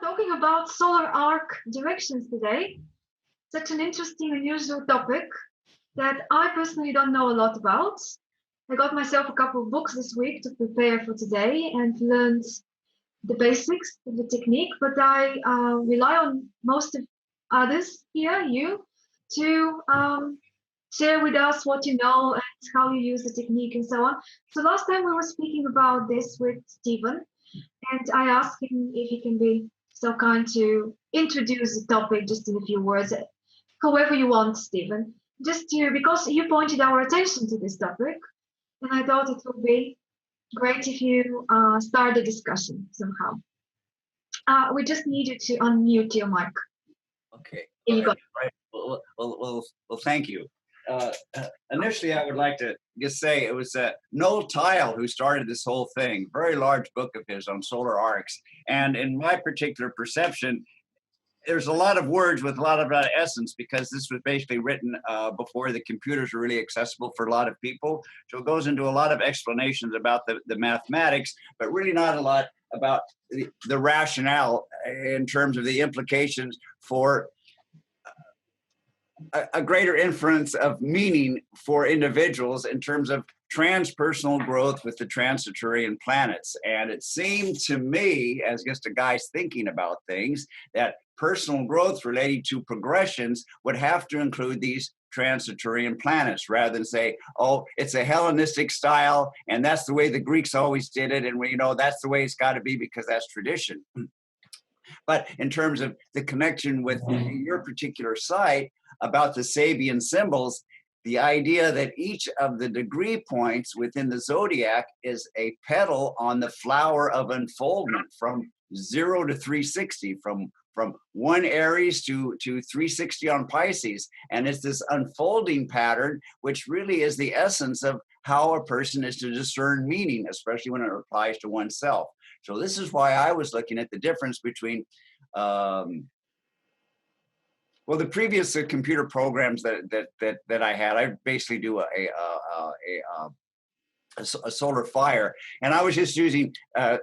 Talking about solar arc directions today, such an interesting and unusual topic that I personally don't know a lot about. I got myself a couple of books this week to prepare for today and learned the basics of the technique, but I rely on most of others here, you, to share with us what you know and how you use the technique and so on. So last time we were speaking about this with Stephen, and I asked him if he can be so kind to introduce the topic just in a few words, however you want, Stephen. Just to, because you pointed our attention to this topic, and I thought it would be great if you start the discussion somehow. We just need you to unmute your mic. Okay. Here you go. Right. Well, thank you. Initially, I would like to just say it was Noel Tile who started this whole thing, very large book of his on solar arcs. And in my particular perception, there's a lot of words with a lot of essence because this was basically written before the computers were really accessible for a lot of people. So it goes into a lot of explanations about the mathematics, but really not a lot about the rationale in terms of the implications for a greater inference of meaning for individuals in terms of transpersonal growth with the transitarian planets. And it seemed to me, as just a guy's thinking about things, that personal growth relating to progressions would have to include these transitarian planets rather than say, oh, it's a Hellenistic style and that's the way the Greeks always did it. And we know that's the way it's got to be because that's tradition. But in terms of the connection with your particular site about the Sabian symbols, the idea that each of the degree points within the zodiac is a petal on the flower of unfoldment from 0 to 360, from 1 Aries to 360 on Pisces. And it's this unfolding pattern, which really is the essence of how a person is to discern meaning, especially when it applies to oneself. So this is why I was looking at the difference between, the previous computer programs that I had. I basically do a solar fire, and I was just using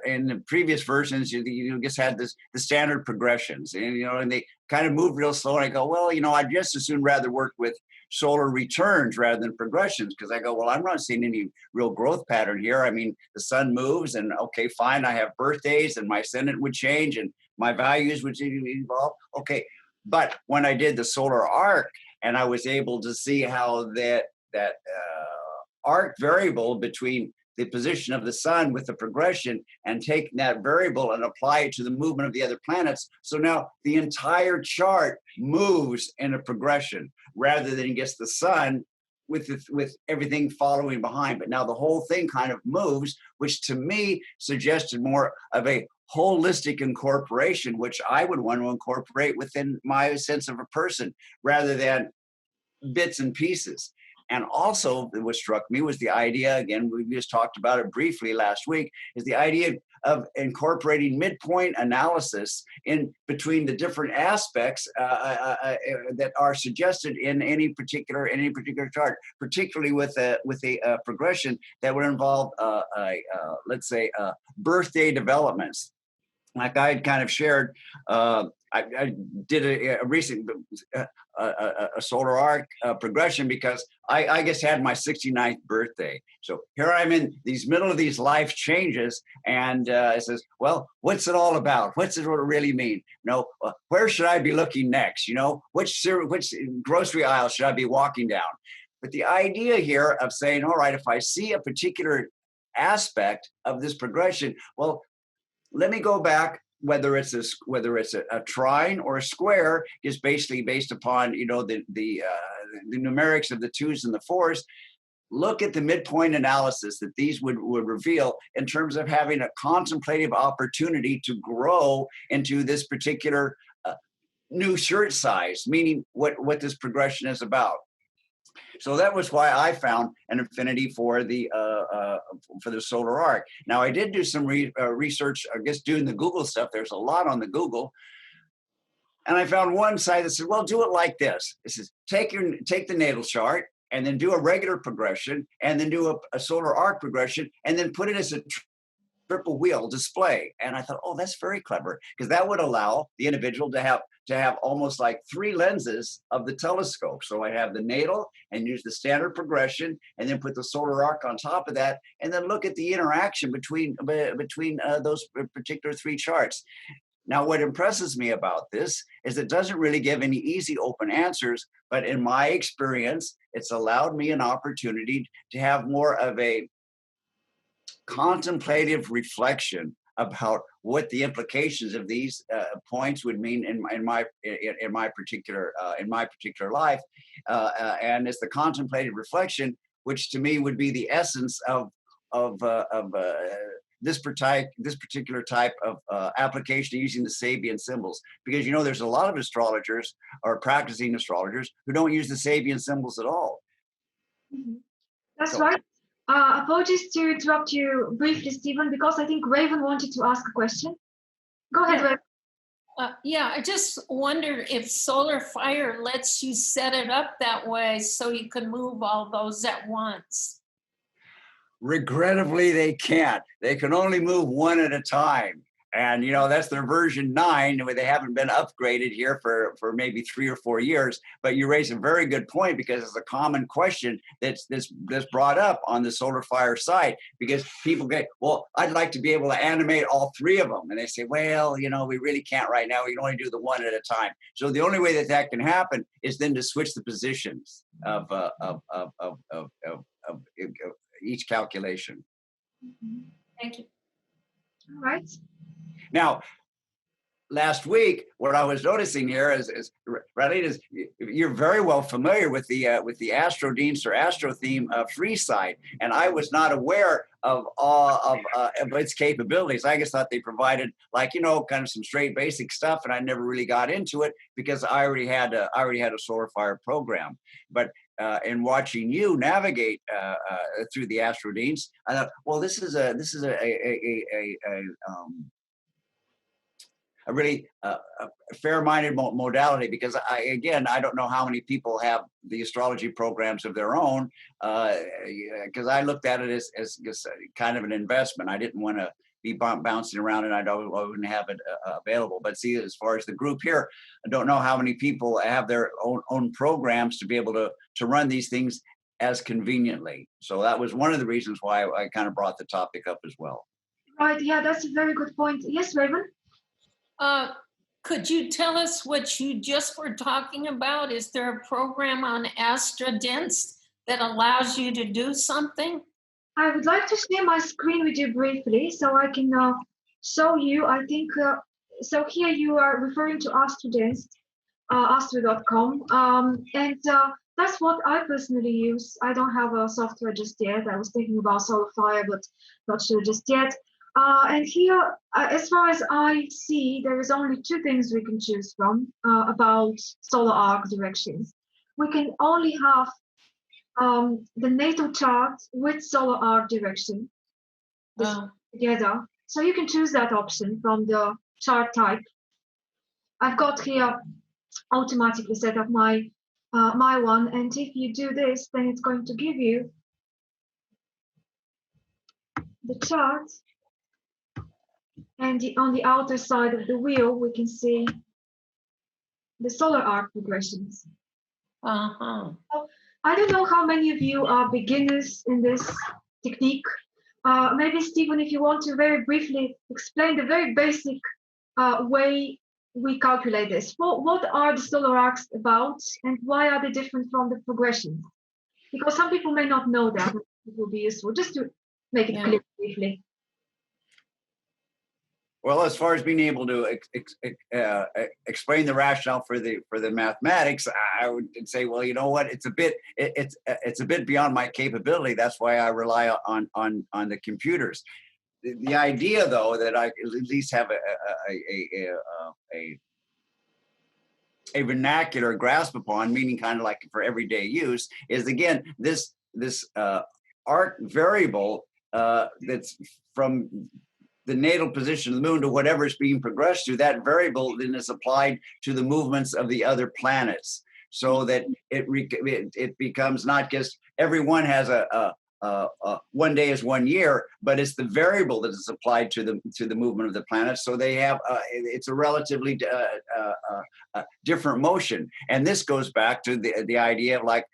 in the previous versions. You just had the standard progressions, and they kind of move real slow. And I go, well, I'd just as soon rather work with solar returns rather than progressions, because I go, well, I'm not seeing any real growth pattern here. I mean, the sun moves, and okay, fine, I have birthdays, and my ascendant would change, and my values would evolve. Okay, but when I did the solar arc, and I was able to see how that arc variable between the position of the sun with the progression and taking that variable and apply it to the movement of the other planets. So now the entire chart moves in a progression rather than just the sun with everything following behind. But now the whole thing kind of moves, which to me suggested more of a holistic incorporation, which I would want to incorporate within my sense of a person rather than bits and pieces. And also what struck me was the idea, again, we just talked about it briefly last week, is the idea of incorporating midpoint analysis in between the different aspects that are suggested in any particular chart, particularly with a progression that would involve, let's say, birthday developments. Like I had kind of shared, I did a recent a solar arc progression because I just had my 69th birthday. So here I'm in these middle of these life changes, and it says, well, what's it all about? What's it really mean? Where should I be looking next? Which grocery aisle should I be walking down? But the idea here of saying, all right, if I see a particular aspect of this progression, well, let me go back. Whether it's a trine or a square is basically based upon the numerics of the 2s and the 4s. Look at the midpoint analysis that these would reveal in terms of having a contemplative opportunity to grow into this particular new shirt size, meaning what this progression is about. So that was why I found an affinity for the solar arc. Now I did do some research, I guess, doing the Google stuff. There's a lot on the Google, and I found one site that said, "Well, do it like this." It says, take the natal chart, and then do a regular progression, and then do a solar arc progression, and then put it as a triple wheel display. And I thought, oh, that's very clever, because that would allow the individual to have almost like three lenses of the telescope. So I have the natal and use the standard progression, and then put the solar arc on top of that, and then look at the interaction between those particular three charts. Now, what impresses me about this is it doesn't really give any easy open answers, but in my experience, it's allowed me an opportunity to have more of a contemplative reflection about what the implications of these points would mean in my particular life, and it's the contemplative reflection, which to me would be the essence of this particular type of application using the Sabian symbols, because there's a lot of astrologers or practicing astrologers who don't use the Sabian symbols at all. That's So, right. Apologies to interrupt you briefly, Stephen, because I think Raven wanted to ask a question. Go ahead, Raven. Yeah, I just wonder if solar fire lets you set it up that way so you can move all those at once. regrettably, they can't. They can only move one at a time. And that's their version 9, where they haven't been upgraded here for maybe 3 or 4 years. But you raise a very good point, because it's a common question that's brought up on the solar fire site, because people get, well, I'd like to be able to animate all 3 of them, and they say, well, we really can't right now. We can only do the one at a time. So the only way that can happen is then to switch the positions of each calculation. Thank you. All right. Now, last week, what I was noticing here is Radlene, is you're very well familiar with the Astrodeans or Astro Theme free site, and I was not aware of its capabilities. I just thought they provided kind of some straight basic stuff, and I never really got into it because I already had a solar fire program. But in watching you navigate through the Astrodeans, I thought, well, this is a really fair-minded modality, because I don't know how many people have the astrology programs of their own, because I looked at it as kind of an investment. I didn't want to be bouncing around, and I wouldn't have it available. But see, as far as the group here, I don't know how many people have their own programs to be able to run these things as conveniently. So that was one of the reasons why I kind of brought the topic up as well. Right. Yeah, that's a very good point. Yes, Raven? Could you tell us what you just were talking about? Is there a program on Astrodienst that allows you to do something? I would like to share my screen with you briefly so I can show you. I think, so here you are referring to Astrodienst, astro.com. And that's what I personally use. I don't have a software just yet. I was thinking about SolarFire, but not sure just yet. And here, as far as I see, there is only 2 things we can choose from about solar arc directions. We can only have the natal chart with solar arc direction together. So you can choose that option from the chart type. I've got here automatically set up my one, and if you do this, then it's going to give you the chart. And on the outer side of the wheel, we can see the solar arc progressions. Uh-huh. So I don't know how many of you are beginners in this technique. Maybe, Stephen, if you want to very briefly explain the very basic way we calculate this. What are the solar arcs about, and why are they different from the progressions? Because some people may not know that. It will be useful just to make it clear briefly. Well, as far as being able to explain the rationale for the mathematics, I would say, well, you know what? It's a bit beyond my capability. That's why I rely on the computers. The idea, though, that I at least have a vernacular grasp upon, meaning kind of like for everyday use, is again this arc variable that's from the natal position of the moon to whatever is being progressed through. That variable then is applied to the movements of the other planets, so that it becomes not just everyone has a one day is 1 year, but it's the variable that is applied to the movement of the planet. So they have it's a relatively different motion, and this goes back to the idea of like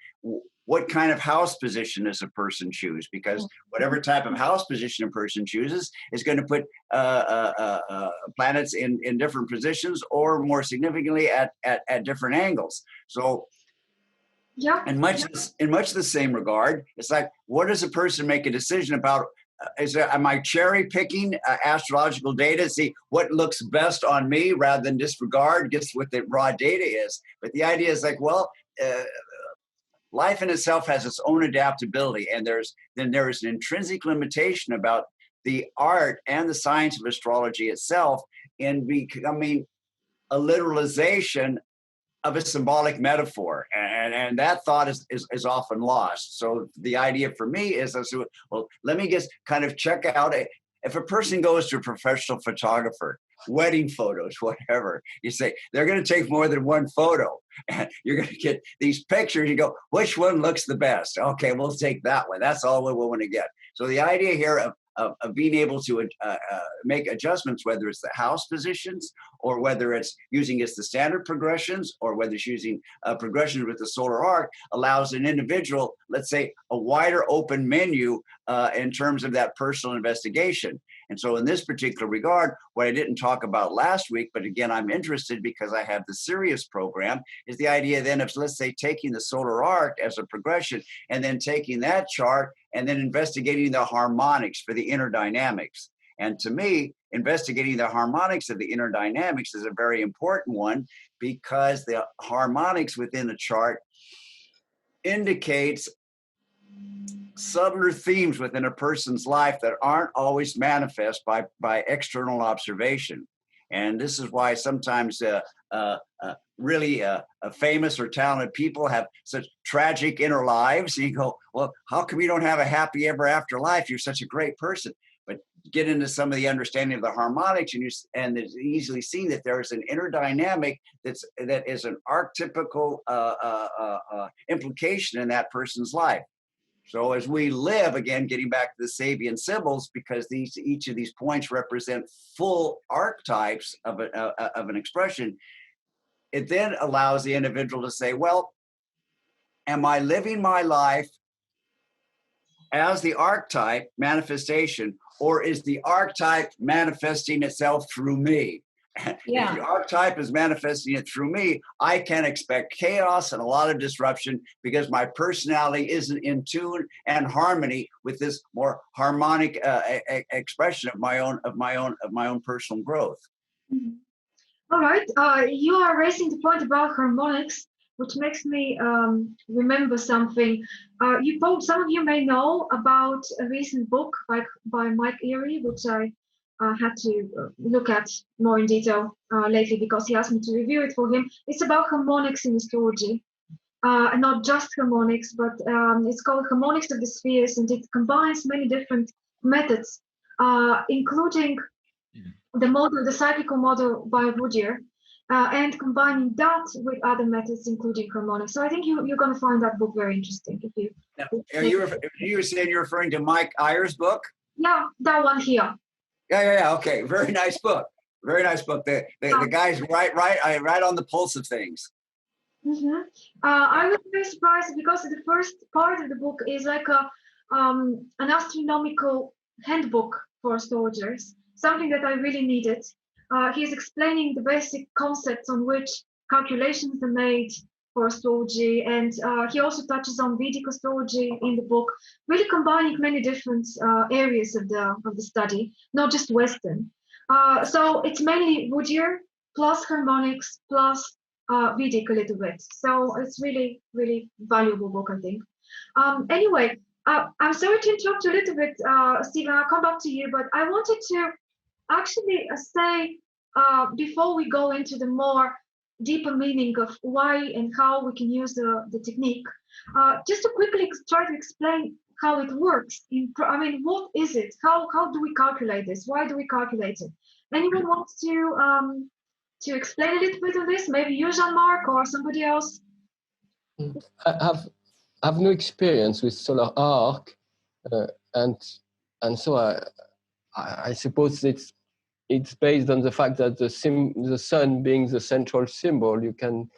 what kind of house position does a person choose? Because whatever type of house position a person chooses is going to put planets in different positions, or more significantly at different angles. So Yeah. in much the same regard, it's like, what does a person make a decision about? Am I cherry picking astrological data to see what looks best on me rather than disregard just what the raw data is? But the idea is like, well, life in itself has its own adaptability, and there is an intrinsic limitation about the art and the science of astrology itself in becoming a literalization of a symbolic metaphor, and that thought is often lost. So the idea for me is, well, let me just kind of check out if a person goes to a professional photographer, wedding photos, whatever, you say they're going to take more than one photo, and you're going to get these pictures. You go, which one looks the best? Okay, we'll take that one. That's all we want to get. So the idea here of being able to make adjustments, whether it's the house positions, or whether it's using the standard progressions, or whether it's using progressions with the solar arc, allows an individual, let's say, a wider open menu in terms of that personal investigation. And so in this particular regard, what I didn't talk about last week, but again, I'm interested because I have the Sirius program, is the idea then of, let's say, taking the solar arc as a progression and then taking that chart and then investigating the harmonics for the inner dynamics. And to me, investigating the harmonics of the inner dynamics is a very important one, because the harmonics within a chart indicates subtler themes within a person's life that aren't always manifest by external observation. And this is why sometimes really famous or talented people have such tragic inner lives. And you go, well, how come you don't have a happy ever after life? You're such a great person. But get into some of the understanding of the harmonics, and it's easily seen that there is an inner dynamic that is an archetypical implication in that person's life. So as we live, again, getting back to the Sabian symbols, because each of these points represent full archetypes of an expression, it then allows the individual to say, well, am I living my life as the archetype manifestation, or is the archetype manifesting itself through me? Yeah. If the archetype is manifesting it through me, I can expect chaos and a lot of disruption, because my personality isn't in tune and harmony with this more harmonic expression of my own personal growth. Mhm. All right. You are raising the point about harmonics, which makes me remember something. Some of you may know about a recent book by Mike Erie, which I had to look at more in detail lately because he asked me to review it for him. It's about harmonics in astrology, and not just harmonics, but it's called Harmonics of the Spheres, and it combines many different methods, including the cyclical model by Woodier, and combining that with other methods, including harmonics. So I think you're going to find that book very interesting. If you, now, you were saying you're referring to Mike Eyer's book? Yeah, that one here. Yeah. Okay, very nice book. Very nice book. The guy's right on the pulse of things. Mm-hmm. I was very surprised because the first part of the book is like an astronomical handbook for astrologers, something that I really needed. He's explaining the basic concepts on which calculations are made for astrology, and he also touches on Vedic astrology in the book, really combining many different areas of the study, not just Western. So it's mainly Woodier plus harmonics plus Vedic a little bit. So it's really, really valuable book, I think. Anyway, I'm sorry to interrupt you a little bit, Stephen. I'll come back to you, but I wanted to actually say, before we go into the more deeper meaning of why and how we can use the technique, just to quickly try to explain how it works. What is it? How do we calculate this? Why do we calculate it? Anyone wants to explain a little bit on this? Maybe you, Jean-Marc, or somebody else? I have no experience with solar arc, and so I suppose it's based on the fact that the sun being the central symbol, you can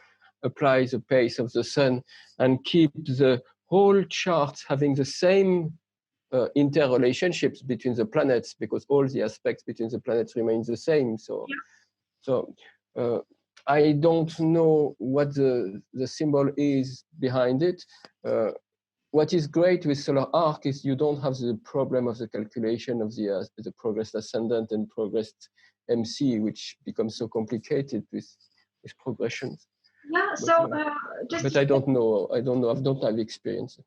apply the pace of the sun and keep the whole chart having the same interrelationships between the planets, because all the aspects between the planets remain the same. So I don't know what the symbol is behind it. What is great with solar arc is you don't have the problem of the calculation of the progressed ascendant and progressed MC, which becomes so complicated with progressions. Yeah. So but I don't know. I don't have experience.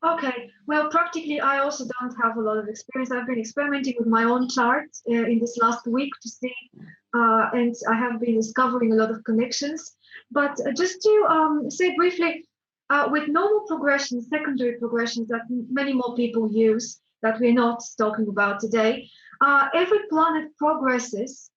Okay, well, practically, I also don't have a lot of experience. I've been experimenting with my own chart in this last week to see, and I have been discovering a lot of connections. But just to say briefly, with normal progressions, secondary progressions that many more people use, that we're not talking about today, every planet progresses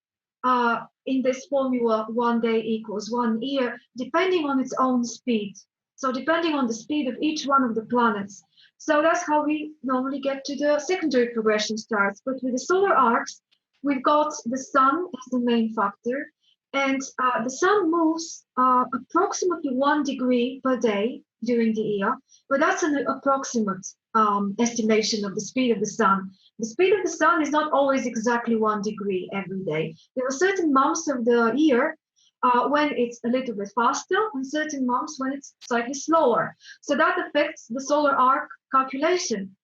in this formula 1 day equals 1 year, depending on its own speed. So depending on the speed of each one of the planets. So that's how we normally get to the secondary progression starts. But with the solar arcs, we've got the sun as the main factor. And the sun moves approximately 1 degree per day during the year. But that's an approximate estimation of the speed of the sun. The speed of the sun is not always exactly 1 degree every day. There are certain months of the year when it's a little bit faster, and certain months when it's slightly slower. So that affects the solar arc calculation.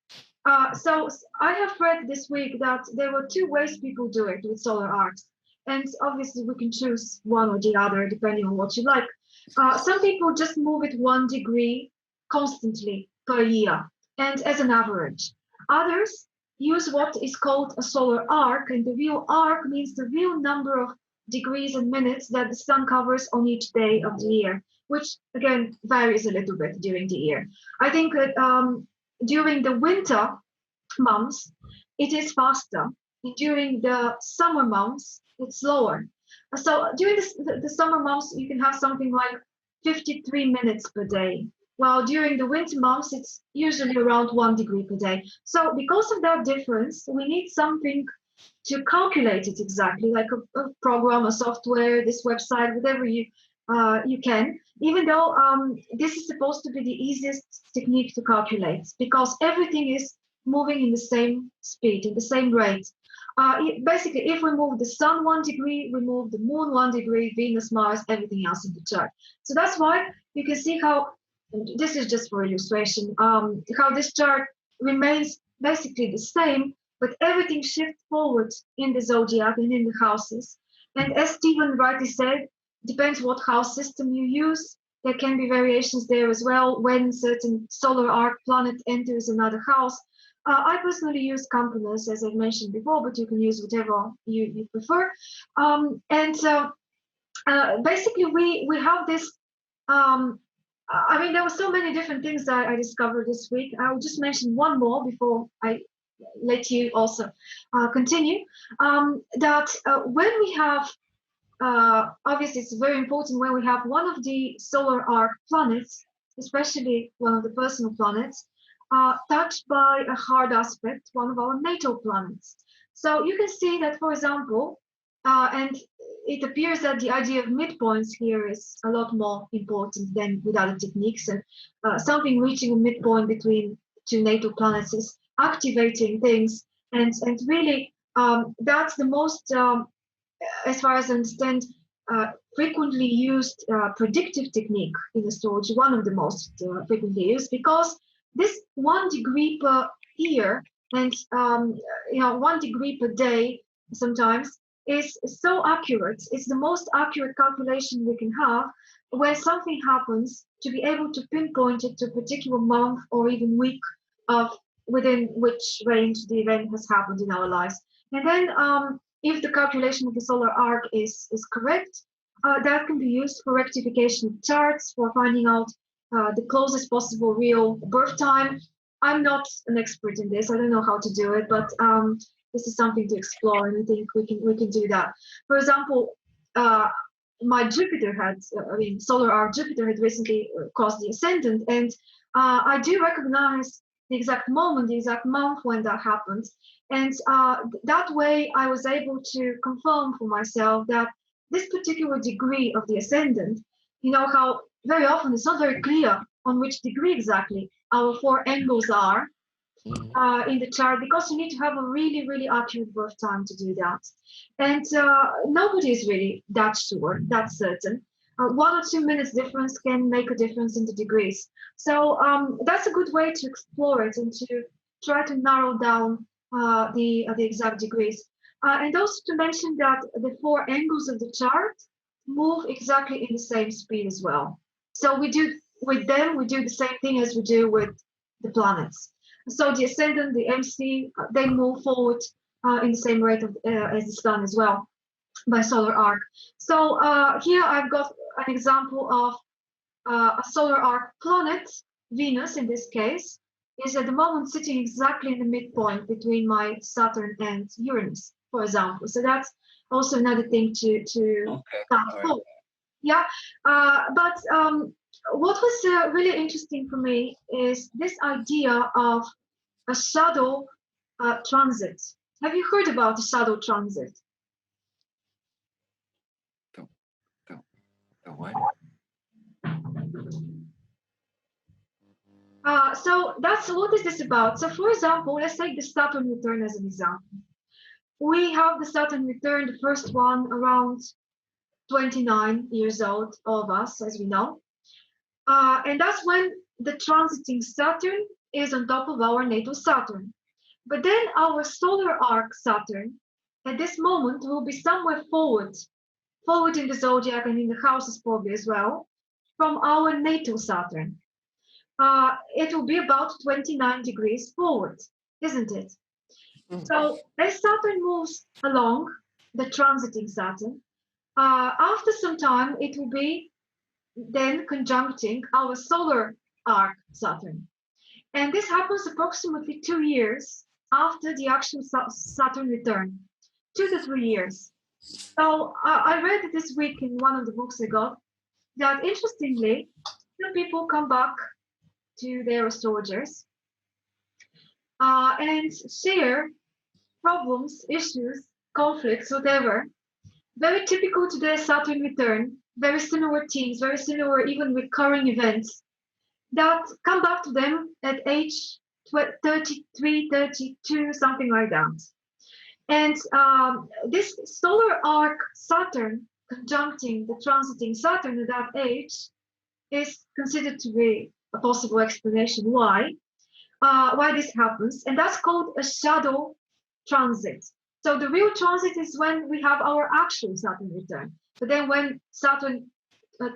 So I have read this week that there were 2 ways people do it with solar arcs. And obviously we can choose one or the other depending on what you like. Some people just move it 1 degree constantly per year and as an average. Others use what is called a solar arc, and the real arc means the real number of degrees and minutes that the sun covers on each day of the year, which again varies a little bit during the year. I think that during the winter months, it is faster. And during the summer months, it's slower. So during the summer months, you can have something like 53 minutes per day. While during the winter months, it's usually around 1 degree per day. So because of that difference, we need something to calculate it exactly, like a program, a software, this website, whatever you can, even though this is supposed to be the easiest technique to calculate, because everything is moving in the same speed, in the same rate. Basically, if we move the sun 1 degree, we move the moon 1 degree, Venus, Mars, everything else in the chart. So that's why you can see how, this is just for illustration, how this chart remains basically the same, but everything shifts forward in the zodiac and in the houses. And as Stephen rightly said, depends what house system you use. There can be variations there as well when certain solar arc planet enters another house. I personally use Campanus, as I mentioned before, but you can use whatever you prefer. Basically, we have this. I mean, there were so many different things that I discovered this week. I will just mention one more before I let you also continue. That when we have, obviously it's very important when we have one of the solar arc planets, especially one of the personal planets, touched by a hard aspect, one of our natal planets. So you can see that, for example, and it appears that the idea of midpoints here is a lot more important than with other techniques. And something reaching a midpoint between 2 natal planets is activating things. And really, that's the most, as far as I understand, frequently used predictive technique in astrology, one of the most frequently used, because this 1 degree per year and 1 degree per day sometimes is so accurate. It's the most accurate calculation we can have when something happens, to be able to pinpoint it to a particular month or even week of within which range the event has happened in our lives. And then if the calculation of the solar arc is correct, that can be used for rectification of charts, for finding out the closest possible real birth time. I'm not an expert in this. I don't know how to do it, but this is something to explore, and I think we can do that. For example, my Jupiter solar arc Jupiter had recently crossed the ascendant, and I do recognize the exact moment, the exact month when that happened. And that way I was able to confirm for myself that this particular degree of the ascendant, you know how very often it's not very clear on which degree exactly our 4 angles are in the chart, because you need to have a really, really accurate birth time to do that. And nobody is really that sure, that certain. 1 or 2 minutes difference can make a difference in the degrees. So that's a good way to explore it and to try to narrow down the exact degrees. And also to mention that the 4 angles of the chart move exactly in the same speed as well. So we do the same thing as we do with the planets. So the ascendant, the MC, they move forward in the same rate as the sun as well by solar arc. So here I've got an example of a solar arc planet, Venus in this case, is at the moment sitting exactly in the midpoint between my Saturn and Uranus, for example. So that's also another thing to follow. Yeah, but what was really interesting for me is this idea of a shadow transit. Have you heard about the shadow transit? The what? So that's what is this about? So for example, let's take the Saturn return as an example. We have the Saturn return, the first one around 29 years old, all of us, as we know. And that's when the transiting Saturn is on top of our natal Saturn. But then our solar arc Saturn at this moment will be somewhere forward in the zodiac and in the houses probably as well, from our natal Saturn. It will be about 29 degrees forward, isn't it? So as Saturn moves along, the transiting Saturn, after some time, it will be then conjuncting our solar arc Saturn. And this happens approximately 2 years after the actual Saturn return, 2 to 3 years. So I read this week in one of the books I got that interestingly, some people come back to their astrologers and share problems, issues, conflicts, whatever, very typical to their Saturn return, very similar themes, very similar even recurring events that come back to them at age 33, 32, something like that. And this solar arc Saturn conjuncting the transiting Saturn at that age is considered to be a possible explanation why this happens. And that's called a shadow transit. So the real transit is when we have our actual Saturn return. But then when Saturn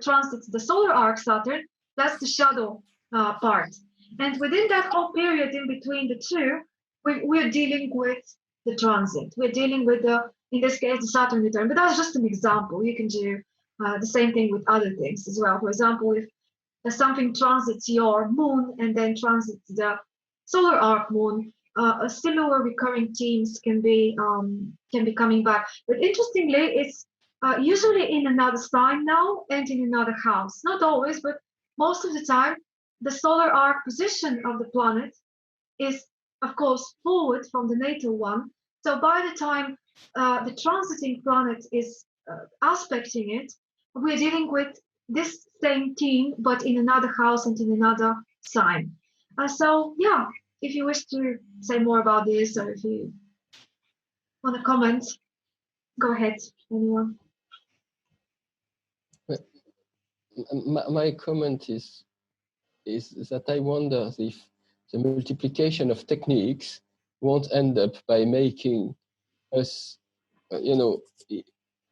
transits the solar arc Saturn, that's the shadow part. And within that whole period in between the two, we're dealing with the transit. We're dealing with in this case, the Saturn return. But that's just an example. You can do the same thing with other things as well. For example, if something transits your moon and then transits the solar arc moon, similar recurring themes can be coming back. But interestingly, it's usually in another sign now and in another house. Not always, but most of the time, the solar arc position of the planet is, of course, forward from the natal one. So by the time the transiting planet is aspecting it, we're dealing with this same theme, but in another house and in another sign. So yeah, if you wish to say more about this, or if you want to comment, go ahead, anyone. My comment is that I wonder if the multiplication of techniques won't end up by making us,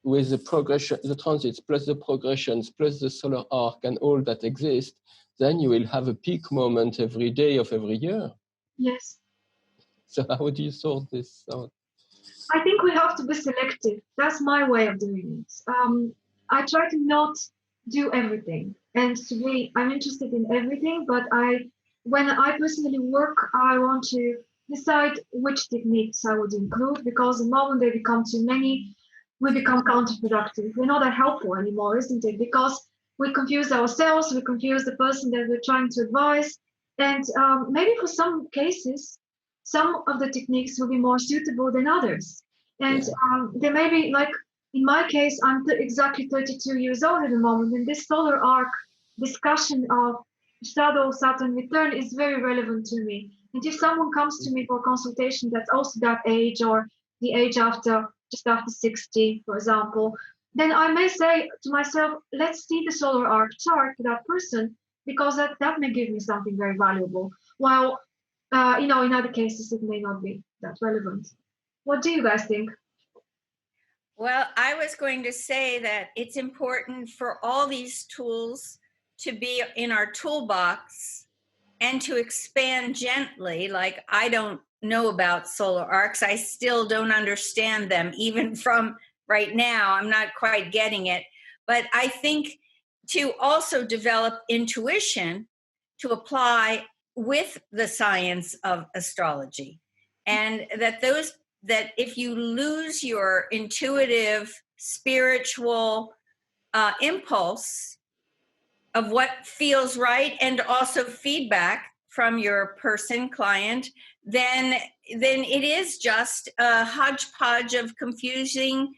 with the progression, the transits plus the progressions plus the solar arc and all that exists, then you will have a peak moment every day of every year. Yes. So how do you sort this out? I think we have to be selective. That's my way of doing it. I try to not do everything, and I'm interested in everything, but when I personally work, I want to decide which techniques I would include, because the moment they become too many, we become counterproductive. We're not that helpful anymore, isn't it? Because we confuse ourselves, we confuse the person that we're trying to advise, And maybe for some cases, some of the techniques will be more suitable than others. And there may be, like in my case, I'm exactly 32 years old at the moment, and this solar arc discussion of shadow Saturn return is very relevant to me. And if someone comes to me for consultation that's also that age or the age after, just after 60, for example, then I may say to myself, let's see the solar arc chart for that person, because that may give me something very valuable. While, in other cases, it may not be that relevant. What do you guys think? Well, I was going to say that it's important for all these tools to be in our toolbox and to expand gently. Like, I don't know about solar arcs. I still don't understand them, even from right now. I'm not quite getting it. But I think to also develop intuition to apply with the science of astrology, and that if you lose your intuitive spiritual impulse of what feels right, and also feedback from your client, then it is just a hodgepodge of conflicting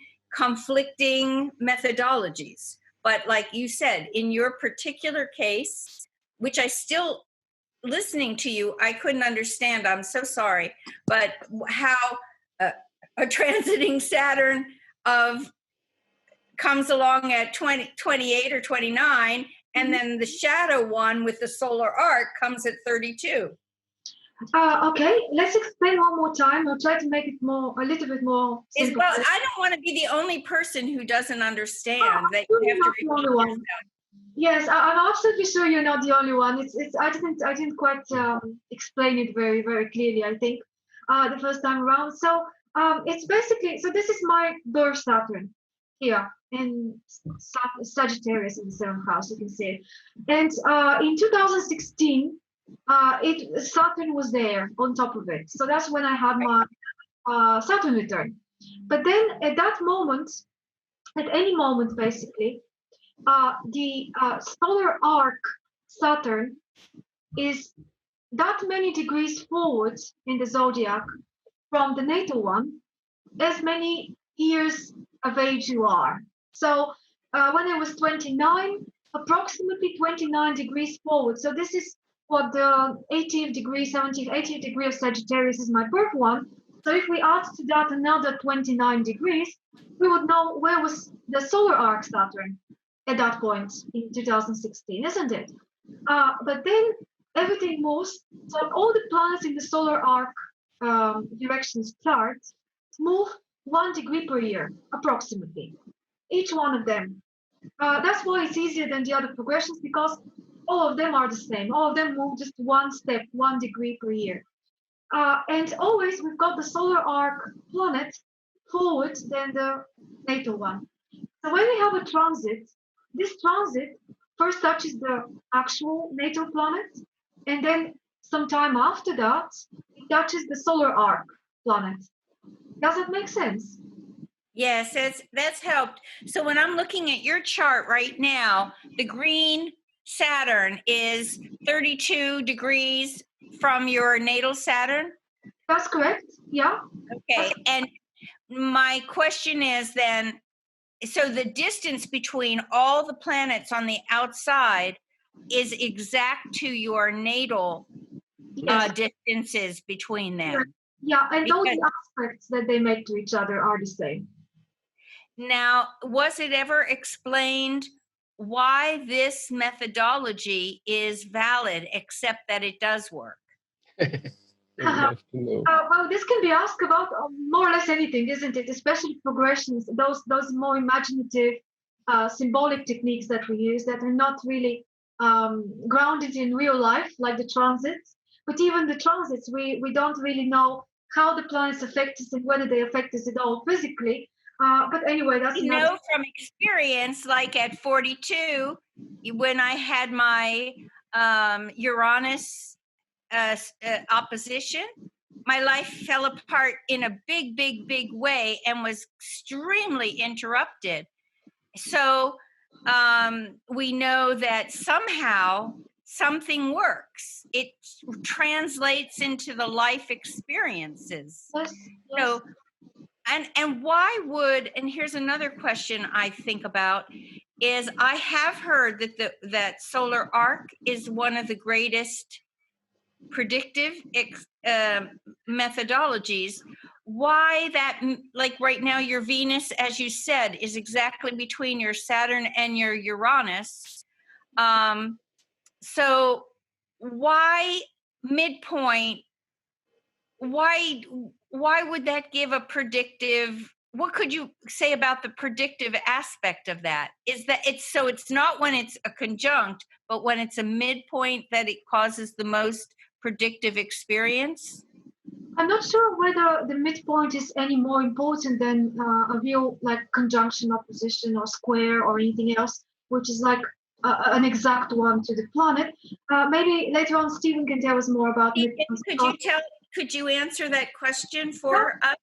methodologies. But like you said, in your particular case, which I still, listening to you, I couldn't understand, I'm so sorry, but how a transiting Saturn comes along at 28 or 29, and then the shadow one with the solar arc comes at 32. Okay, let's explain one more time. I'll try to make it a little bit more simple. Well, I don't want to be the only person who doesn't understand that you have to repeat yourself. Yes, I'm absolutely sure you're not the only one. I didn't quite explain it very, very clearly, I think, the first time around. So it's basically, so this is my birth Saturn here in Sagittarius in the 7th house, you can see it. And in 2016, Saturn was there on top of it. So that's when I had my Saturn return. But then at that moment, at any moment basically, the solar arc Saturn is that many degrees forward in the zodiac from the natal one, as many years of age you are. So when I was 29, approximately 29 degrees forward. So this is what the 18th degree, 17th, 18th degree of Sagittarius is my birth one. So if we add to that another 29 degrees, we would know where was the solar arc Saturn at that point in 2016, isn't it? But then everything moves. So all the planets in the solar arc directions chart move 1 degree per year, approximately, each one of them. That's why it's easier than the other progressions, because all of them are the same. All of them move just 1 step, 1 degree per year. And always we've got the solar arc planet forward than the natal one. So when we have a transit, this transit first touches the actual natal planet, and then sometime after that, it touches the solar arc planet. Does that make sense? Yes, that's helped. So when I'm looking at your chart right now, the green Saturn is 32 degrees from your natal Saturn? That's correct, yeah. Okay, and my question is then, so the distance between all the planets on the outside is exact to your natal distances between them? Yeah, and all the aspects that they make to each other are the same. Now, was it ever explained why this methodology is valid, except that it does work? Well, this can be asked about more or less anything, isn't it? Especially progressions, those more imaginative, symbolic techniques that we use that are not really grounded in real life, like the transits. But even the transits, we don't really know how the planets affect us and whether they affect us at all physically. But anyway, that's from experience, like at 42, when I had my Uranus opposition, my life fell apart in a big, big, big way and was extremely interrupted. So we know that somehow something works. It translates into the life experiences. Yes, yes. So, and why would, and here's another question I think about, is I have heard that solar arc is one of the greatest predictive methodologies. Why that, like right now, your Venus, as you said, is exactly between your Saturn and your Uranus. So why midpoint? Why would that give a predictive? What could you say about the predictive aspect of that? Is that it's not when it's a conjunct, but when it's a midpoint that it causes the most predictive experience? I'm not sure whether the midpoint is any more important than a real like conjunction, opposition, or square, or anything else, which is like an exact one to the planet. Maybe later on, Stephen can tell us more about midpoints. Could you answer that question for us?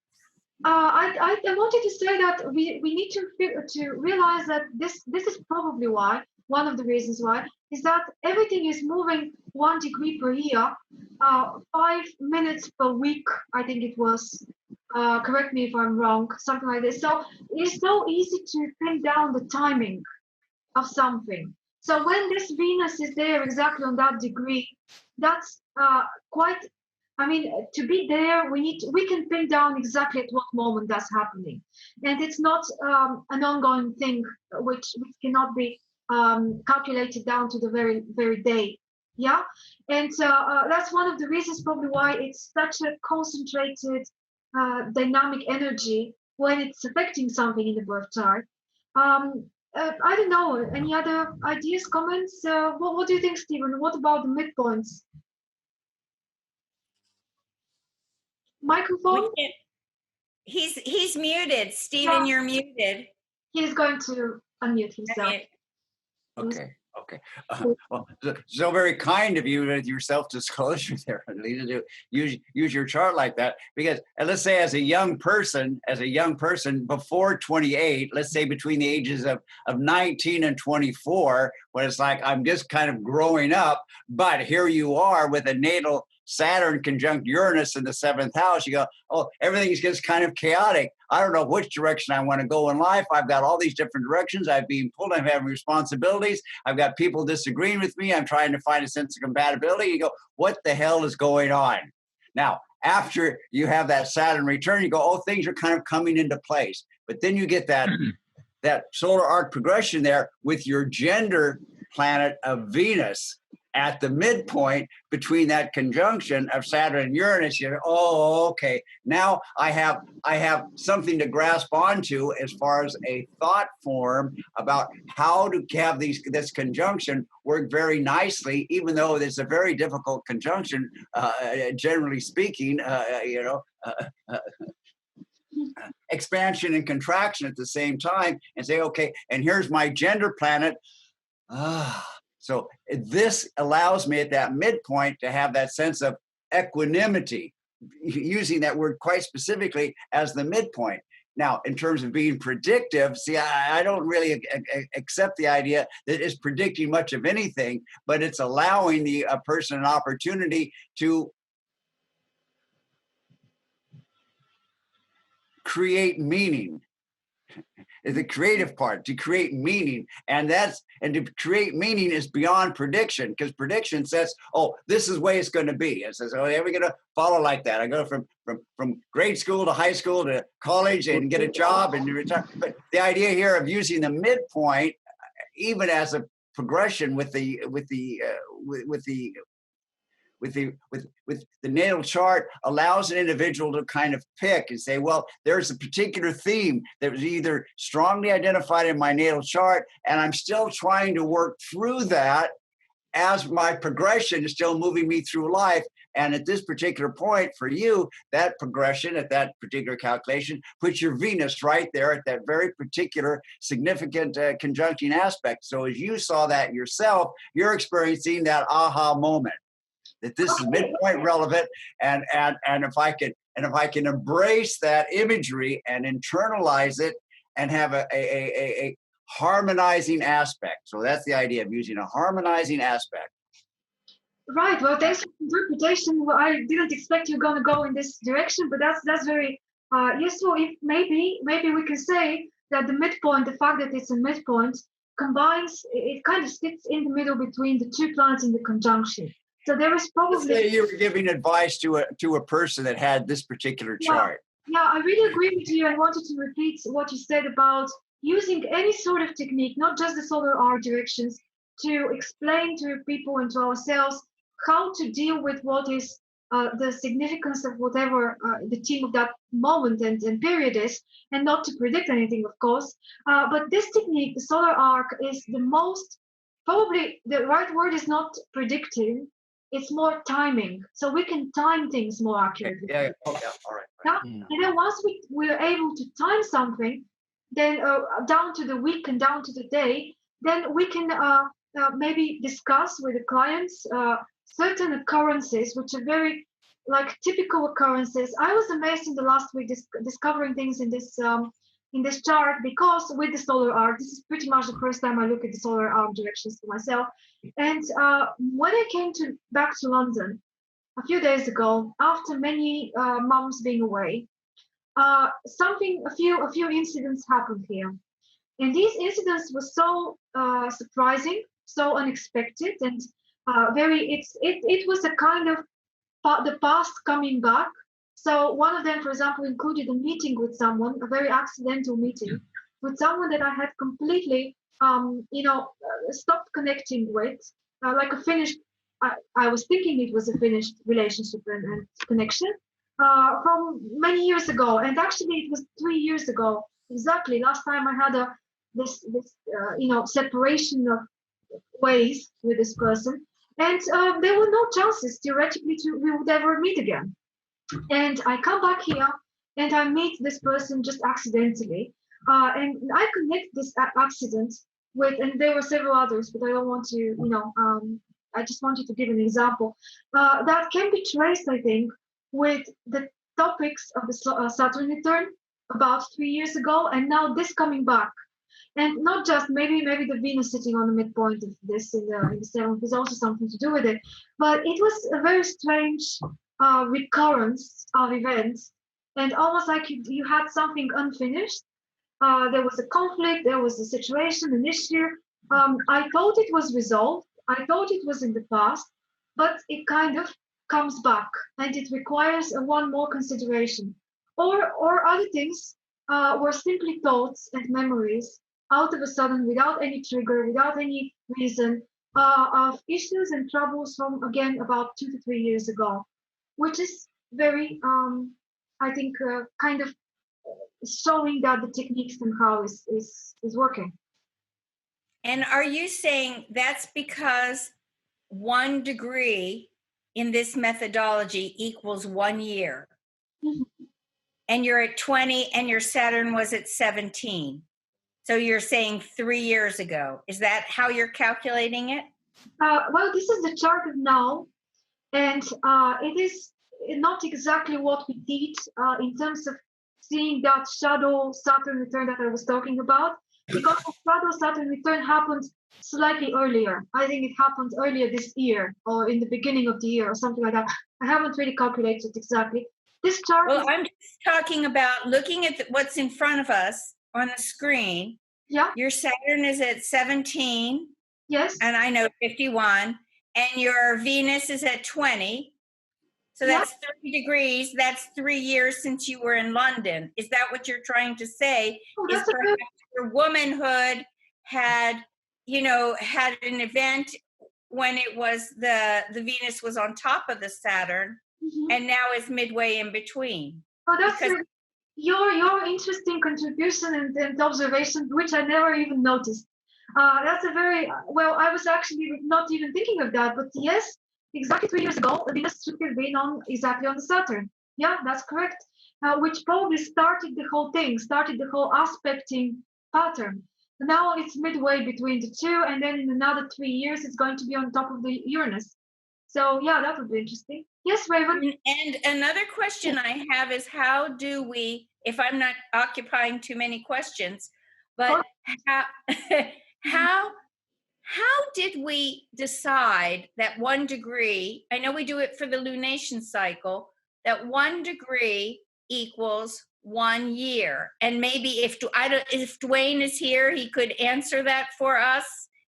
I wanted to say that we need to realize that this is probably why, one of the reasons why, is that everything is moving 1 degree per year, 5 minutes per week, I think it was. Correct me if I'm wrong, something like this. So it's so easy to pin down the timing of something. So when this Venus is there exactly on that degree, that's quite. I mean, to be there, we can pin down exactly at what moment that's happening, and it's not an ongoing thing which cannot be calculated down to the very day. Yeah, and that's one of the reasons probably why it's such a concentrated dynamic energy when it's affecting something in the birth chart. I don't know. Any other ideas, comments? What do you think, Stephen? What about the midpoints? Microphone? He's muted. Stephen, you're muted. He's going to unmute himself. Okay. Well, so very kind of you with your self-disclosure there, Lisa, to use your chart like that. Because, and let's say as a young person before 28, let's say between the ages of 19 and 24, when it's like I'm just kind of growing up, but here you are with a natal Saturn conjunct Uranus in the 7th house, you go, oh, everything's just kind of chaotic. I don't know which direction I want to go in life. I've got all these different directions. I've been pulled. I'm having responsibilities. I've got people disagreeing with me. I'm trying to find a sense of compatibility. You go, what the hell is going on? Now, after you have that Saturn return, you go, oh, things are kind of coming into place. But then you get that solar arc progression there with your gender planet of Venus at the midpoint between that conjunction of Saturn and Uranus. You go, oh, okay. Now I have something to grasp onto as far as a thought form about how to have this conjunction work very nicely, even though it's a very difficult conjunction, generally speaking. Expansion and contraction at the same time, and say, okay, and here's my gender planet. So this allows me at that midpoint to have that sense of equanimity, using that word quite specifically as the midpoint. Now, in terms of being predictive, see, I don't really accept the idea that it's predicting much of anything, but it's allowing a person an opportunity to create meaning. The creative part, to create meaning, and to create meaning is beyond prediction, because prediction says, oh, this is the way it's going to be. It says, oh, yeah, we're going to follow like that. I go from grade school to high school to college and get a job and retire. But the idea here of using the midpoint, even as a progression with the natal chart, allows an individual to kind of pick and say, well, there's a particular theme that was either strongly identified in my natal chart, and I'm still trying to work through that as my progression is still moving me through life. And at this particular point for you, that progression at that particular calculation puts your Venus right there at that very particular significant conjuncting aspect. So as you saw that yourself, you're experiencing that aha moment, that this is midpoint relevant, and if I can embrace that imagery and internalize it and have a harmonizing aspect. So that's the idea of using a harmonizing aspect. Right. Well, thanks for the interpretation. Well, I didn't expect you're going to go in this direction, but that's very yes. So if maybe we can say that the midpoint, the fact that it's a midpoint, combines it kind of sits in the middle between the two planets in the conjunction. So there is Let's probably say you were giving advice to a person that had this particular chart. yeah, I really agree with you. I wanted to repeat what you said about using any sort of technique, not just the solar arc directions, to explain to people and to ourselves how to deal with what is the significance of whatever the theme of that moment and period is, and not to predict anything, of course. But this technique, the solar arc, is the most probably the right word is not predicting, it's more timing. So we can time things more accurately. Yeah. Oh, yeah. All right. Yeah. And then once we're able to time something, then down to the week and down to the day, then we can maybe discuss with the clients certain occurrences which are very like typical occurrences. I was amazed in the last week discovering things in this chart because with the solar arc, this is pretty much the first time I look at the solar arc directions for myself. And when I came back to London a few days ago, after many months being away, a few incidents happened here, and these incidents were so surprising, so unexpected, and it was a kind of the past coming back. So one of them, for example, included a meeting with someone, a very accidental meeting with someone that I had completely, stopped connecting with, like a finished. I was thinking it was a finished relationship and connection from many years ago, and actually it was 3 years ago exactly. Last time I had this separation of ways with this person, and there were no chances theoretically to we would ever meet again. And I come back here and I meet this person just accidentally, and I connect this accident with, and there were several others, but I don't want to, I just wanted to give an example that can be traced, I think, with the topics of the Saturn return about 3 years ago, and now this coming back. And not just maybe the Venus sitting on the midpoint of this in the seventh is also something to do with it, but it was a very strange recurrence of events, and almost like you had something unfinished. There was a conflict, there was a situation, an issue. I thought it was resolved. I thought it was in the past, but it kind of comes back, and it requires one more consideration. Or other things were simply thoughts and memories out of a sudden, without any trigger, without any reason, of issues and troubles from again about 2 to 3 years ago, which is very, I think, kind of showing that the technique somehow is working. And are you saying that's because 1 degree in this methodology equals 1 year? Mhm. And you're at 20 and your Saturn was at 17. So you're saying 3 years ago. Is that how you're calculating it? Well, this is the chart of now, and it is not exactly what we did in terms of seeing that shadow Saturn return that I was talking about, because the shadow Saturn return happened slightly earlier. I think it happened earlier this year or in the beginning of the year or something like that. I haven't really calculated exactly. This chart Well, I'm just talking about looking at what's in front of us on the screen. Yeah. Your Saturn is at 17. Yes. And I know 51. And your Venus is at 20. So that's 30 degrees. That's 3 years since you were in London. Is that what you're trying to say? Oh, is perhaps your womanhood had an event when it was the Venus was on top of the Saturn, and now is midway in between. Oh, that's your interesting contribution and observation, which I never even noticed. That's a very well. I was actually not even thinking of that, but yes, exactly 3 years ago, Venus should have been exactly on the Saturn. Yeah, that's correct. Which probably started the whole thing, started the whole aspecting pattern. Now it's midway between the two, and then in another 3 years, it's going to be on top of the Uranus. So yeah, that would be interesting. Yes, Raven. And another question I have is, how do we, if I'm not occupying too many questions, but how did we decide that 1 degree, I know we do it for the lunation cycle, that 1 degree equals 1 year? And maybe if Dwayne is here, he could answer that for us.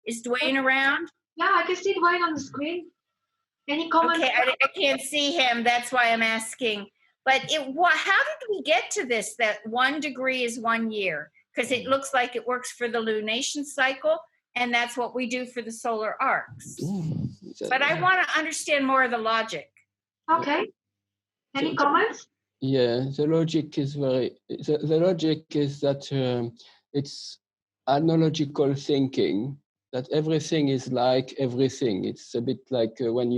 Is Dwayne around? Yeah, I can see Dwayne on the screen. Any comments? Okay, I can't see him. That's why I'm asking. But how did we get to this, that 1 degree is 1 year? Because it looks like it works for the lunation cycle, and that's what we do for the solar arcs. But I want to understand more of the logic. Okay. Any comments? Yeah, the logic is the logic is that it's analogical thinking, that everything is like everything. It's a bit like when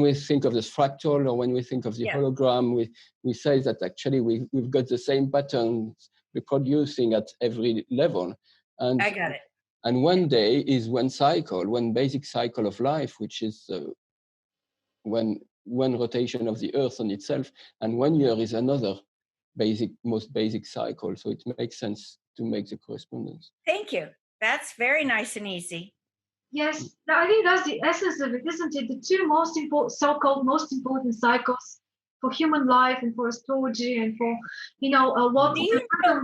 we think of the fractal, or when we think of the hologram, we say that actually we've got the same patterns reproducing at every level. And I got it. And 1 day is 1 cycle, 1 basic cycle of life, which is one rotation of the Earth on itself, and 1 year is another most basic cycle. So it makes sense to make the correspondence. Thank you. That's very nice and easy. Yes, I think that's the essence of it, isn't it? The 2 most important, so-called most important cycles for human life and for astrology and for, what. Do you know,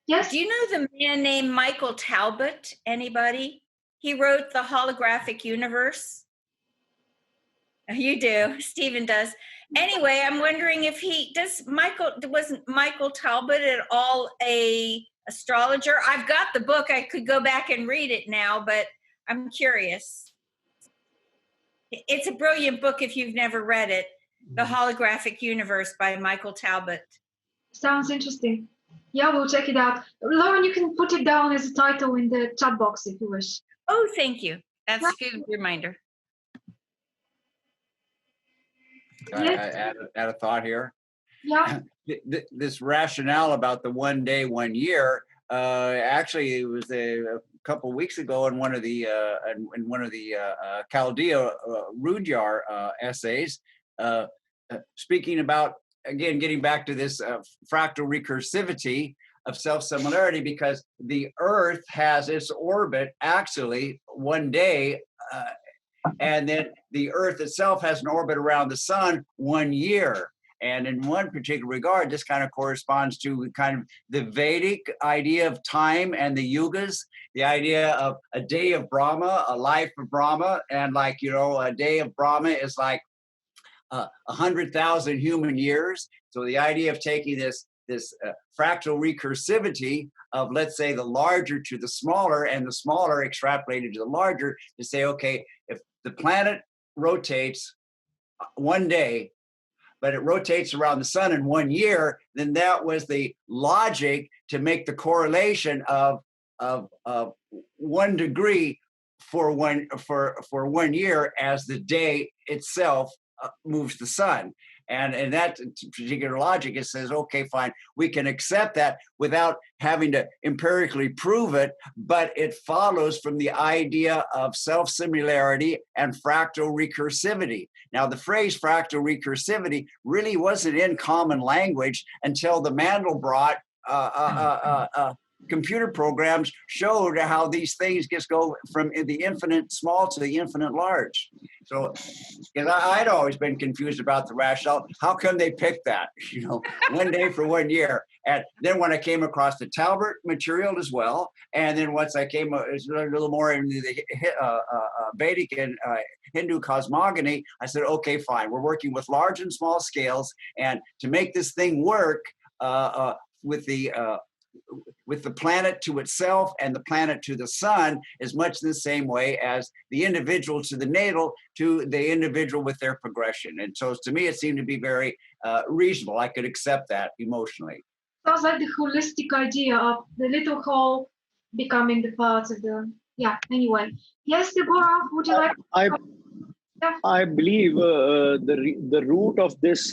yes. Do you know the man named Michael Talbot? Anybody? He wrote The Holographic Universe. You do. Stephen does. Anyway, I'm wondering if wasn't Michael Talbot at all a astrologer? I've got the book. I could go back and read it now, but I'm curious. It's a brilliant book if you've never read it. The Holographic Universe by Michael Talbot. Sounds interesting. Yeah, we'll check it out. Lauren, you can put it down as a title in the chat box if you wish. Oh, thank you. That's a good reminder. I add a thought here. Yeah. This rationale about the 1 day, 1 year. Actually, it was a couple of weeks ago in one of the Chaldea Rudyard essays, speaking about, again, getting back to this fractal recursivity of self-similarity, because the Earth has its orbit actually 1 day, and then the Earth itself has an orbit around the sun 1 year. And in one particular regard, this kind of corresponds to kind of the Vedic idea of time and the yugas, the idea of a day of Brahma, a life of Brahma, and a day of Brahma is like 100,000 human years. So the idea of taking this fractal recursivity of, let's say, the larger to the smaller and the smaller extrapolated to the larger, to say, okay, if the planet rotates 1 day, but it rotates around the sun in 1 year, then that was the logic to make the correlation of 1 degree for 1 year as the day itself moves the sun. And in that particular logic, it says, okay, fine, we can accept that without having to empirically prove it, but it follows from the idea of self-similarity and fractal recursivity. Now, the phrase fractal recursivity really wasn't in common language until the Mandelbrot computer programs showed how these things just go from the infinite small to the infinite large. So, because I'd always been confused about the rationale. How come they picked that? 1 day for 1 year. And then when I came across the Talbot material as well, and then once I came a little more into the Vedic and Hindu cosmogony, I said, okay, fine. We're working with large and small scales, and to make this thing work with the planet to itself and the planet to the sun is much the same way as the individual to the natal to the individual with their progression. And so to me, it seemed to be very reasonable. I could accept that emotionally. Sounds like the holistic idea of the little whole becoming the parts of the, anyway. Yes, Deborah, would you like? I believe the root of this,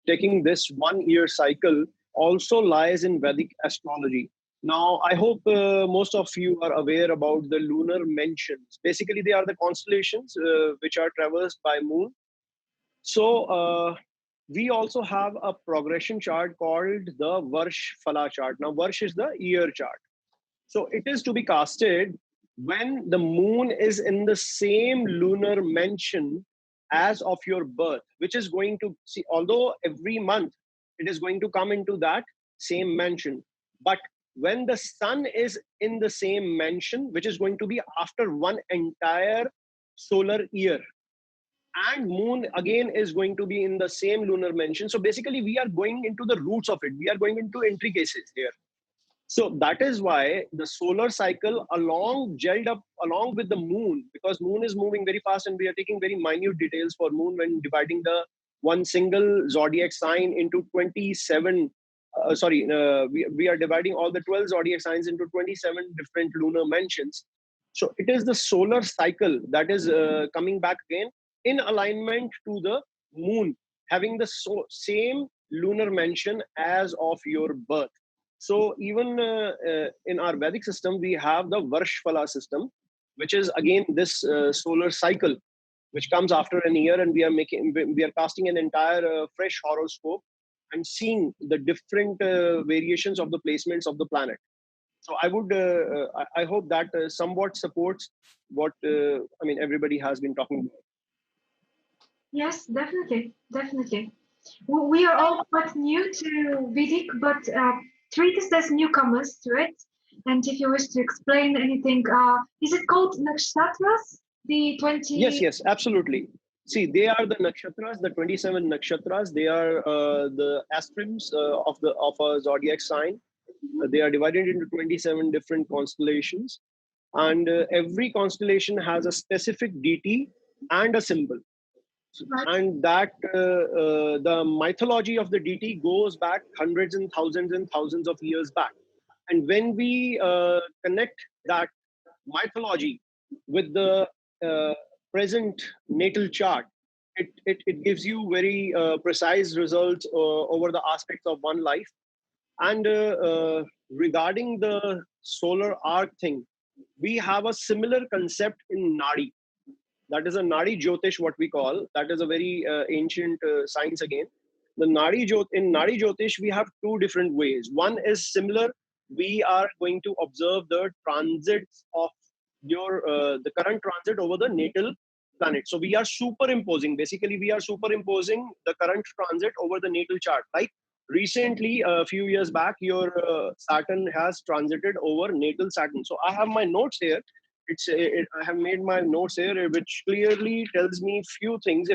taking this 1 year cycle also lies in Vedic astrology. Now, I hope most of you are aware about the lunar mentions. Basically, they are the constellations which are traversed by moon. So we also have a progression chart called the Varsh Phala chart. Now, Varsh is the year chart. So it is to be casted when the moon is in the same lunar mention as of your birth, which is going to see, although every month it is going to come into that same mention. But when the sun is in the same mention, which is going to be after one entire solar year, and moon again is going to be in the same lunar mention. So basically, we are going into the roots of it. We are going into intricacies here. So that is why the solar cycle gelled up along with the moon, because moon is moving very fast and we are taking very minute details for moon when dividing the one single zodiac sign into 27. We are dividing all the 12 zodiac signs into 27 different lunar mentions. So it is the solar cycle that is coming back again in alignment to the moon, having the same lunar mention as of your birth. So even in our Vedic system, we have the Varshphala system, which is again this solar cycle, which comes after a year, and we are casting an entire fresh horoscope and seeing the different variations of the placements of the planet. So I hope that somewhat supports what everybody has been talking about. Yes, definitely, definitely. We are all quite new to Vedic, but treat us as newcomers to it. And if you wish to explain anything, is it called nakshatras? The 20. Yes, absolutely. See, they are the nakshatras, the 27 nakshatras. They are the astrams of a zodiac sign. They are divided into 27 different constellations, and every constellation has a specific deity and a symbol. Right. And that the mythology of the deity goes back hundreds and thousands of years back. And when we connect that mythology with the present natal chart, it gives you very precise results over the aspects of one life. And regarding the solar arc thing, we have a similar concept in Nadi. That is a Nadi Jyotish, what we call. That is a very ancient science again. In Nadi Jyotish, we have two different ways. One is similar. We are going to observe the transits of the current transit over the natal planet. So we are superimposing. Basically, we are superimposing the current transit over the natal chart. Like recently, a few years back, your Saturn has transited over natal Saturn. So I have my notes here. I have made my notes here, which clearly tells me few things.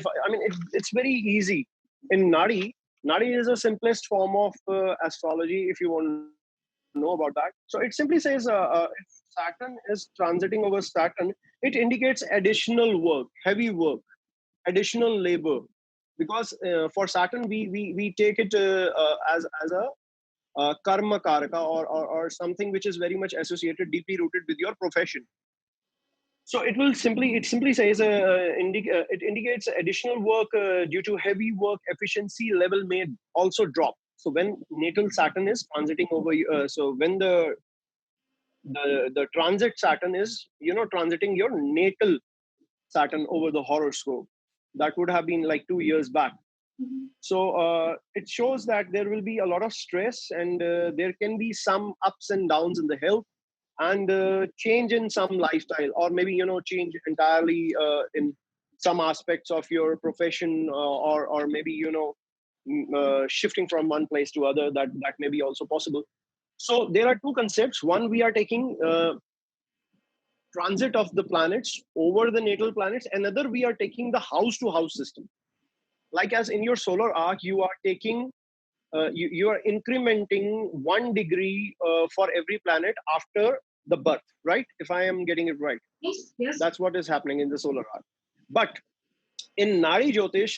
It's very easy. In Nadi is the simplest form of astrology, if you want to know about that. So it simply says if Saturn is transiting over Saturn, it indicates additional work, heavy work, additional labor. Because for Saturn, we take it as a karma karaka, or something which is very much associated, deeply rooted with your profession. So it simply says it indicates additional work due to heavy work. Efficiency level may also drop. So when natal Saturn is transiting over, so when the transit Saturn is transiting your natal Saturn over the horoscope, that would have been like 2 years back. Mhm. So it shows that there will be a lot of stress, and there can be some ups and downs in the health, and change in some lifestyle, or maybe change entirely in some aspects of your profession, or maybe shifting from one place to other. That may be also possible. So there are two concepts. One, we are taking transit of the planets over the natal planets. Another, we are taking the house to house system. Like as in your solar arc, you are taking you are incrementing 1 degree for every planet after the birth, right? If I am getting it right. Yes. That's what is happening in the solar arc. But in Nadi Jyotish,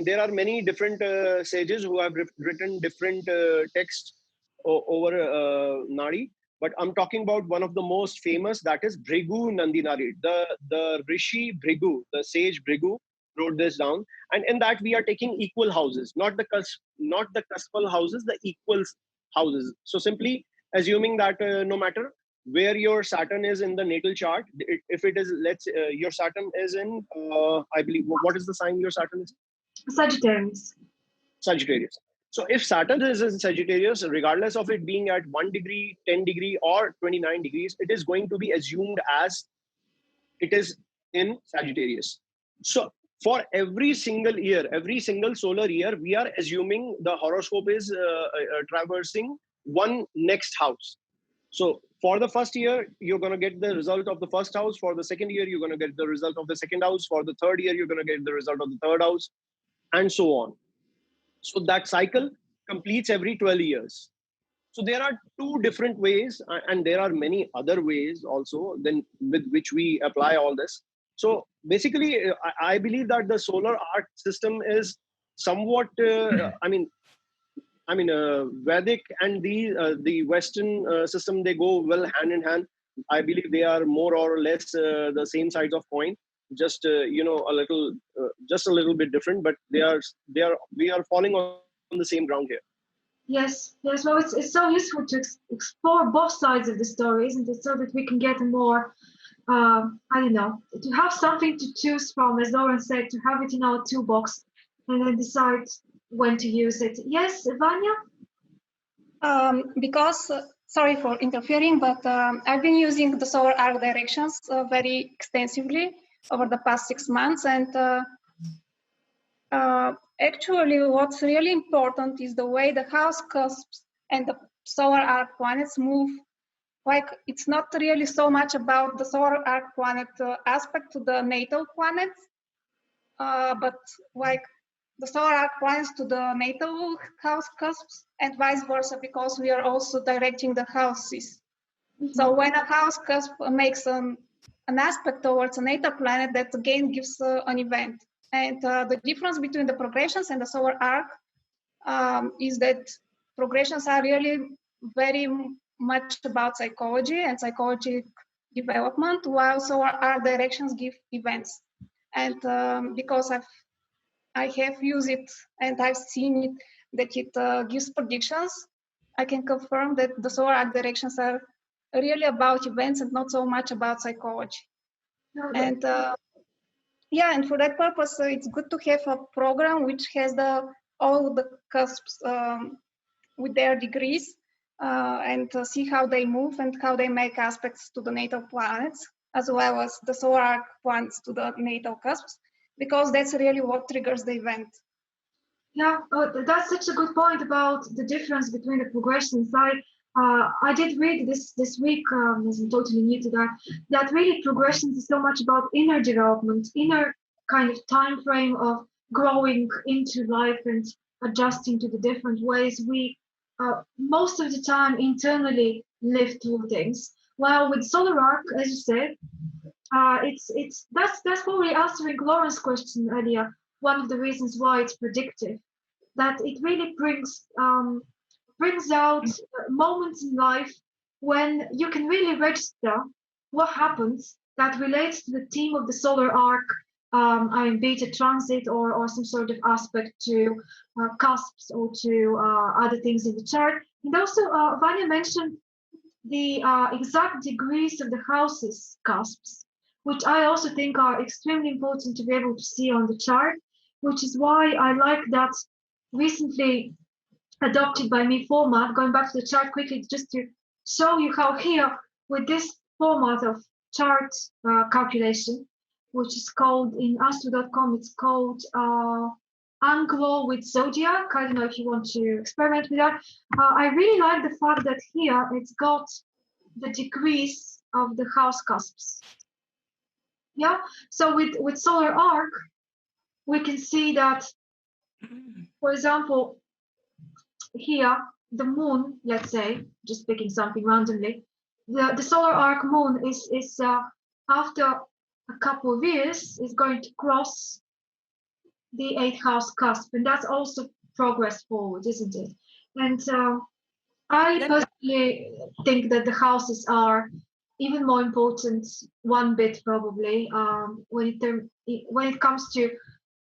there are many different sages who have written different texts over Nadi. But I'm talking about one of the most famous, that is Bhrigu Nandinari. The Rishi Bhrigu, the sage Bhrigu, wrote this down. And in that, we are taking equal houses, not the cuspal houses, the equal houses. So simply assuming that no matter where your Saturn is in the natal chart, if it is, your Saturn is in, I believe, what is the sign your Saturn is? Sagittarius. Sagittarius. So if Saturn is in Sagittarius, regardless of it being at 1 degree, 10 degree, or 29 degrees, it is going to be assumed as it is in Sagittarius. So for every single year, every single solar year, we are assuming the horoscope is traversing one next house. So for the first year, you're going to get the result of the first house. For the second year, you're going to get the result of the second house. For the third year, you're going to get the result of the third house, and so on. So that cycle completes every 12 years. So there are two different ways, and there are many other ways also then with which we apply all this. So basically, I believe that the solar arc system is somewhat, Vedic and the Western system, they go well hand in hand. I believe they are more or less the same sides of coin, just just a little bit different, but we are falling on the same ground here. Yes, yes. Well, it's so useful to explore both sides of the story, isn't it? So that we can get a more, I don't know, to have something to choose from, as Lauren said, to have it in our toolbox, and then decide when to use it. Yes, Vanya? Because, sorry for interfering, but I've been using the solar arc directions very extensively over the past 6 months, and actually what's really important is the way the house cusps and the solar arc planets move. Like, it's not really so much about the solar arc planet aspect to the natal planets, but like the solar arc planets to the natal house cusps and vice versa, because we are also directing the houses. Mm-hmm. So when a house cusp makes an aspect towards a natal planet, that again gives an event. And the difference between the progressions and the solar arc is that progressions are really very much about psychology and psychological development, while solar arc directions give events. And because I have used it and I've seen it, that it gives predictions, I can confirm that the solar arc directions are really about events and not so much about psychology. Okay. And yeah, and for that purpose, it's good to have a program which has all the cusps with their degrees and see how they move and how they make aspects to the natal planets, as well as the solar arc planets to the natal cusps, because that's really what triggers the event. Yeah, that's such a good point about the difference between the progressions. I did read this week, as I'm totally new to that really progressions is so much about inner development, inner kind of time frame of growing into life and adjusting to the different ways we most of the time internally live through things. While with solar arc, as you said, that's probably answering Lauren's question earlier. One of the reasons why it's predictive, that it really brings out moments in life when you can really register what happens that relates to the theme of the solar arc, be it a transit or some sort of aspect to cusps or to other things in the chart. And also, Vanya mentioned the exact degrees of the houses cusps, which I also think are extremely important to be able to see on the chart, which is why I like that recently adopted by me format, going back to the chart quickly just to show you how here with this format of chart calculation, which is called in astro.com, it's called Anglo with Zodiac. I don't know if you want to experiment with that. I really like the fact that here it's got the degrees of the house cusps. Yeah, so with solar arc, we can see that, for example, here the moon, let's say, just picking something randomly, the solar arc moon is after a couple of years is going to cross the 8th house cusp, and that's also progress forward, isn't it? And I personally think that the houses are even more important, one bit probably, when it comes to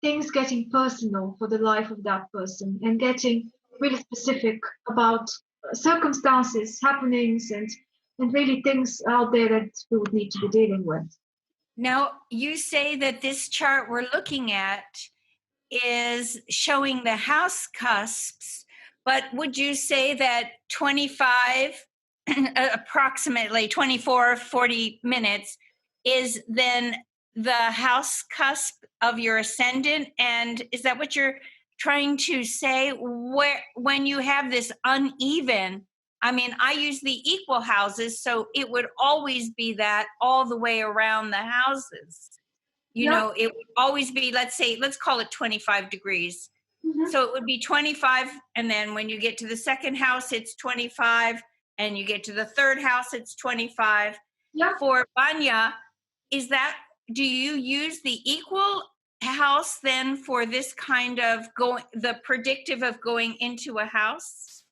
things getting personal for the life of that person and getting really specific about circumstances, happenings, and really things out there that we would need to be dealing with. Now, you say that this chart we're looking at is showing the house cusps, But would you say that 25, approximately 24, 40 minutes is then the house cusp of your ascendant? And is that what you're trying to say? Where, when you have this uneven, I mean, I use the equal houses, so it would always be that all the way around the houses. You know, it would always be, let's call it 25 degrees. Mhm. So it would be 25, and then when you get to the second house, it's 25, and you get to the third house, it's 25. Yeah. For Vanya, do you use the equal house then for this kind of the predictive of going into a house?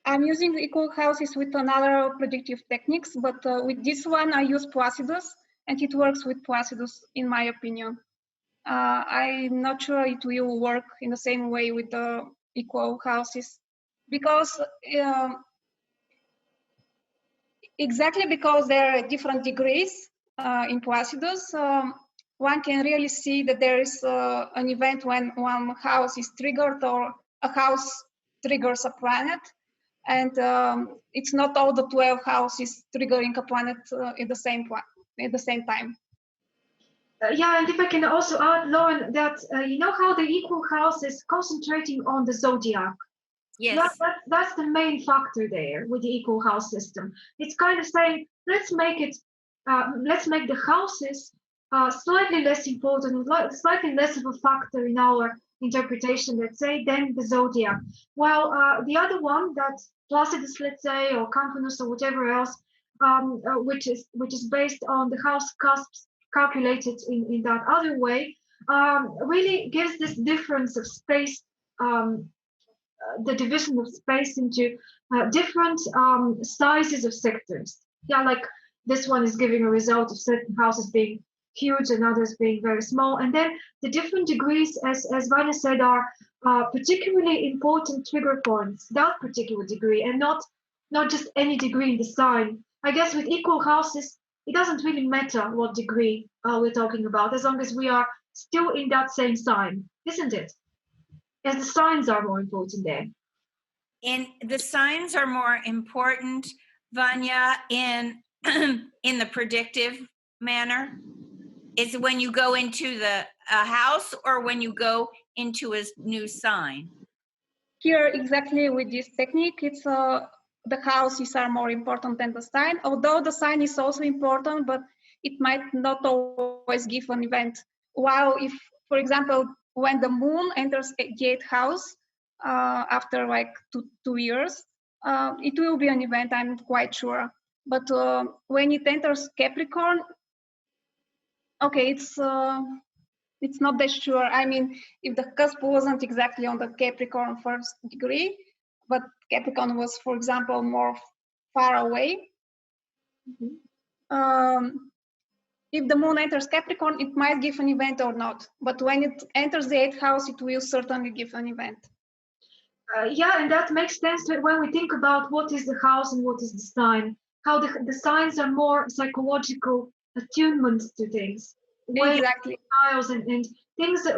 I'm using equal houses with another predictive techniques, but with this one I use Placidus, and it works with Placidus, in my opinion. I'm not sure it will work in the same way with the equal houses, because exactly because there are different degrees in Placidus, one can really see that there is an event when one house is triggered or a house triggers a planet. And it's not all the 12 houses triggering a planet at the same time. Yeah, and if I can also add, Lauren, that you know how the equal house is concentrating on the zodiac. Yes. That's the main factor there with the equal house system. It's kind of saying, let's make the houses slightly less important, slightly less of a factor in our interpretation, let's say, than the zodiac. While the other one, that Placidus, let's say, or Campanus or whatever else, which is based on the house cusps calculated in that other way, really gives this difference of space. The division of space into different sizes of sectors. Yeah, like this one is giving a result of certain houses being huge and others being very small. And then the different degrees, as Vanya said, are particularly important trigger points, that particular degree, and not just any degree in the sign. I guess with equal houses, it doesn't really matter what degree we're talking about, as long as we are still in that same sign, isn't it? As the signs are more important there. And the signs are more important, Vanya, in in the predictive manner. Is when you go into a house or when you go into a new sign? Here, exactly with this technique, it's the houses are more important than the sign, although the sign is also important, but it might not always give an event. While if, for example, when the moon enters the 8th house after like two years, it will be an event, I'm not quite sure. But when it enters Capricorn, okay, it's not that sure. I mean, if the cusp wasn't exactly on the Capricorn first degree, but Capricorn was, for example, more far away. If the moon enters Capricorn, it might give an event or not. But when it enters the 8th house, it will certainly give an event. Yeah, and that makes sense when we think about what is the house and what is the sign, how the signs are more psychological attunements to things. Exactly. Styles and things that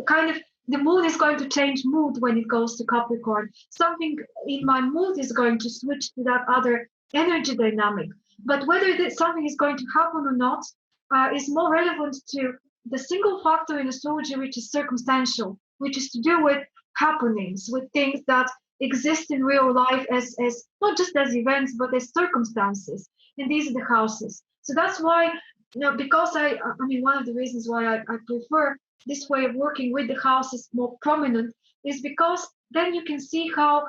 kind of, the moon is going to change mood when it goes to Capricorn. Something in my mood is going to switch to that other energy dynamic. But whether something is going to happen or not is more relevant to the single factor in astrology, which is circumstantial, which is to do with happenings, with things that exist in real life as not just as events, but as circumstances. And these are the houses. So that's why, because I mean, one of the reasons why I prefer this way of working with the houses more prominent is because then you can see how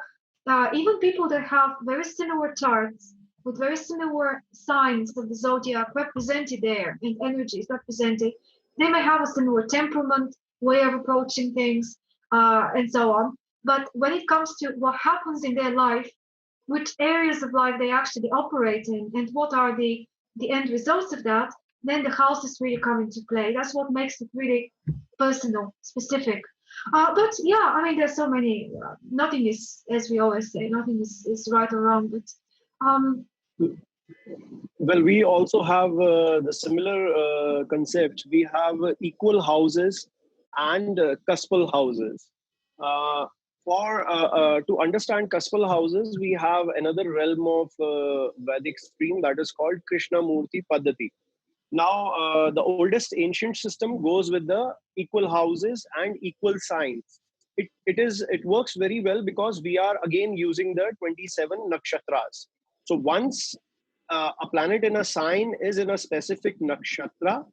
even people that have very similar charts with very similar signs of the zodiac represented there and energies represented, they may have a similar temperament, way of approaching things, and so on. But when it comes to what happens in their life, which areas of life they actually operate in, and what are the end results of that, then the houses really come into play. That's what makes it really personal, specific. But yeah, I mean, there's so many. Nothing is, as we always say, nothing is right or wrong. But well, we also have the similar concept. We have equal houses and cuspal houses. To understand cuspal houses, we have another realm of Vedic stream that is called Krishnamurti Paddhati. Now, the oldest ancient system goes with the equal houses and equal signs. It works very well because we are again using the 27 nakshatras. So once a planet in a sign is in a specific nakshatra,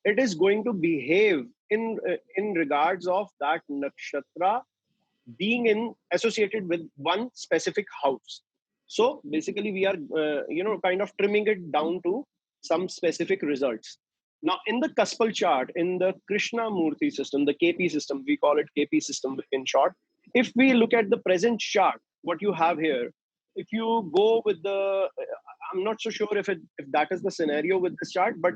it is going to behave in regards of that nakshatra being associated with one specific house. So basically we are kind of trimming it down to some specific results. Now in the cuspal chart, in the Krishna Murti system, the KP system, we call it KP system in short. If we look at the present chart, what you have here, if you go with the, I'm not so sure if that is the scenario with this chart, but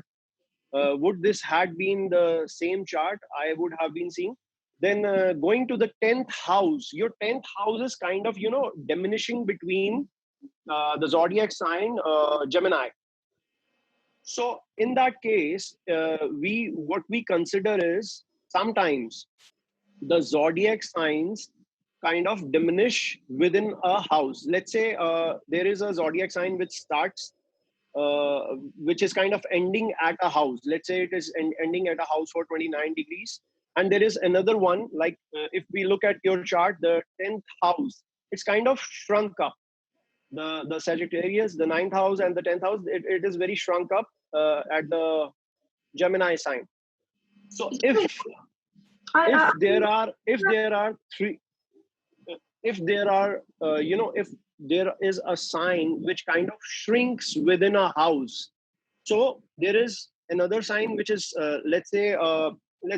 would this had been the same chart I would have been seeing, then going to the 10th house, your 10th house is kind of, diminishing between the zodiac sign Gemini. So in that case, what we consider is sometimes the zodiac signs kind of diminish within a house. Let's say there is a zodiac sign which starts, which is kind of ending at a house. Let's say it is ending at a house for 29 degrees. And there is another one, like if we look at your chart, the 10th house, it's kind of shrunk up. The Sagittarius, the 9th house and the 10th house, it is very shrunk up at the Gemini sign. So if there are a sign which kind of shrinks within a house, so there is another sign which is let's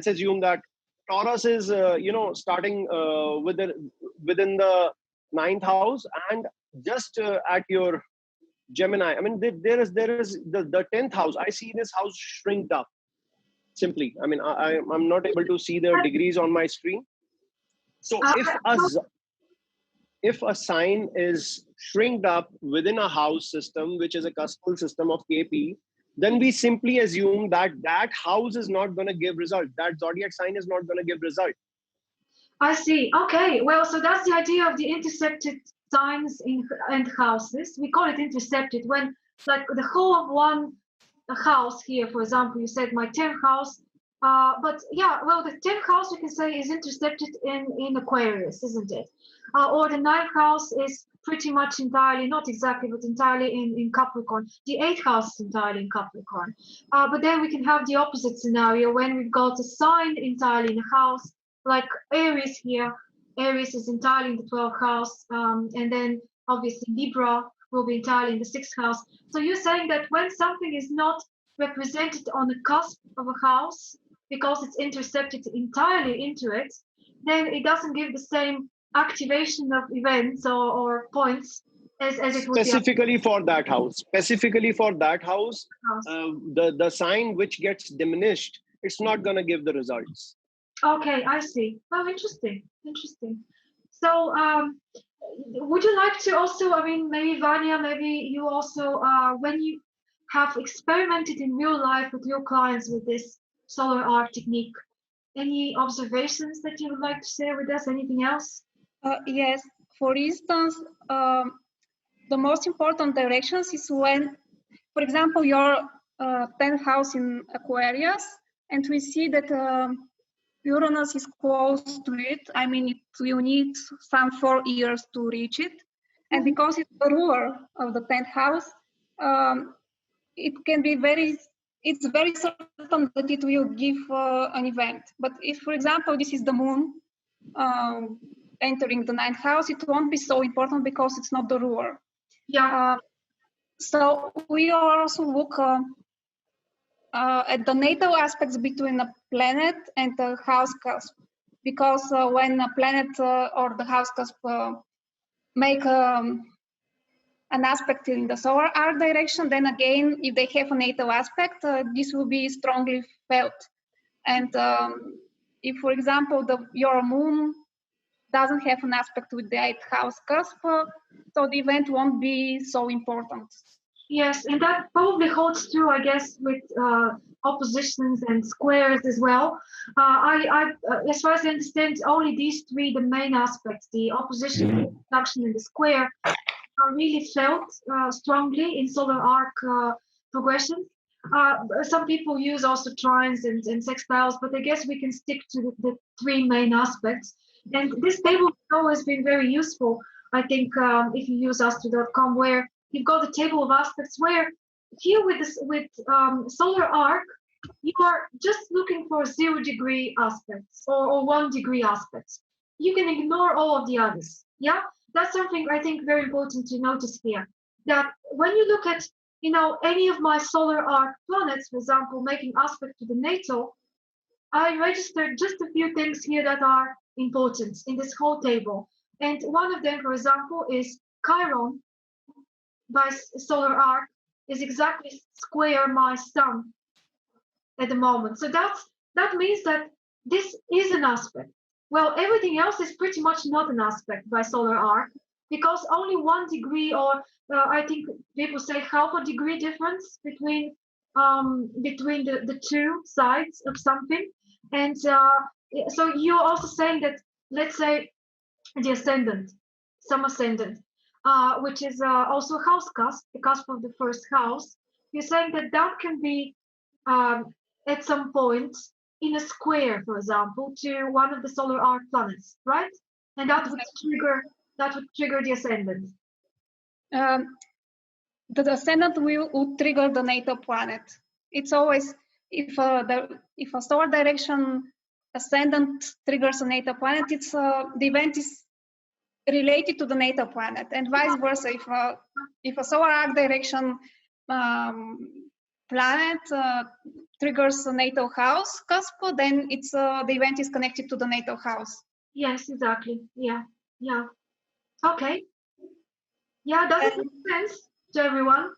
assume that Taurus is starting within the 9th house and just at your Gemini. I mean, there is the 10th house. I see this house shrinked up. Simply, I mean, I'm not able to see the degrees on my screen. So if a sign is shrinked up within a house system, which is a cuspal system of KP, then we simply assume that that house is not going to give result. That zodiac sign is not going to give result. I see. Okay. Well, so that's the idea of the intercepted signs and houses. We call it intercepted when, like, the whole of one house here, for example, you said my 10th house. But yeah, well, the 10th house, we can say, is intercepted in Aquarius, isn't it? Or the 9th house is pretty much entirely, not exactly, but entirely in Capricorn. The 8th house is entirely in Capricorn. But then we can have the opposite scenario when we've got a sign entirely in a house, like Aries here. Aries is entirely in the 12th house. And then obviously Libra will be entirely in the 6th house. So you're saying that when something is not represented on the cusp of a house, because it's intercepted entirely into it, then it doesn't give the same activation of events or points as it would specifically for that house. Specifically for that house, the sign which gets diminished, it's not going to give the results. Okay, I see. Oh, interesting. So would you like to also, I mean, maybe Vanya, maybe you also, when you have experimented in real life with your clients with this solar arc technique, any observations that you would like to share with us? Anything else? Yes. For instance, the most important directions is when, for example, your 10th house in Aquarius, and we see that Uranus is close to it. I mean, it will need some 4 years to reach it. And because it's the ruler of the 10th house, it can be it's very certain that it will give an event. But if, for example, this is the moon entering the 9th house, it won't be so important because it's not the ruler. Yeah. So we also look at the natal aspects between a planet and the house cusp, because when a planet or the house cusp make an aspect in the solar arc direction, then again, if they have a natal aspect, this will be strongly felt. And if, for example, your moon doesn't have an aspect with the 8th house cusp, so the event won't be so important. Yes, and that probably holds true, I guess, with oppositions and squares as well. As far as I understand, only these three, the main aspects, the opposition, the conjunction, and the square, are really felt strongly in solar arc progressions. Some people use also trines and sextiles, but I guess we can stick to the three main aspects. And this table has always been very useful, I think, if you use astro.com, where you've got the table of aspects where here with solar arc, you are just looking for 0 degree aspects or 1 degree aspects. You can ignore all of the others. Yeah, that's something I think very important to notice here. That when you look at any of my solar arc planets, for example, making aspect to the natal, I registered just a few things here that are important in this whole table. And one of them, for example, is Chiron by solar arc is exactly square my sun at the moment. So that means that this is an aspect. Well, everything else is pretty much not an aspect by solar arc because only 1 degree, or I think people say half a degree difference between the two sides of something. And so you're also saying that, let's say, the ascendant, some ascendant, which is also house cusp, the cusp of the first house. You're saying that can be at some point in a square, for example, to one of the solar arc planets, right? And that would trigger the ascendant. The ascendant would trigger the natal planet. It's always if a solar direction ascendant triggers a natal planet, it's the event is related to the natal planet, and vice versa. If a solar arc direction planet triggers a natal house cusp, then it's the event is connected to the natal house. Yes, exactly. Yeah. Okay. Yeah, does it make sense to everyone?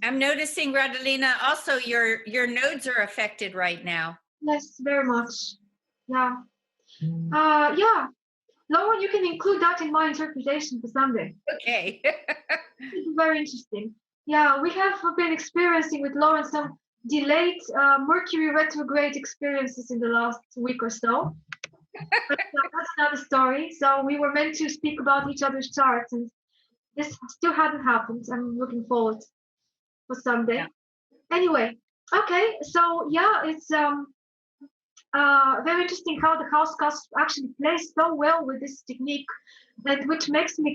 I'm noticing, Radalina, also your nodes are affected right now. Yes, very much. Yeah. Yeah. Lauren, you can include that in my interpretation for Sunday. Okay. It's very interesting. Yeah, we have been experiencing with Lauren some delayed Mercury retrograde experiences in the last week or so. But that's another story. So we were meant to speak about each other's charts, and this still hadn't happened. I'm looking forward for Sunday. Yeah. Anyway, okay. So yeah, it's very interesting how the house cusp actually plays so well with this technique, that which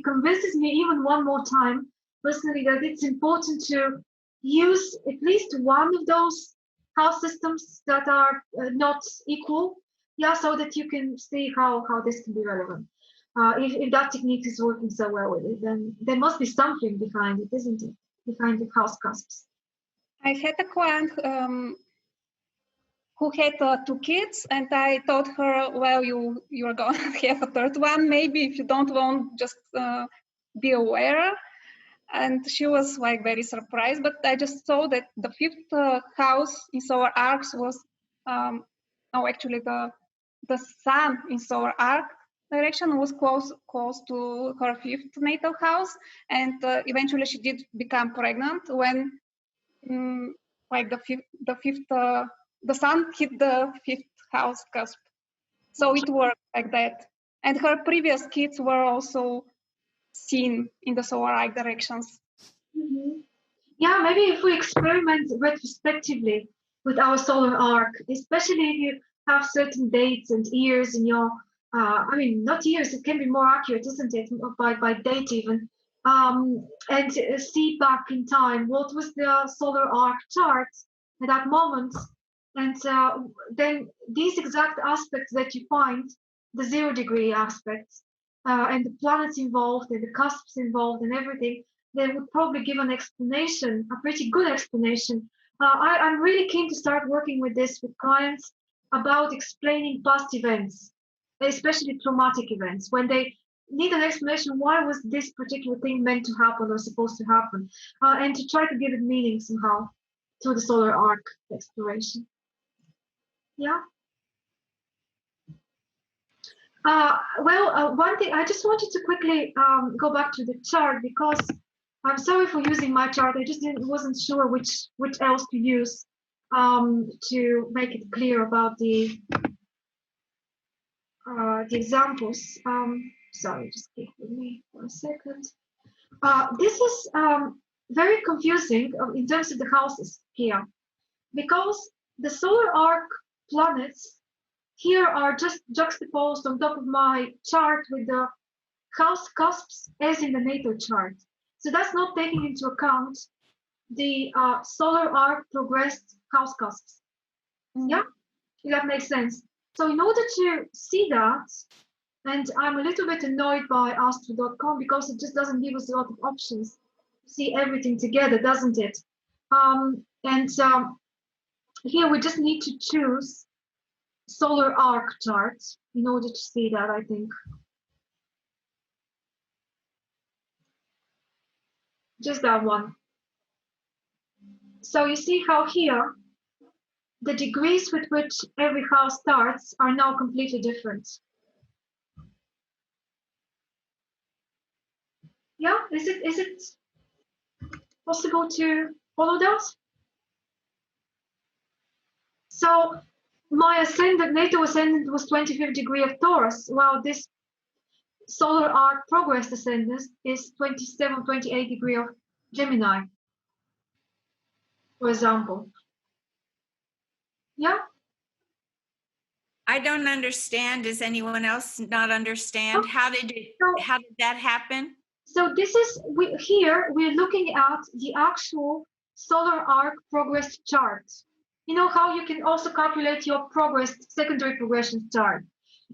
convinces me even one more time personally that it's important to use at least one of those house systems that are not equal, so that you can see how this can be relevant. If that technique is working so well with it, then there must be something behind it, isn't it? Behind the house cusps. I had a client who had 2 kids, and I told her, well, you're going to have a third one. Maybe if you don't want, just be aware. And she was like very surprised, but I just saw that the 5th house in solar arcs was, actually the sun in solar arc direction was close to her 5th natal house. And eventually she did become pregnant when like the sun hit the 5th house cusp. So it worked like that. And her previous kids were also seen in the solar arc directions. Mm-hmm. Yeah, maybe if we experiment retrospectively with our solar arc, especially if you have certain dates and years in your, not years, it can be more accurate, isn't it, by date even, and see back in time what was the solar arc chart at that moment, and then these exact aspects that you find, the 0 degree aspects, and the planets involved and the cusps involved and everything, they would probably give an explanation, a pretty good explanation. I'm really keen to start working with this with clients about explaining past events, especially traumatic events, when they need an explanation, why was this particular thing meant to happen or supposed to happen, and to try to give it meaning somehow through the solar arc exploration. Yeah. One thing, I just wanted to quickly go back to the chart, because I'm sorry for using my chart. I just wasn't sure which else to use to make it clear about the examples. Sorry, just give me 1 second. This is very confusing in terms of the houses here, because the solar arc planets here are just juxtaposed on top of my chart with the house cusps as in the natal chart. So that's not taking into account the solar arc progressed house cusps. Yeah, if that makes sense. So in order to see that, and I'm a little bit annoyed by astro.com because it just doesn't give us a lot of options to see everything together, doesn't it? Here we just need to choose solar arc chart in order to see that, I think. Just that one. So you see how here the degrees with which every house starts are now completely different. Yeah, is it possible to follow that? So my ascendant, natal ascendant was 25th degree of Taurus, while this solar arc progress ascendant is 27, 28 degree of Gemini, for example. Yeah. I don't understand. Does anyone else not understand? How did that happen? So this is, here we're looking at the actual solar arc progress chart. You know how you can also calculate your progress, secondary progression chart.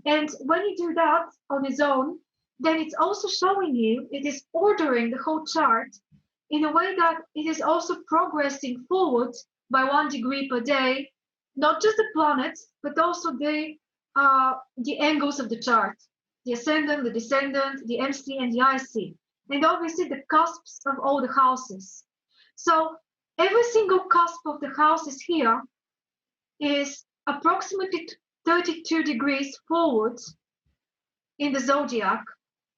And when you do that on its own, then it's also showing you, it is ordering the whole chart in a way that it is also progressing forward by 1 degree per day, not just the planets, but also the angles of the chart, the ascendant, the descendant, the MC, and the IC, and obviously the cusps of all the houses. So every single cusp of the houses here is approximately 32 degrees forward in the zodiac.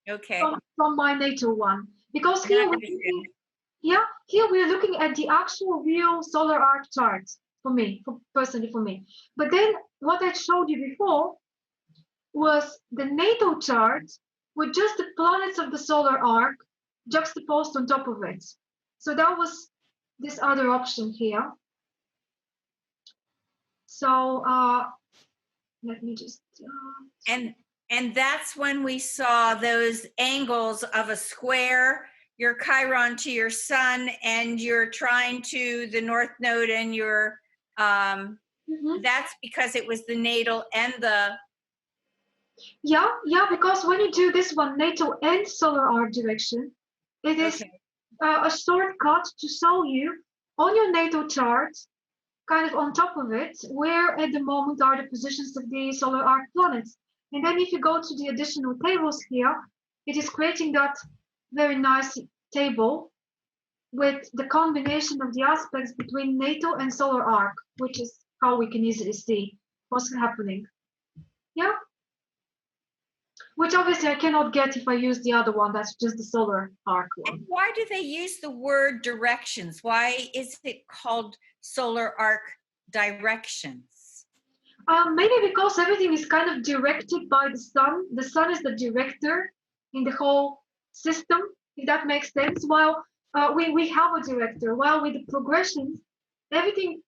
Okay. From my natal one, because here we're looking at the actual real solar arc chart personally for me. But then what I showed you before was the natal chart with just the planets of the solar arc juxtaposed on top of it. So that was this other option here. So let me just and that's when we saw those angles of a square, your Chiron to your sun, and your trine to the north node, and your that's because it was the natal and the because when you do this one, natal and solar arc direction, it is a shortcut to show you on your natal chart, kind of on top of it, where at the moment are the positions of the solar arc planets. And then if you go to the additional tables here, it is creating that very nice table with the combination of the aspects between natal and solar arc, which is how we can easily see what's happening. Yeah. Which obviously I cannot get if I use the other one. That's just the solar arc one. And why do they use the word directions? Why is it called solar arc directions? Maybe because everything is kind of directed by the sun. The sun is the director in the whole system, if that makes sense. While we have a director, while with the progressions, everything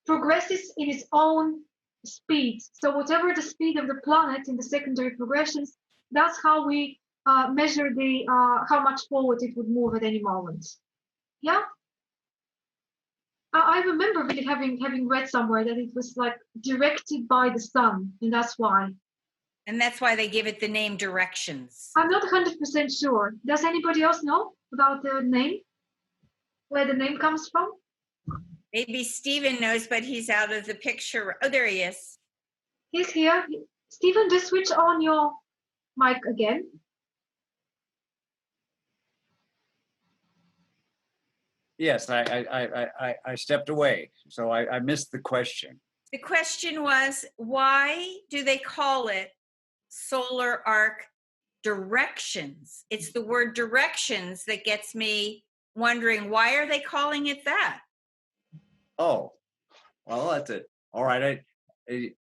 progresses in its own speed. So whatever the speed of the planet in the secondary progressions, that's how we measure the how much forward it would move at any moment. Yeah. I remember really having read somewhere that it was like directed by the sun, and that's why. And that's why they give it the name directions. I'm not 100% sure. Does anybody else know about the name? Where the name comes from? Maybe Stephen knows, but he's out of the picture. Oh, there he is. He's here. Stephen, just switch on your mic again. Yes, I stepped away, so I missed the question. The question was, why do they call it solar arc directions? It's the word directions that gets me wondering, why are they calling it that? Oh, well, that's it. All right.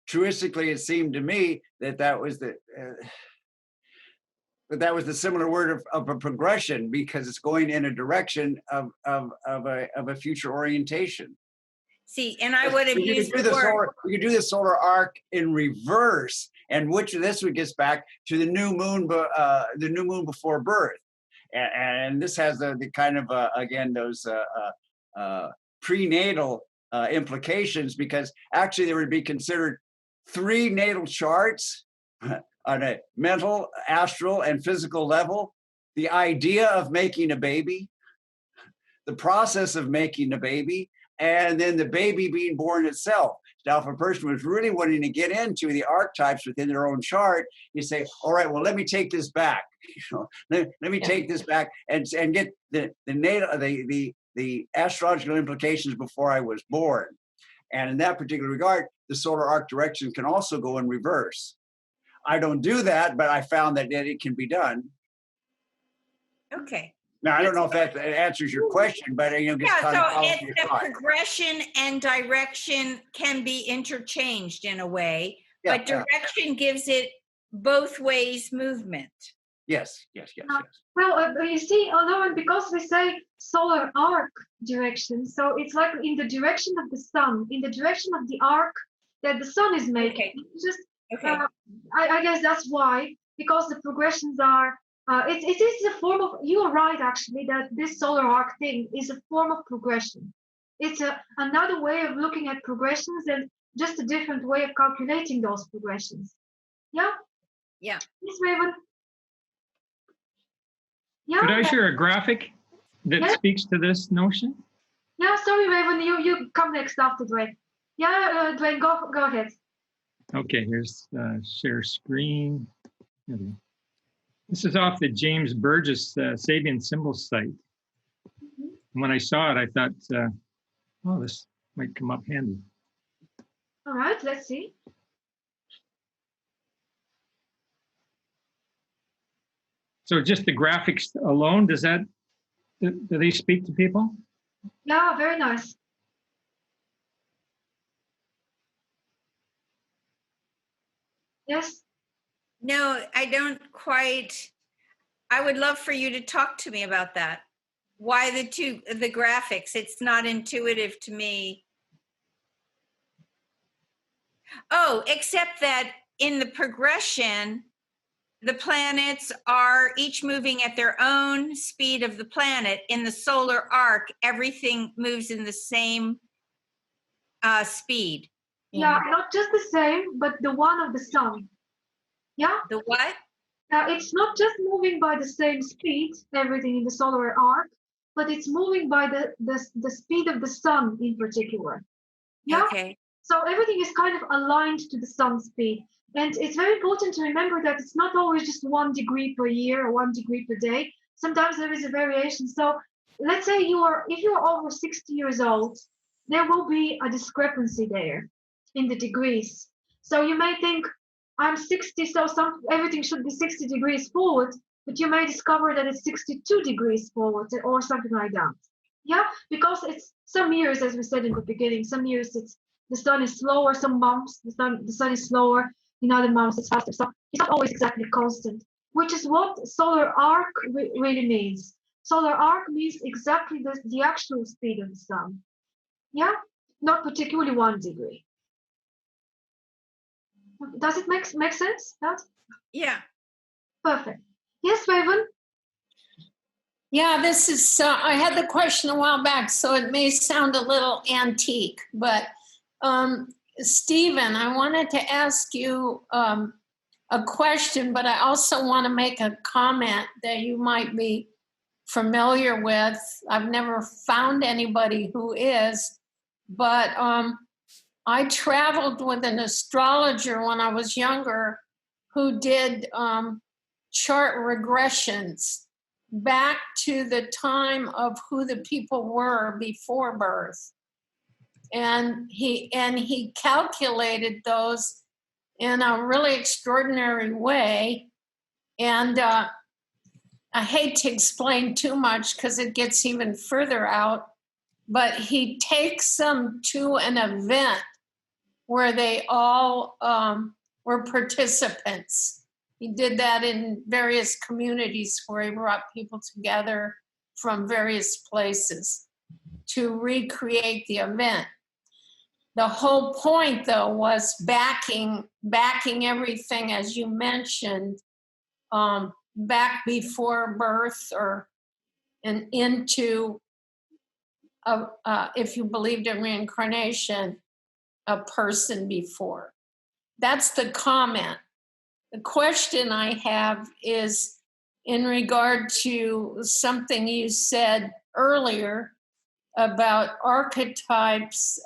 Truistically, it seemed to me that that was the similar word of a progression, because it's going in a direction of a future orientation. See, and I would have used the word. You could do the solar arc in reverse, and this would get back to the new moon before birth, and this has the kind of again those prenatal implications, because actually there would be considered 3 natal charts on a mental, astral, and physical level: the idea of making a baby, the process of making a baby, and then the baby being born itself. Now, if a person was really wanting to get into the archetypes within their own chart, you say, all right, well, let me take this back. Let me take this back and get the astrological implications before I was born. And in that particular regard, the solar arc direction can also go in reverse. I don't do that, but I found that it can be done. Okay. Now, I don't know if that answers your question, but so it's the progression and direction can be interchanged in a way, but direction gives it both ways movement. Yes. Well, you see, although because we say solar arc direction, so it's like in the direction of the sun, in the direction of the arc that the sun is making. Okay. I guess that's why, because the progressions are. It is a form of, you are right actually, that this solar arc thing is a form of progression. It's another way of looking at progressions, and just a different way of calculating those progressions. Yeah? Yeah. Yes, Raven? Yeah? Could I share a graphic that speaks to this notion? Yeah, sorry, Raven, you come next after Dwayne. Yeah, Dwayne, go ahead. Okay, here's share screen. This is off the James Burgess Sabian symbol site. Mm-hmm. When I saw it, I thought, oh, this might come up handy. All right, let's see. So just the graphics alone, do they speak to people? Yeah, very nice. Yes. No, I don't quite. I would love for you to talk to me about that. Why the graphics? It's not intuitive to me. Oh, except that in the progression, the planets are each moving at their own speed of the planet. In the solar arc, everything moves in the same speed. Yeah, not just the same, but the one of the sun. Yeah? The what? It's not just moving by the same speed, everything in the solar arc, but it's moving by the speed of the sun in particular. Yeah? Okay. So everything is kind of aligned to the sun's speed. And it's very important to remember that it's not always just 1 degree per year or 1 degree per day. Sometimes there is a variation. So let's say if you're over 60 years old, there will be a discrepancy there in the degrees. So you may think, I'm 60, so everything should be 60 degrees forward, but you may discover that it's 62 degrees forward or something like that. Yeah, because it's some years, as we said in the beginning, some years the sun is slower, some months the sun is slower, in other months it's faster. So it's not always exactly constant, which is what solar arc really means. Solar arc means exactly the actual speed of the sun. Yeah, not particularly 1 degree. Does it make sense? That? Yeah. Perfect. Yes, Raven? Yeah, this is, I had the question a while back, so it may sound a little antique, but Stephen, I wanted to ask you a question, but I also want to make a comment that you might be familiar with. I've never found anybody who is, but I traveled with an astrologer when I was younger who did chart regressions back to the time of who the people were before birth. And he calculated those in a really extraordinary way. And I hate to explain too much because it gets even further out, but he takes them to an event where they all were participants. He did that in various communities where he brought people together from various places to recreate the event. The whole point, though, was backing everything, as you mentioned, back before birth or and into, if you believed in reincarnation, a person before. That's the comment. The question I have is in regard to something you said earlier about archetypes,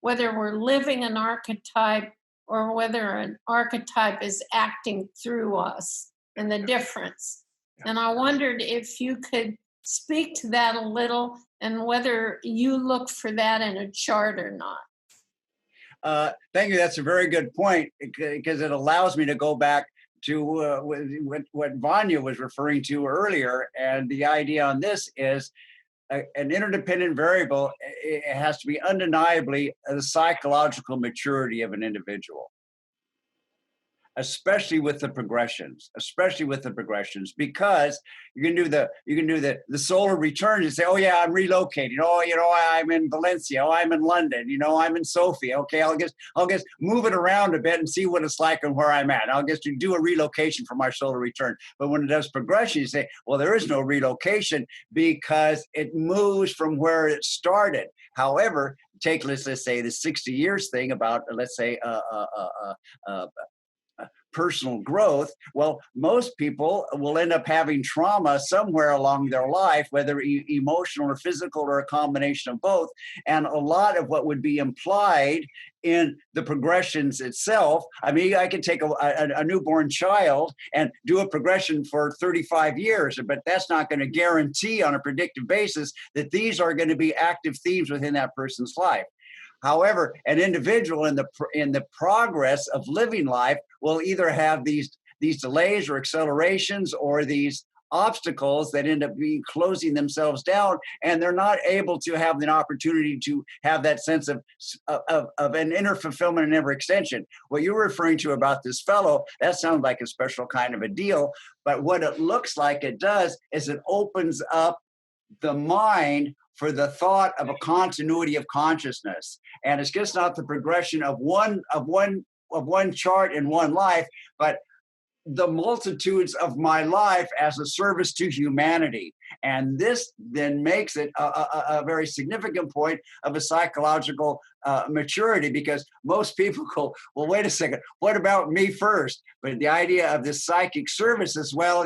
whether we're living an archetype or whether an archetype is acting through us and the difference. And I wondered if you could speak to that a little and whether you look for that in a chart or not. Thank you. That's a very good point because it allows me to go back to what Vanya was referring to earlier. And the idea on this is an interdependent variable. It has to be undeniably the psychological maturity of an individual, especially with the progressions, because you can do the solar returns and say, oh yeah, I'm relocating. Oh, I'm in Valencia. Oh, I'm in London. I'm in Sofia. Okay, I'll just move it around a bit and see what it's like and where I'm at. I'll just do a relocation for my solar return. But when it does progression, you say, well, there is no relocation because it moves from where it started. However, take let's say the 60 years thing about let's say personal growth. Well, most people will end up having trauma somewhere along their life, whether emotional or physical or a combination of both. And a lot of what would be implied in the progressions itself. I mean, I could take a newborn child and do a progression for 35 years, but that's not going to guarantee on a predictive basis that these are going to be active themes within that person's life. However, an individual in the progress of living life will either have these delays or accelerations or these obstacles that end up closing themselves down, and they're not able to have an opportunity to have that sense of an inner fulfillment and inner extension. What you're referring to about this fellow, that sounds like a special kind of a deal, but what it looks like it does is it opens up the mind for the thought of a continuity of consciousness. And it's just not the progression of one chart in one life, but the multitudes of my life as a service to humanity. And this then makes it a very significant point of a psychological maturity, because most people go, well, wait a second, what about me first? But the idea of this psychic service is, well,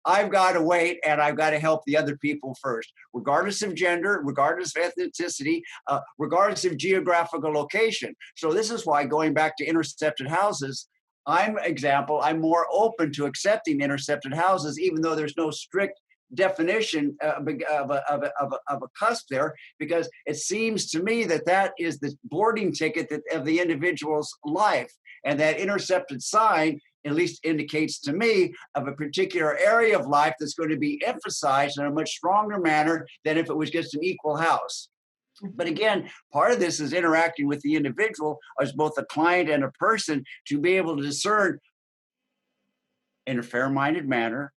I've got to wait and I've got to help the other people first, regardless of gender, regardless of ethnicity, regardless of geographical location. So this is why, going back to intercepted houses, I'm more open to accepting intercepted houses, even though there's no strict definition of a cusp there, because it seems to me that is the boarding ticket of the individual's life. And that intercepted sign at least indicates to me of a particular area of life that's going to be emphasized in a much stronger manner than if it was just an equal house. But again, part of this is interacting with the individual as both a client and a person to be able to discern in a fair-minded manner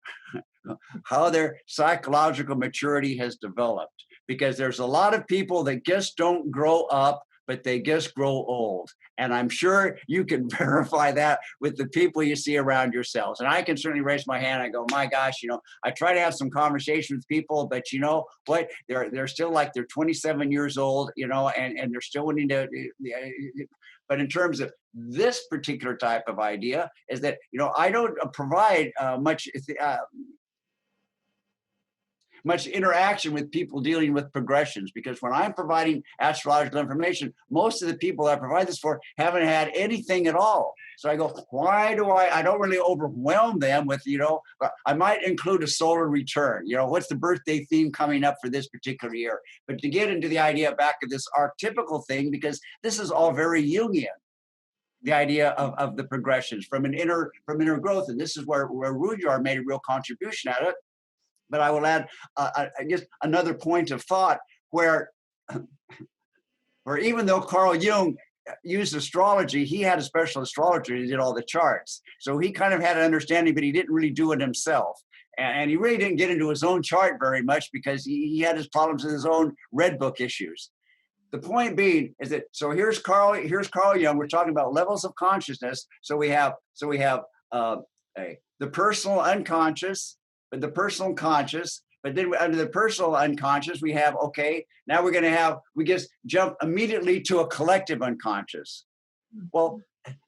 how their psychological maturity has developed. Because there's a lot of people that just don't grow up, but they just grow old. And I'm sure you can verify that with the people you see around yourselves. And I can certainly raise my hand. I go, my gosh, I try to have some conversation with people, but you know what? They're still like they're 27 years old, and they're still wanting to. But in terms of this particular type of idea, is that I don't provide much interaction with people dealing with progressions, because when I'm providing astrological information, most of the people I provide this for haven't had anything at all. So I go, why do I don't really overwhelm them with, I might include a solar return, what's the birthday theme coming up for this particular year? But to get into the idea back of this archetypical thing, because this is all very Jungian, the idea of the progressions from inner growth. And this is where Rudyard made a real contribution at it. But I will add, I guess, another point of thought where even though Carl Jung used astrology, he had a special astrologer who did all the charts. So he kind of had an understanding, but he didn't really do it himself. And he really didn't get into his own chart very much because he had his problems with his own red book issues. The point being is that, so here's Carl Jung. We're talking about levels of consciousness. So we have the personal unconscious, but the personal conscious. But then under the personal unconscious, we have, okay, now we just jump immediately to a collective unconscious. Well,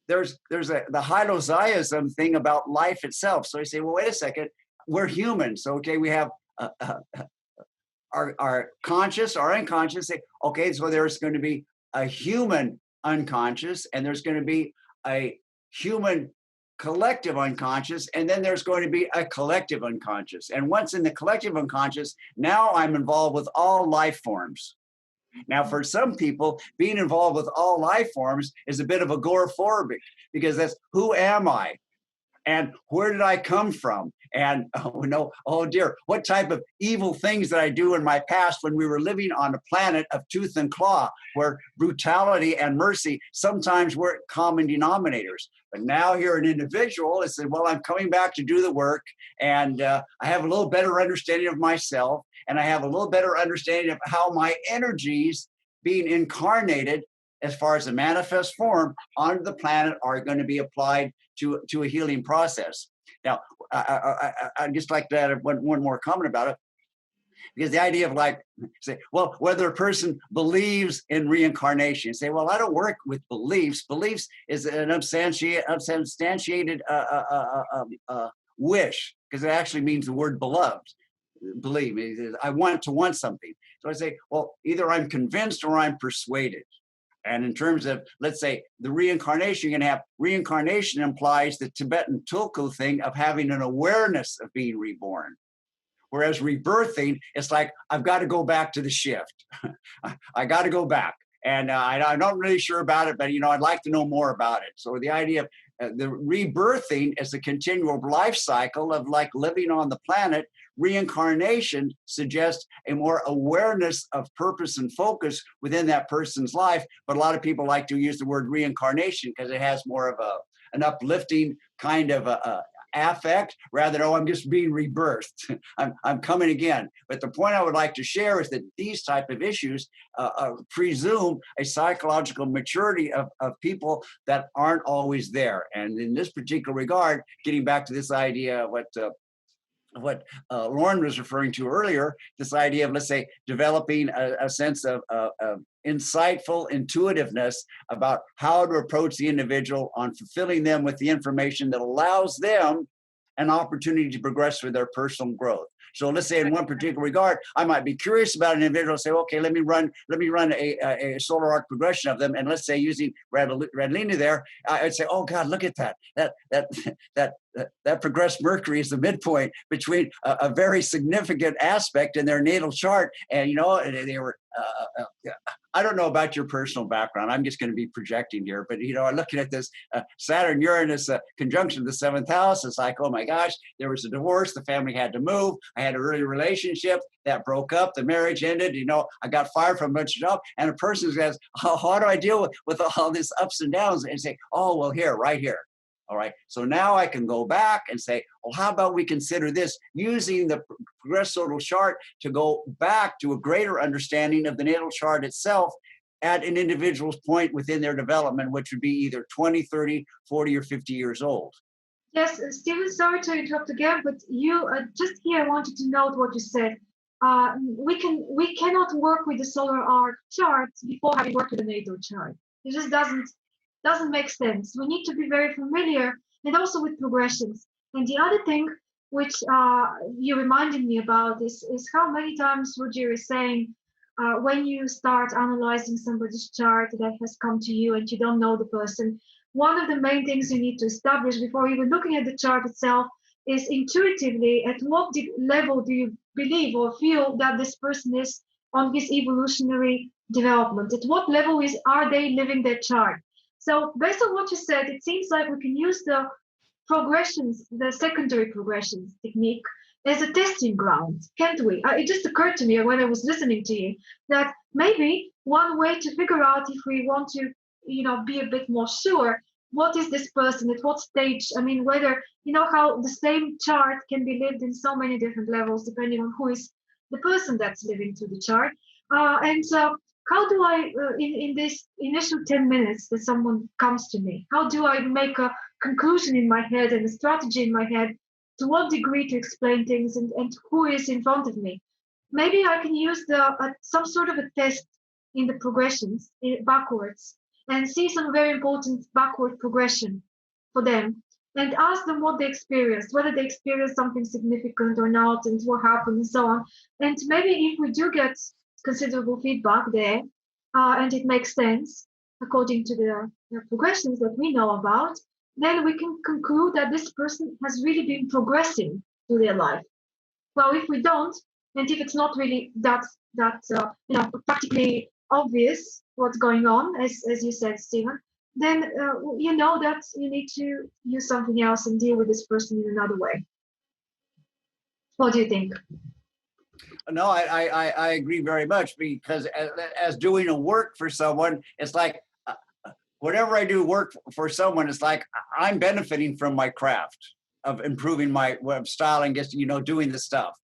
there's the hyloziasm thing about life itself. So you say, well, wait a second, we're human. So, okay, we have our conscious, our unconscious. Say, okay, so there's going to be a human unconscious, and there's going to be a human collective unconscious, and then there's going to be a collective unconscious. And once in the collective unconscious, now I'm involved with all life forms. Now, for some people, being involved with all life forms is a bit of agoraphobic, because that's, who am I? And where did I come from? And oh dear, what type of evil things did I do in my past when we were living on a planet of tooth and claw, where brutality and mercy sometimes weren't common denominators. But now you're an individual and say, well, I'm coming back to do the work, and I have a little better understanding of myself, and I have a little better understanding of how my energies being incarnated as far as a manifest form onto the planet are going to be applied to a healing process. Now, I just like to add one more comment about it, because the idea of like, say, well, whether a person believes in reincarnation, you say, well, I don't work with beliefs. Beliefs is an unsubstantiated wish, because it actually means the word beloved. Believe, I want to want something. So I say, well, either I'm convinced or I'm persuaded. And in terms of, let's say, the reincarnation, you're going to have, reincarnation implies the Tibetan tulku thing of having an awareness of being reborn. Whereas rebirthing, it's like, I've got to go back to the shift. I got to go back. And I'm not really sure about it, but, I'd like to know more about it. So the idea of the rebirthing is a continual life cycle of like living on the planet. Reincarnation suggests a more awareness of purpose and focus within that person's life. But a lot of people like to use the word reincarnation because it has more of an uplifting kind of affect, rather than, oh, I'm just being rebirthed. I'm coming again. But the point I would like to share is that these type of issues presume a psychological maturity of people that aren't always there. And in this particular regard, getting back to this idea of what Lauren was referring to earlier, this idea of, let's say, developing a sense of insightful intuitiveness about how to approach the individual on fulfilling them with the information that allows them an opportunity to progress with their personal growth. So let's say in one particular regard, I might be curious about an individual, say, okay, let me run a solar arc progression of them. And let's say using Radlina there, I'd say, oh God, look at that progressed Mercury is the midpoint between a very significant aspect in their natal chart. And, they were, I don't know about your personal background. I'm just going to be projecting here, but, I'm looking at this Saturn Uranus conjunction of the 7th house. It's like, oh my gosh, there was a divorce. The family had to move. I had an early relationship that broke up. The marriage ended. I got fired from a bunch of jobs. And a person says, how do I deal with all this ups and downs? And say, oh, well, right here. All right. So now I can go back and say, well, how about we consider this, using the progressed natal chart to go back to a greater understanding of the natal chart itself at an individual's point within their development, which would be either 20, 30, 40, or 50 years old. Yes, Stephen, sorry to interrupt again, but you just here I wanted to note what you said. We cannot work with the solar arc chart before having worked with the natal chart. It just doesn't make sense. We need to be very familiar, and also with progressions. And the other thing which you reminded me about is how many times Roger is saying when you start analyzing somebody's chart that has come to you and you don't know the person, one of the main things you need to establish before even looking at the chart itself is intuitively at what level do you believe or feel that this person is on his evolutionary development? At what level are they living their chart? So based on what you said, it seems like we can use the progressions, the secondary progressions technique, as a testing ground, can't we? It just occurred to me when I was listening to you that maybe one way to figure out if we want to, be a bit more sure, what is this person at what stage? I mean, whether, how the same chart can be lived in so many different levels depending on who is the person that's living through the chart. And so how do I, in this initial 10 minutes that someone comes to me, how do I make a conclusion in my head and a strategy in my head to what degree to explain things and who is in front of me? Maybe I can use some sort of a test in the progressions backwards and see some very important backward progression for them and ask them what they experienced, whether they experienced something significant or not, and what happened, and so on. And maybe if we do get considerable feedback there, and it makes sense according to the progressions that we know about, then we can conclude that this person has really been progressing through their life. Well, if we don't, and if it's not really that practically obvious what's going on, as you said, Stephen, then you know that you need to use something else and deal with this person in another way. What do you think? No, I agree very much, because as doing a work for someone, it's like whatever I do work for someone, it's like I'm benefiting from my craft of improving my style and just, doing the stuff.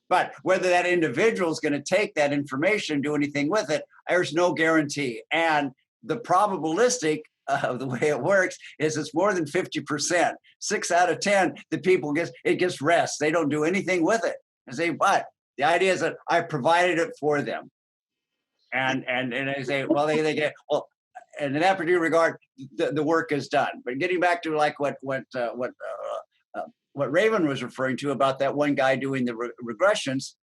But whether that individual is going to take that information, do anything with it, there's no guarantee. And the probabilistic of the way it works is it's more than 50%. 6 out of 10, the people gets rest. They don't do anything with it. And say, but the idea is that I provided it for them. And they say, well, they get, well, and in that particular regard, the work is done. But getting back to like what Raven was referring to about that one guy doing the regressions.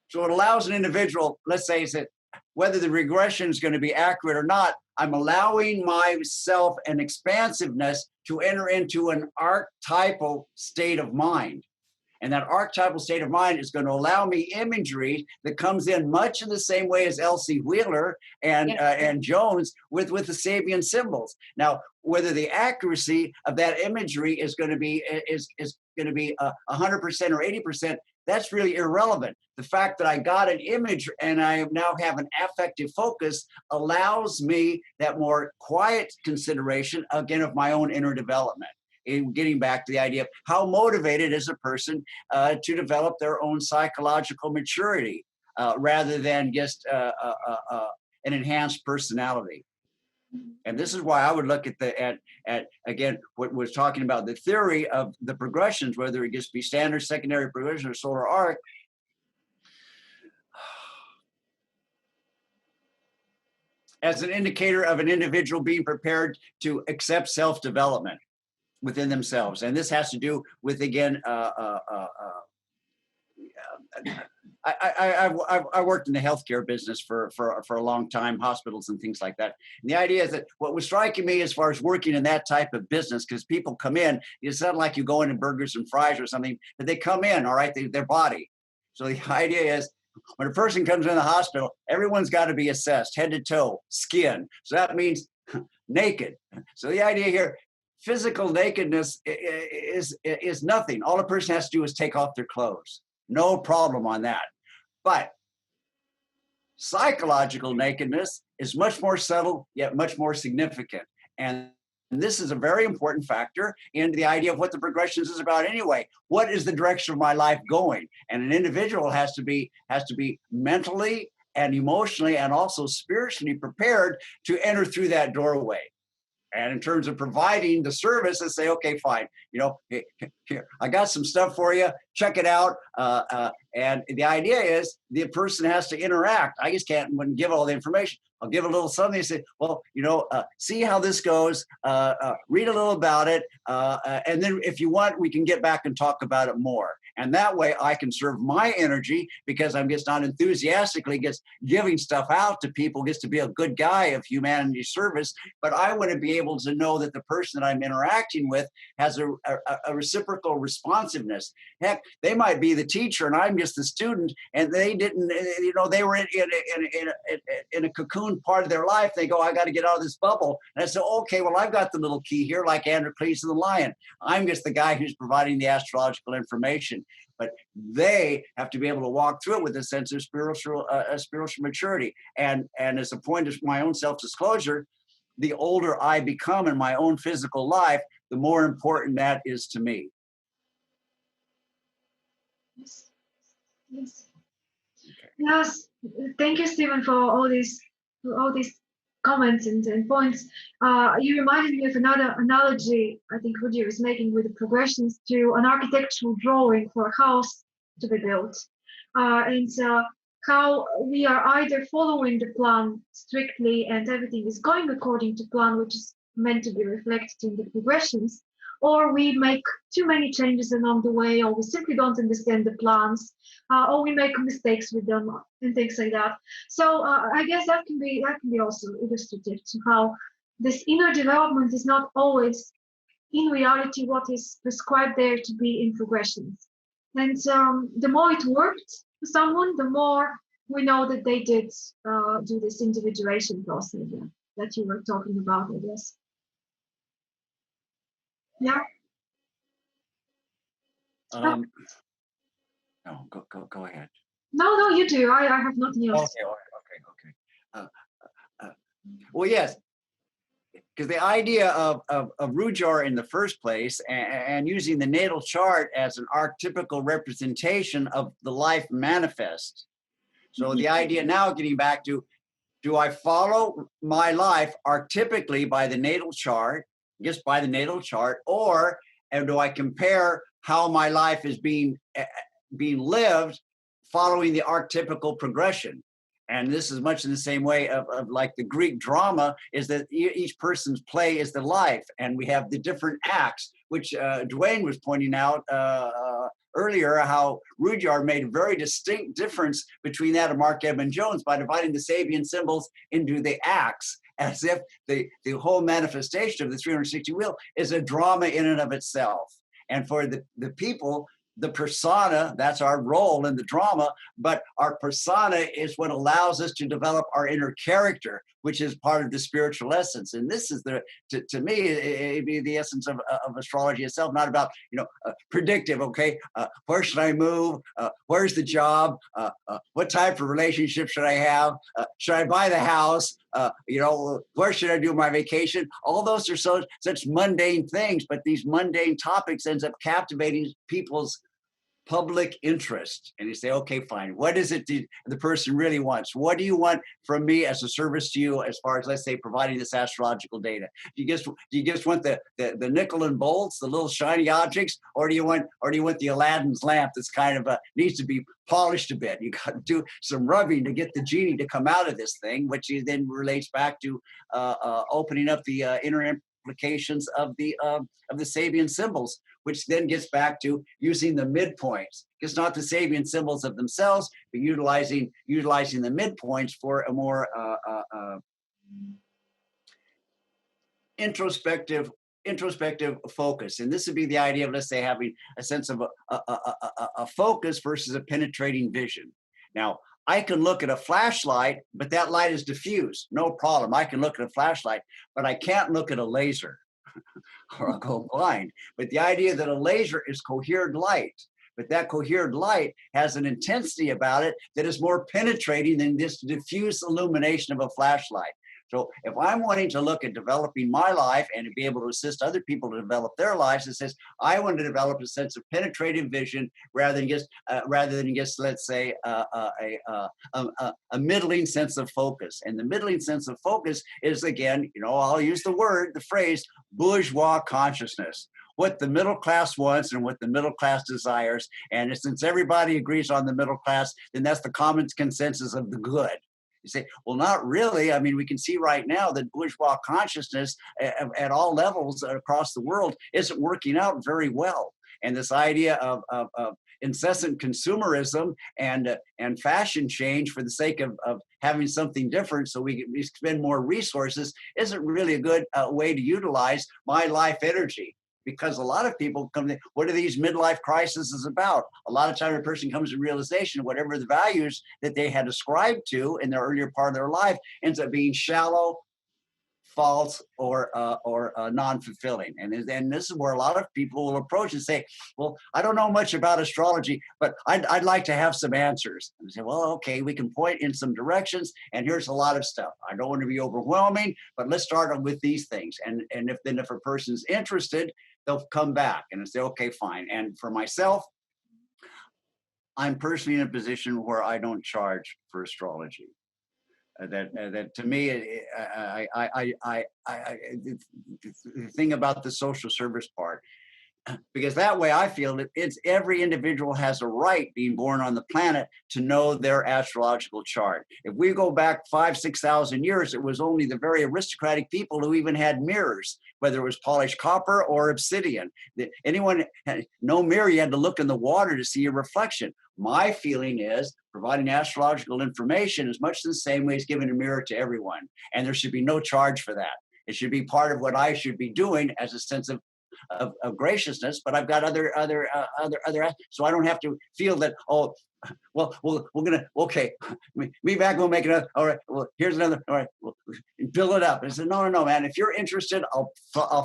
So it allows an individual, let's say, that whether the regression is going to be accurate or not, I'm allowing myself an expansiveness to enter into an archetypal state of mind. And that archetypal state of mind is going to allow me imagery that comes in much in the same way as Elsie Wheeler and Jones with the Sabian symbols. Now, whether the accuracy of that imagery is going to be 100% or 80%, that's really irrelevant. The fact that I got an image and I now have an affective focus allows me that more quiet consideration, again, of my own inner development. In getting back to the idea of how motivated is a person to develop their own psychological maturity rather than just an enhanced personality. And this is why I would look at again what was talking about the theory of the progressions, whether it just be standard, secondary progression, or solar arc. As an indicator of an individual being prepared to accept self-development within themselves. And this has to do with, again, I worked in the healthcare business for a long time, hospitals and things like that. And the idea is that what was striking me as far as working in that type of business, because people come in, it's not like you go into burgers and fries or something, but they come in, all right, their body. So the idea is when a person comes in the hospital, everyone's got to be assessed head to toe, skin. So that means naked. So the idea here, physical nakedness is nothing. All a person has to do is take off their clothes. No problem on that. But psychological nakedness is much more subtle, yet much more significant. And this is a very important factor in the idea of what the progressions is about anyway. What is the direction of my life going? And an individual has to be mentally and emotionally and also spiritually prepared to enter through that doorway. And in terms of providing the service, and say, okay, fine, here, I got some stuff for you, check it out. And the idea is the person has to interact. I just can't give all the information. I'll give a little something and say, well, see how this goes, read a little about it. And then if you want, we can get back and talk about it more. And that way I can serve my energy because I'm just not enthusiastically just giving stuff out to people just to be a good guy of humanity service. But I want to be able to know that the person that I'm interacting with has a reciprocal responsiveness. Heck, they might be the teacher and I'm just the student, and they didn't, they were in a cocoon part of their life. They go, I got to get out of this bubble. And I said, okay, well, I've got the little key here, like Androcles and the lion. I'm just the guy who's providing the astrological information. but they have to be able to walk through it with a sense of spiritual maturity. And as a point of my own self-disclosure, the older I become in my own physical life, the more important that is to me. Yes. Yes. Thank you, Stephen, for all these comments and points. You reminded me of another analogy I think Rudyard is making with the progressions to an architectural drawing for a house to be built. And how we are either following the plan strictly and everything is going according to plan, which is meant to be reflected in the progressions, or we make too many changes along the way, or we simply don't understand the plans, or we make mistakes with them and things like that. So I guess that can be also illustrative to how this inner development is not always in reality what is prescribed there to be in progressions. And the more it worked for someone, the more we know that they did do this individuation process that you were talking about, I guess. Yeah. No, go ahead. No, you do. I have nothing else. Okay. Well, yes, because the idea of Rudyard in the first place and using the natal chart as an archetypical representation of the life manifest. So the idea now, getting back to, do I follow my life archetypically by the natal chart, just by the natal chart, or do I compare how my life is being lived following the archetypical progression? And this is much in the same way of like the Greek drama, is that each person's play is the life, and we have the different acts, which Dwayne was pointing out earlier, how Rudyard made a very distinct difference between that of Mark Edmund Jones by dividing the Sabian symbols into the acts, as if the whole manifestation of the 360 wheel is a drama in and of itself. And for the people, the persona, that's our role in the drama, but our persona is what allows us to develop our inner character, which is part of the spiritual essence. And this is to me, it'd be the essence of astrology itself, not about, predictive, okay, where should I move? Where's the job? What type of relationship should I have? Should I buy the house? Where should I do my vacation? All those are such mundane things, but these mundane topics ends up captivating people's public interest. And you say, okay, fine. What is it the person really wants? What do you want from me as a service to you, as far as, let's say, providing this astrological data? Do you just want the nickel and bolts, the little shiny objects, or do you want the Aladdin's lamp that's kind of needs to be polished a bit? You got to do some rubbing to get the genie to come out of this thing, which then relates back to opening up the inner implications of the Sabian symbols, which then gets back to using the midpoints. It's not the Sabian symbols of themselves, but utilizing the midpoints for a more introspective focus. And this would be the idea of, let's say, having a sense of a focus versus a penetrating vision. Now, I can look at a flashlight, but that light is diffused. No problem. I can look at a flashlight, but I can't look at a laser or I'll go blind. But the idea that a laser is coherent light, but that coherent light has an intensity about it that is more penetrating than this diffuse illumination of a flashlight. So if I'm wanting to look at developing my life and to be able to assist other people to develop their lives, it says I want to develop a sense of penetrative vision rather than just let's say a middling sense of focus. And the middling sense of focus is, again, I'll use the phrase bourgeois consciousness. What the middle class wants and what the middle class desires. And since everybody agrees on the middle class, then that's the common consensus of the good. You say, well, not really. I mean, we can see right now that bourgeois consciousness at all levels across the world isn't working out very well. And this idea of incessant consumerism and fashion change for the sake of having something different so we spend more resources isn't really a good way to utilize my life energy. Because a lot of people what are these midlife crises about? A lot of time a person comes to realization, whatever the values that they had ascribed to in their earlier part of their life ends up being shallow, false or non-fulfilling. And this is where a lot of people will approach and say, well, I don't know much about astrology, but I'd like to have some answers. And say, well, okay, we can point in some directions, and here's a lot of stuff. I don't want to be overwhelming, but let's start with these things. And if a person's interested, they'll come back and say, okay, fine. And for myself, I'm personally in a position where I don't charge for astrology. That to me, the thing about the social service part, because that way I feel that it's every individual has a right being born on the planet to know their astrological chart. If we go back 5,000-6,000 years, it was only the very aristocratic people who even had mirrors, whether it was polished copper or obsidian. Anyone had no mirror, you had to look in the water to see your reflection. My feeling is providing astrological information is much the same way as giving a mirror to everyone, and there should be no charge for that. It should be part of what I should be doing as a sense of graciousness, but I've got other, so I don't have to feel that, oh, well, we're gonna, okay, me back, we'll make it up. All right, well, here's another, all right, we'll build it up. I said, no, man, if you're interested, I'll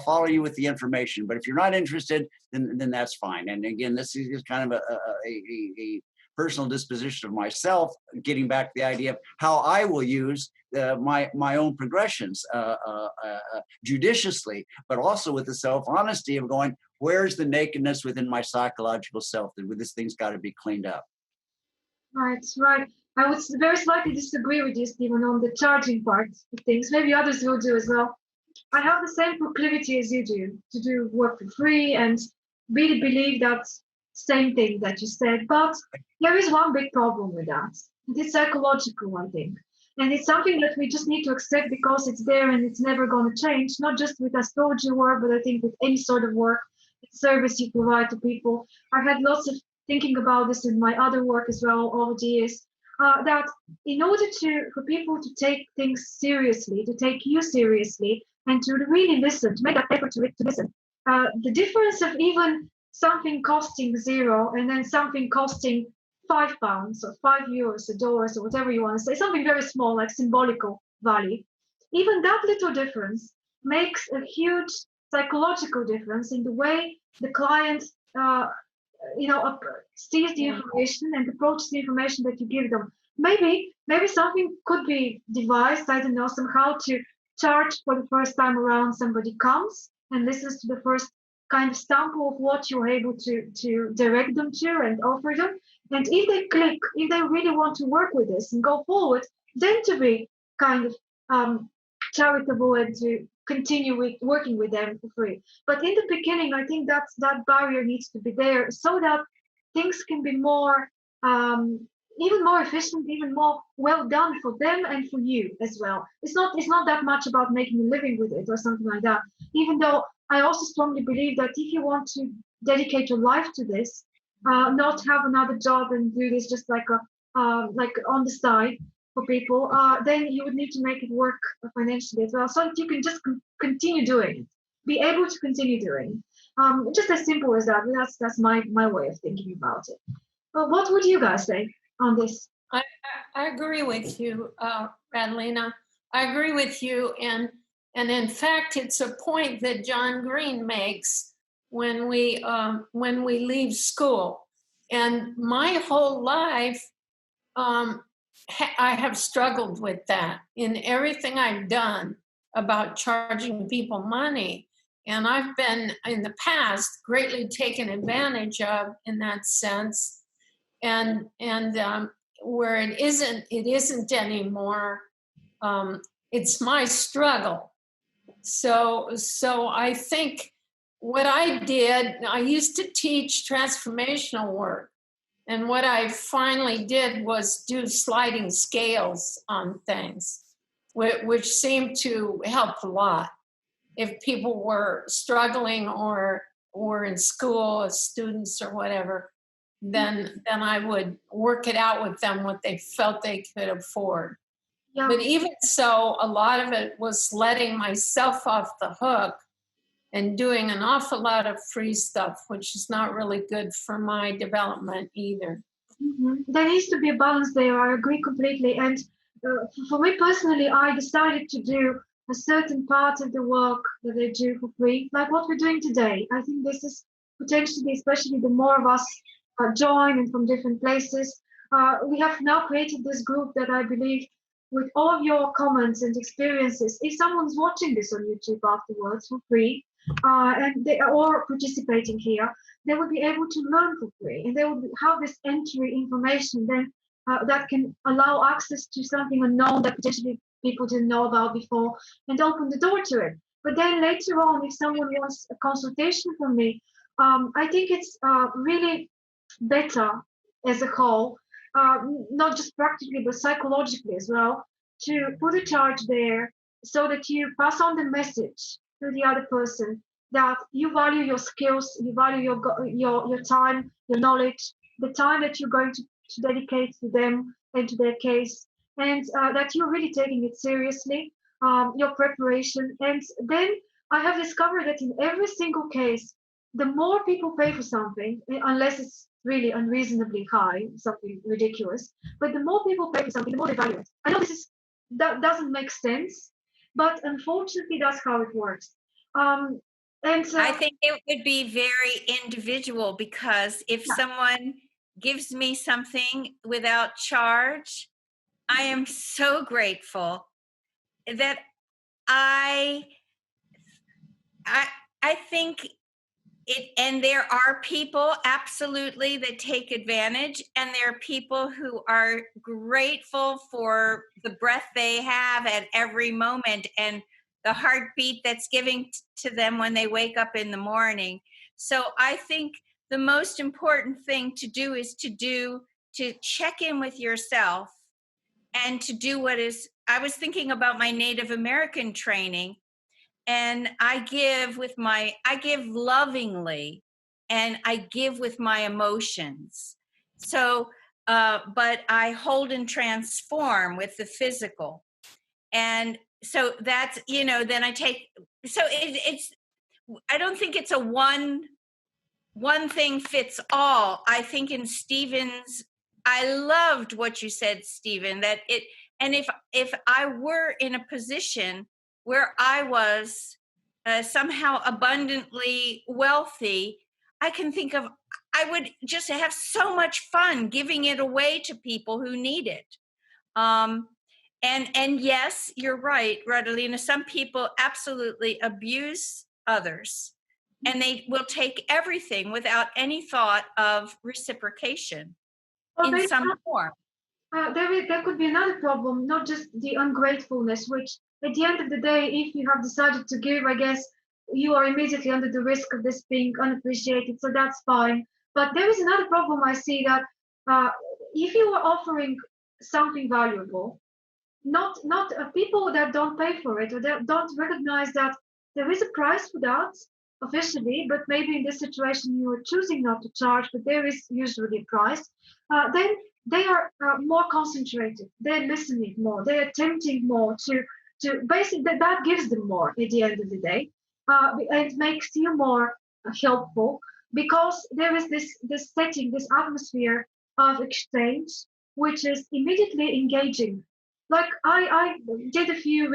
follow you with the information, but if you're not interested, then that's fine. And again, this is kind of a personal disposition of myself, getting back to the idea of how I will use my own progressions judiciously, but also with the self-honesty of going, where's the nakedness within my psychological self that this thing's got to be cleaned up. Right. I would very slightly disagree with you, Stephen, on the charging part of things. Maybe others will do as well. I have the same proclivity as you do to do work for free and really believe that same thing that you said. But there is one big problem with that. It's psychological, I think. And it's something that we just need to accept because it's there and it's never going to change, not just with astrology work, but I think with any sort of work, service you provide to people. I've had lots of thinking about this in my other work as well over the years, that in order for people to take things seriously, to take you seriously, and to really listen, to make that effort to listen, the difference of even something costing $0 and then something costing £5 or €5 or dollars or whatever you want to say, something very small like symbolical value, even that little difference makes a huge psychological difference in the way the client sees the information and approaches the information that you give them. Maybe something could be devised, I don't know, somehow to charge for the first time around somebody comes and listens to the first kind of sample of what you're able to direct them to and offer them. And if they click, if they really want to work with this and go forward, then to be kind of charitable and to continue with working with them for free. But in the beginning, I think that barrier needs to be there so that things can be more, even more efficient, even more well done for them and for you as well. It's not that much about making a living with it or something like that. Even though I also strongly believe that if you want to dedicate your life to this, not have another job and do this just like on the side for people, then you would need to make it work financially as well, so that you can just continue doing it, be able to continue doing it. Just as simple as that. That's my way of thinking about it. But what would you guys say on this? I agree with you, Radlina. I agree with you, and in fact, it's a point that John Green makes when we leave school. And my whole life, I have struggled with that in everything I've done about charging people money. And I've been in the past greatly taken advantage of in that sense. And where it isn't anymore. It's my struggle. So I think what I did, I used to teach transformational work. And what I finally did was do sliding scales on things, which seemed to help a lot. If people were struggling or were in school as students or whatever, then I would work it out with them what they felt they could afford. Yeah. But even so, a lot of it was letting myself off the hook and doing an awful lot of free stuff, which is not really good for my development either. Mm-hmm. There needs to be a balance there. I agree completely. And for me personally, I decided to do a certain part of the work that they do for free, like what we're doing today. I think this is potentially, especially the more of us join and from different places, we have now created this group that I believe, with all of your comments and experiences, if someone's watching this on YouTube afterwards for free, and they are all participating here, they will be able to learn for free, and they will have this entry information then that can allow access to something unknown that potentially people didn't know about before, and open the door to it. But then later on, if someone wants a consultation from me, I think it's really better as a whole, not just practically but psychologically as well, to put a charge there so that you pass on the message to the other person that you value your skills, you value your time, your knowledge, the time that you're going to dedicate to them and to their case, and that you're really taking it seriously, your preparation. And then I have discovered that in every single case, the more people pay for something, unless it's really unreasonably high, something ridiculous, but the more people pay for something, the more they value it. I know that doesn't make sense, but unfortunately, that's how it works. And I think it would be very individual, because if someone gives me something without charge, I am so grateful that I think it, and there are people absolutely that take advantage, and there are people who are grateful for the breath they have at every moment and the heartbeat that's giving to them when they wake up in the morning. So I think the most important thing to do is to check in with yourself and to do what is. I was thinking about my Native American training, and I give lovingly, and I give with my emotions. So, but I hold and transform with the physical. And so that's, then I take, so it's, I don't think it's a one thing fits all. I think in Stephen's, I loved what you said, Stephen, that it, and if I were in a position where I was somehow abundantly wealthy, I can think of, I would just have so much fun giving it away to people who need it. And yes, you're right, Radalina, some people absolutely abuse others, and they will take everything without any thought of reciprocation in some form. There could be another problem, not just the ungratefulness, which at the end of the day, if you have decided to give, I guess you are immediately under the risk of this being unappreciated, so that's fine. But there is another problem I see, that if you are offering something valuable, not people that don't pay for it or that don't recognize that there is a price for that officially, but maybe in this situation you are choosing not to charge, but there is usually a price. Then they are more concentrated. They're listening more. They're attempting more to basically that gives them more at the end of the day. It makes you more helpful, because there is this setting, this atmosphere of exchange, which is immediately engaging. Like I did a few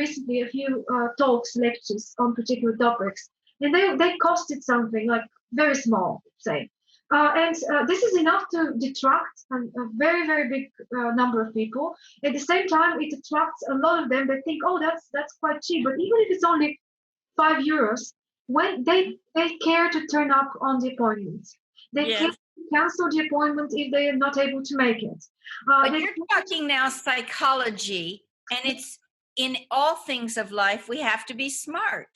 talks, lectures on particular topics, and they costed something like very small, say. And this is enough to detract a very, very big number of people. At the same time, it attracts a lot of them that think, oh, that's quite cheap. But even if it's only €5, when they care to turn up on the appointments, they care to cancel the appointment if they are not able to make it. But you're talking now psychology, and it's in all things of life, we have to be smart.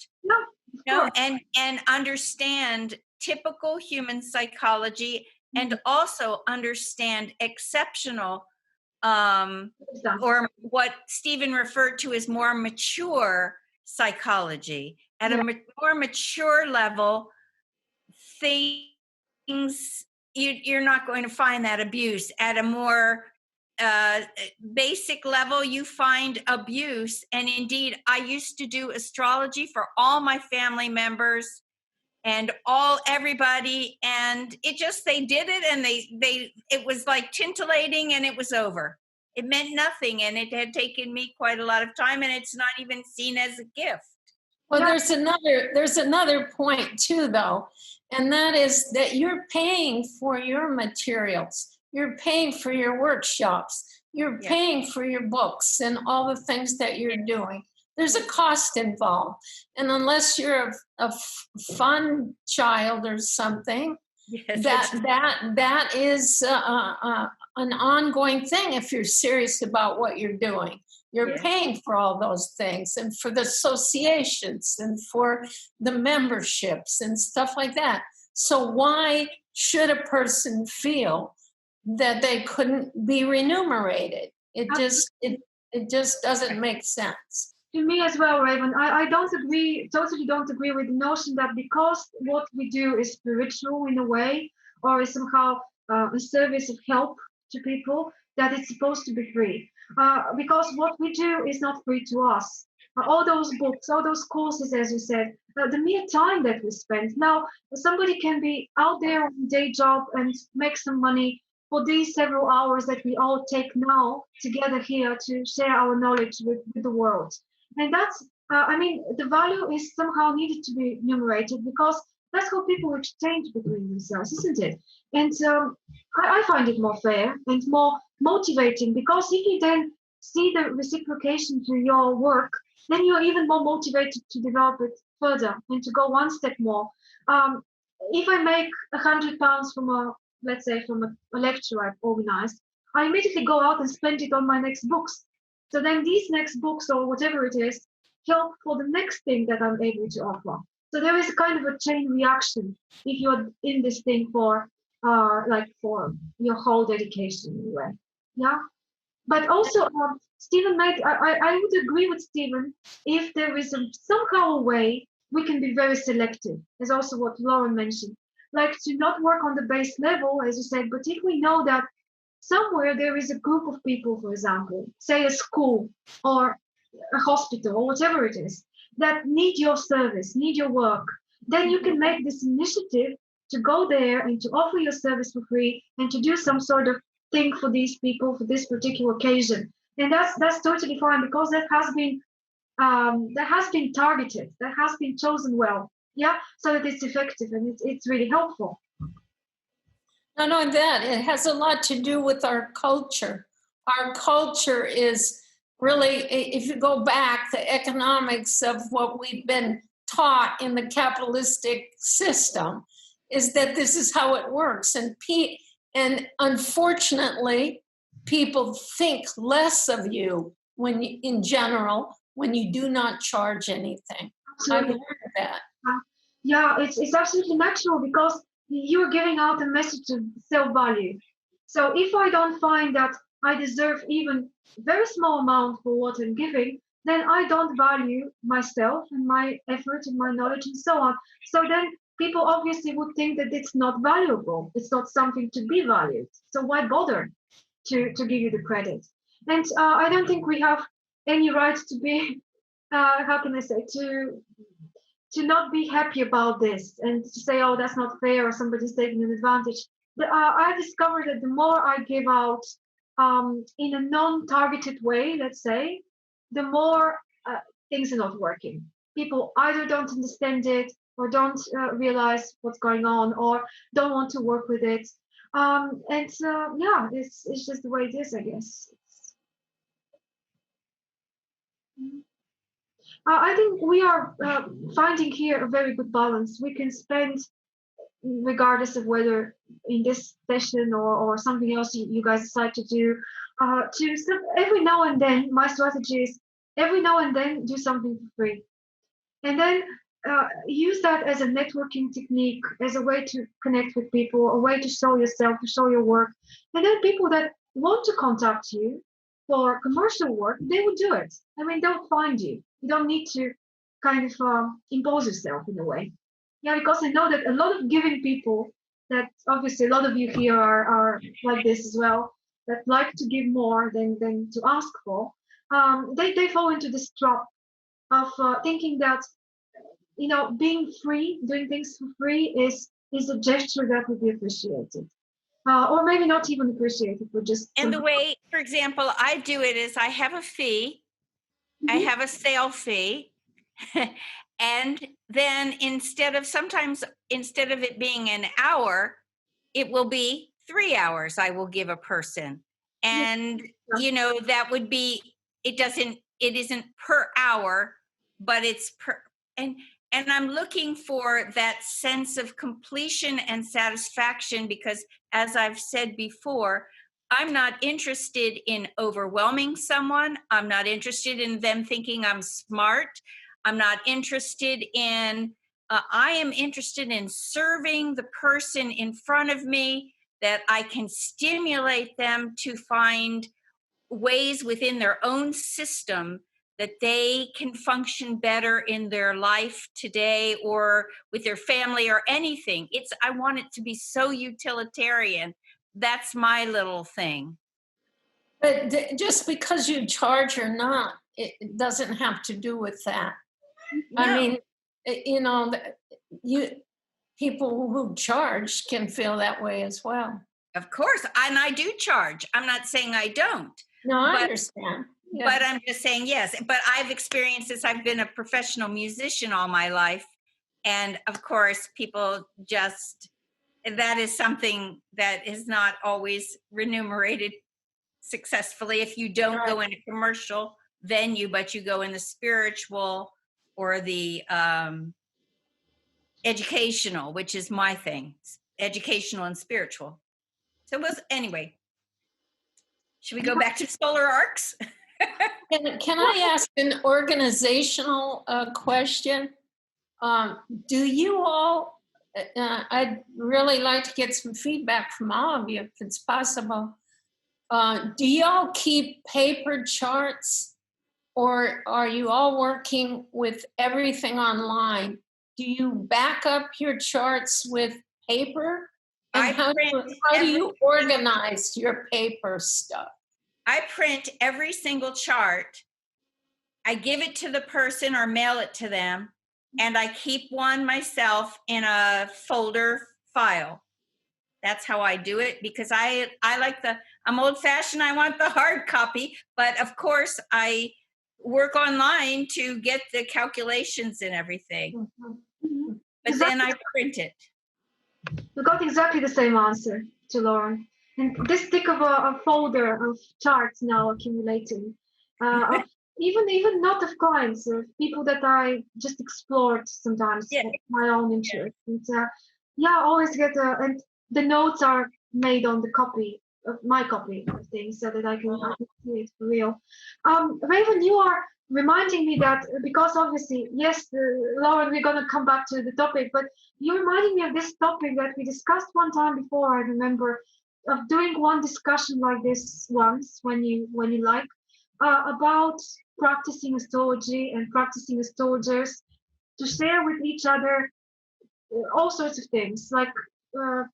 No, and understand typical human psychology, and also understand exceptional, or what Stephen referred to as more mature psychology. At a more mature level, things, you're not going to find that abuse. At a more basic level, you find abuse. And indeed, I used to do astrology for all my family members and everybody, and it just, they did it, and they it was like tintillating, and it was over. it meant nothing, and it had taken me quite a lot of time, and it's not even seen as a gift. Well, there's another point too, though, and that is that you're paying for your materials, you're paying for your workshops, you're paying for your books and all the things that you're doing. There's a cost involved, and unless you're a fun child or something, that is an ongoing thing. If you're serious about what you're doing, you're paying for all those things, and for the associations and for the memberships and stuff like that. So why should a person feel that they couldn't be remunerated? It just doesn't make sense. To me as well, Raven, I totally don't agree with the notion that because what we do is spiritual in a way, or is somehow a service of help to people, that it's supposed to be free. Because what we do is not free to us. All those books, all those courses, as you said, the mere time that we spend. Now, somebody can be out there on a day job and make some money for these several hours that we all take now together here to share our knowledge with the world. And that's, the value is somehow needed to be enumerated, because that's how people exchange between themselves, isn't it? And I find it more fair and more motivating, because if you then see the reciprocation to your work, then you're even more motivated to develop it further and to go one step more. If I make £100 from let's say from a lecture I've organized, I immediately go out and spend it on my next books. So then these next books, or whatever it is, help for the next thing that I'm able to offer. So there is a kind of a chain reaction if you're in this thing for your whole dedication anyway. Yeah. But also, Stephen I would agree with Stephen if there is somehow a way we can be very selective, is also what Lauren mentioned. Like to not work on the base level, as you said, but if we know that somewhere there is a group of people, for example, say a school or a hospital or whatever it is, that need your service, need your work, then you can make this initiative to go there and to offer your service for free and to do some sort of thing for these people for this particular occasion. And that's totally fine, because that has been targeted, that has been chosen well, so that it's effective and it's really helpful. Not only that, it has a lot to do with our culture. Our culture is really, if you go back, the economics of what we've been taught in the capitalistic system is that this is how it works. And unfortunately, people think less of you in general, when you do not charge anything. I've learned that. It's absolutely natural, because you're giving out a message of self-value. So if I don't find that I deserve even a very small amount for what I'm giving, then I don't value myself and my effort and my knowledge and so on. So then people obviously would think that it's not valuable. It's not something to be valued. So why bother to give you the credit? And I don't think we have any right to be, to not be happy about this and to say, oh, that's not fair, or somebody's taking an advantage. I discovered that the more I give out in a non-targeted way, let's say, the more things are not working. People either don't understand it, or don't realize what's going on, or don't want to work with it. It's just the way it is, I guess. I think we are finding here a very good balance. We can spend, regardless of whether in this session or something else you guys decide to do, every now and then, my strategy is every now and then do something for free. And then use that as a networking technique, as a way to connect with people, a way to show yourself, to show your work. And then people that want to contact you for commercial work, they will do it. I mean, they'll find you. You don't need to kind of impose yourself in a way. Yeah, because I know that a lot of giving people, that obviously a lot of you here are like this as well, that like to give more than to ask for, they fall into this trap of thinking that, being free, doing things for free is a gesture that would be appreciated. or maybe not even appreciate it, but just. And the way, for example, I do it is I have a fee, I have a sale fee, and then instead of it being an hour, it will be 3 hours I will give a person. And, that would be, it isn't per hour, but it's and I'm looking for that sense of completion and satisfaction because, as I've said before, I'm not interested in overwhelming someone. I'm not interested in them thinking I'm smart. I'm not interested in, I am interested in serving the person in front of me, that I can stimulate them to find ways within their own system that they can function better in their life today or with their family or anything. I want it to be so utilitarian. That's my little thing. But just because you charge or not, it doesn't have to do with that. No. I mean, people who charge can feel that way as well. Of course, and I do charge. I'm not saying I don't. No, I understand. Yeah. But I'm just saying yes. But I've experienced this. I've been a professional musician all my life. And of course, people that is something that is not always remunerated successfully. If you don't go in a commercial venue, but you go in the spiritual or the educational, which is my thing, educational and spiritual. So anyway, should we go back to solar arcs? Can I ask an organizational question? Do you all, I'd really like to get some feedback from all of you if it's possible. Do you all keep paper charts, or are you all working with everything online? Do you back up your charts with paper? And how do you organize your paper stuff? I print every single chart. I give it to the person or mail it to them, and I keep one myself in a folder file. That's how I do it because I like I'm old-fashioned. I want the hard copy, but of course I work online to get the calculations and everything. Mm-hmm. But then I print it. We got exactly the same answer to Lauren. And this thick of a folder of charts now accumulating, even not of clients, of people that I just explored sometimes for my own interest. And always get and the notes are made on the copy of my copy of things so that I can see it for real. Raven, you are reminding me that because obviously, yes, Lauren, we're going to come back to the topic, but you're reminding me of this topic that we discussed one time before. I remember of doing one discussion like this once when you like about practicing astrology and practicing astrologers to share with each other all sorts of things like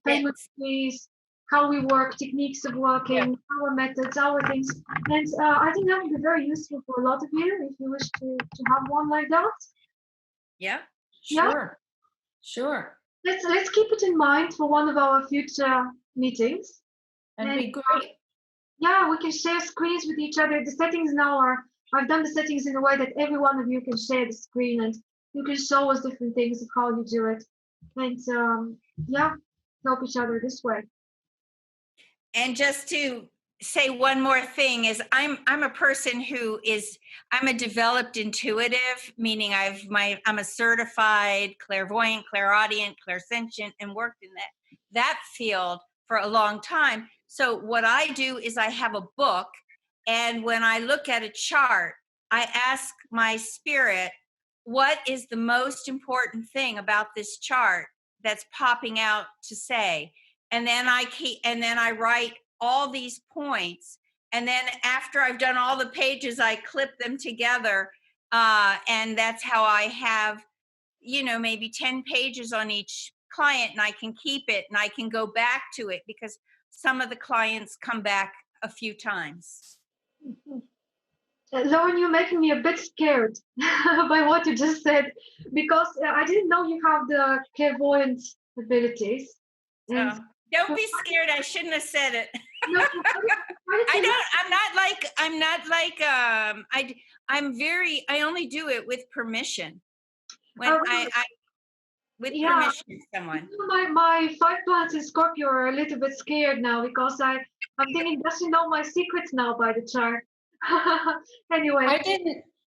payment fees, how we work, techniques of working, our methods, our things. And I think that would be very useful for a lot of you if you wish to have one like that. Yeah, sure. Sure. Let's keep it in mind for one of our future meetings. That'd be great. Yeah, we can share screens with each other. The settings now I've done the settings in a way that every one of you can share the screen and you can show us different things of how you do it. And help each other this way. And just to say one more thing is I'm a person who I'm a developed intuitive, meaning I'm a certified clairvoyant, clairaudient, clairsentient, and worked in that field for a long time. So what I do is I have a book, and when I look at a chart, I ask my spirit, what is the most important thing about this chart that's popping out to say? And then I write all these points. And then after I've done all the pages, I clip them together. And that's how I have, maybe 10 pages on each client, and I can keep it and I can go back to it because some of the clients come back a few times. Lauren, you're making me a bit scared by what you just said, because I didn't know you have the clairvoyant abilities. And Don't be scared. I shouldn't have said it. No, I only do it with permission. When Oh, really? with Yeah. permission of someone. My 5 planets in Scorpio are a little bit scared now because I'm thinking, does she know my secrets now by the chart? Anyway.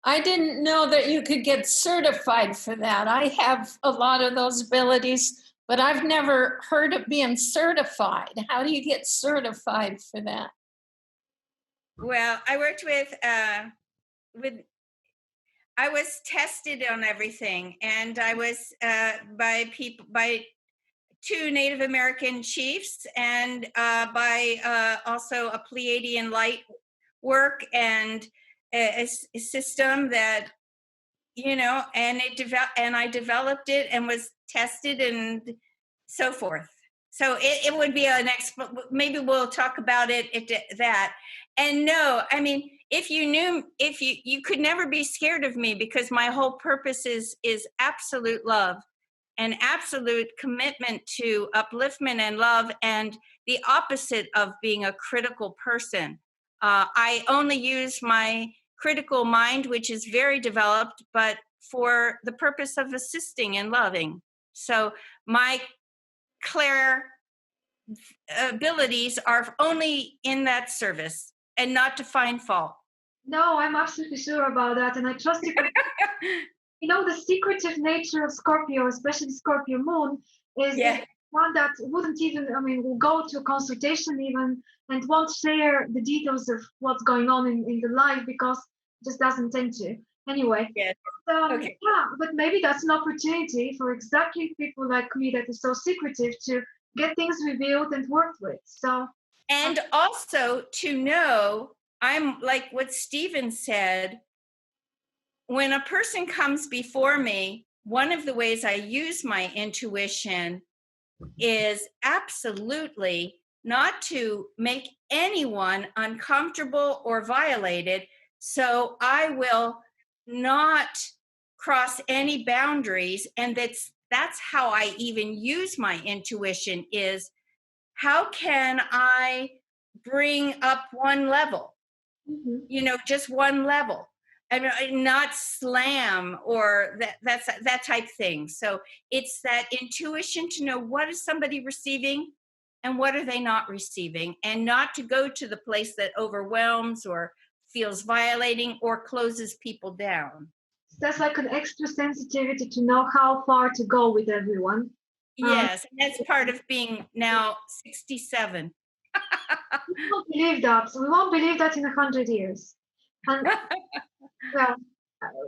I didn't know that you could get certified for that. I have a lot of those abilities, but I've never heard of being certified. How do you get certified for that? Well, I worked with I was tested on everything, and I was by 2 Native American chiefs, and by also a Pleiadian light work, and a system that, you know, and I developed it and was tested and so forth. So it would be maybe we'll talk about it at that. And no, I mean, if you could never be scared of me, because my whole purpose is absolute love and absolute commitment to upliftment and love, and the opposite of being a critical person. I only use my critical mind, which is very developed, but for the purpose of assisting and loving. So my Claire abilities are only in that service and not to find fault. No, I'm absolutely sure about that, and I trust you. You know, the secretive nature of Scorpio, especially Scorpio moon, is one that wouldn't even, I mean, will go to a consultation even and won't share the details of what's going on in the life because it just doesn't tend to. Anyway, yes. Okay. Yeah, but maybe that's an opportunity for exactly people like me that is so secretive to get things revealed and worked with. So, and also to know, I'm like what Stephen said, when a person comes before me, one of the ways I use my intuition is absolutely not to make anyone uncomfortable or violated. So I will not cross any boundaries. And that's how I even use my intuition, is how can I bring up one level, you know, just one level, and not slam or that type thing. So it's that intuition to know what is somebody receiving and what are they not receiving, and not to go to the place that overwhelms or feels violating or closes people down. That's like an extra sensitivity to know how far to go with everyone. Yes, and that's part of being now 67. We won't believe that. We won't believe that in 100 years. And well,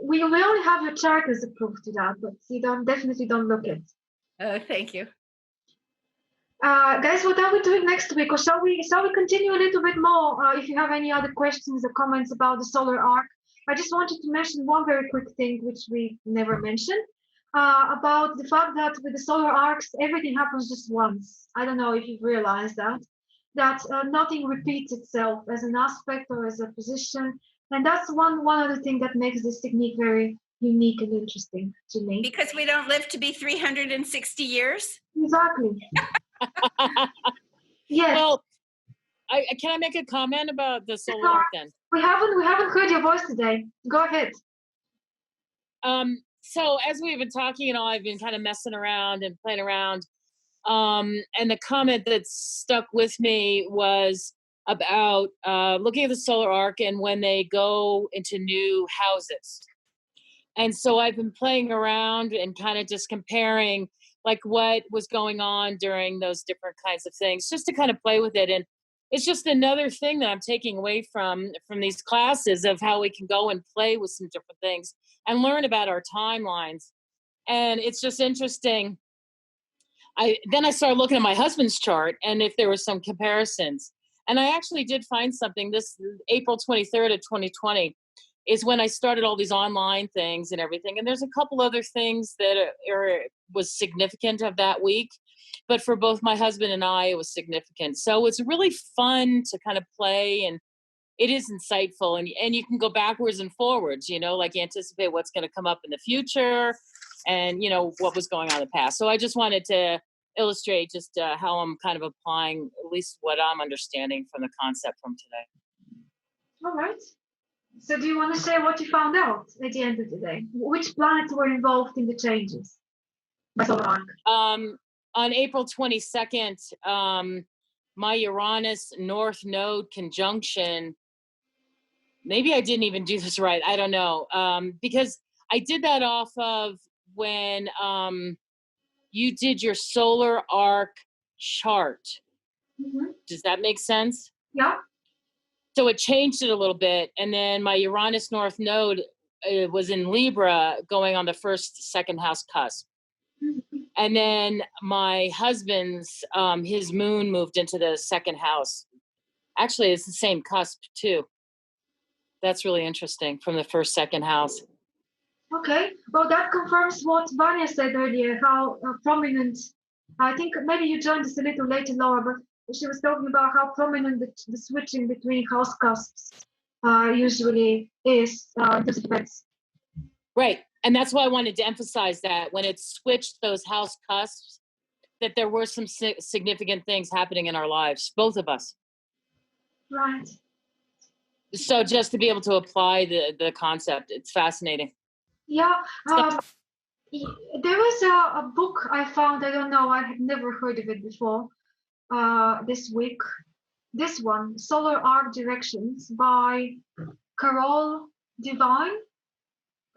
we only have your chart as a proof to that, but you definitely don't look it. Thank you. Guys, what are we doing next week? Or shall we continue a little bit more? If you have any other questions or comments about the solar arc, I just wanted to mention one very quick thing, which we never mentioned, about the fact that with the solar arcs, everything happens just once. I don't know if you've realized that nothing repeats itself as an aspect or as a position. And that's one other thing that makes this technique very unique and interesting to me. Because we don't live to be 360 years? Exactly. Yes. Well, can I make a comment about the solar arc then? We haven't heard your voice today. Go ahead. So as we've been talking, you know, I've been kind of messing around and playing around. And the comment that stuck with me was about looking at the solar arc and when they go into new houses. And so I've been playing around and kind of just comparing like what was going on during those different kinds of things, just to kind of play with it. And it's just another thing that I'm taking away from these classes of how we can go and play with some different things and learn about our timelines. And it's just interesting. Then I started looking at my husband's chart and if there were some comparisons. And I actually did find something. This April 23rd of 2020 is when I started all these online things and everything. And there's a couple other things that was significant of that week. But for both my husband and I, it was significant. So it's really fun to kind of play, and it is insightful. And you can go backwards and forwards, you know, like anticipate what's going to come up in the future and, you know, what was going on in the past. So I just wanted to illustrate just how I'm kind of applying at least what I'm understanding from the concept from today. All right. So do you want to share what you found out at the end of the day? Which planets were involved in the changes by solar arc? On April 22nd, my Uranus North Node conjunction, maybe I didn't even do this right. I don't know. Because I did that off of when you did your solar arc chart. Mm-hmm. Does that make sense? Yeah. So it changed it a little bit. And then my Uranus North Node was in Libra going on the second house cusp. Mm-hmm. And then my husband's, his moon moved into the second house. Actually, it's the same cusp too. That's really interesting from the second house. Okay. Well, that confirms what Vanya said earlier, how prominent, I think maybe you joined us a little later, Laura, but she was talking about how prominent the switching between house cusps usually is in terms of events. Right. And that's why I wanted to emphasize that when it switched those house cusps, that there were some significant things happening in our lives, both of us. Right. So just to be able to apply the concept, it's fascinating. Yeah. There was a book I found, I don't know, I had never heard of it before this week. This one, Solar Arc Directions by Carol Devine,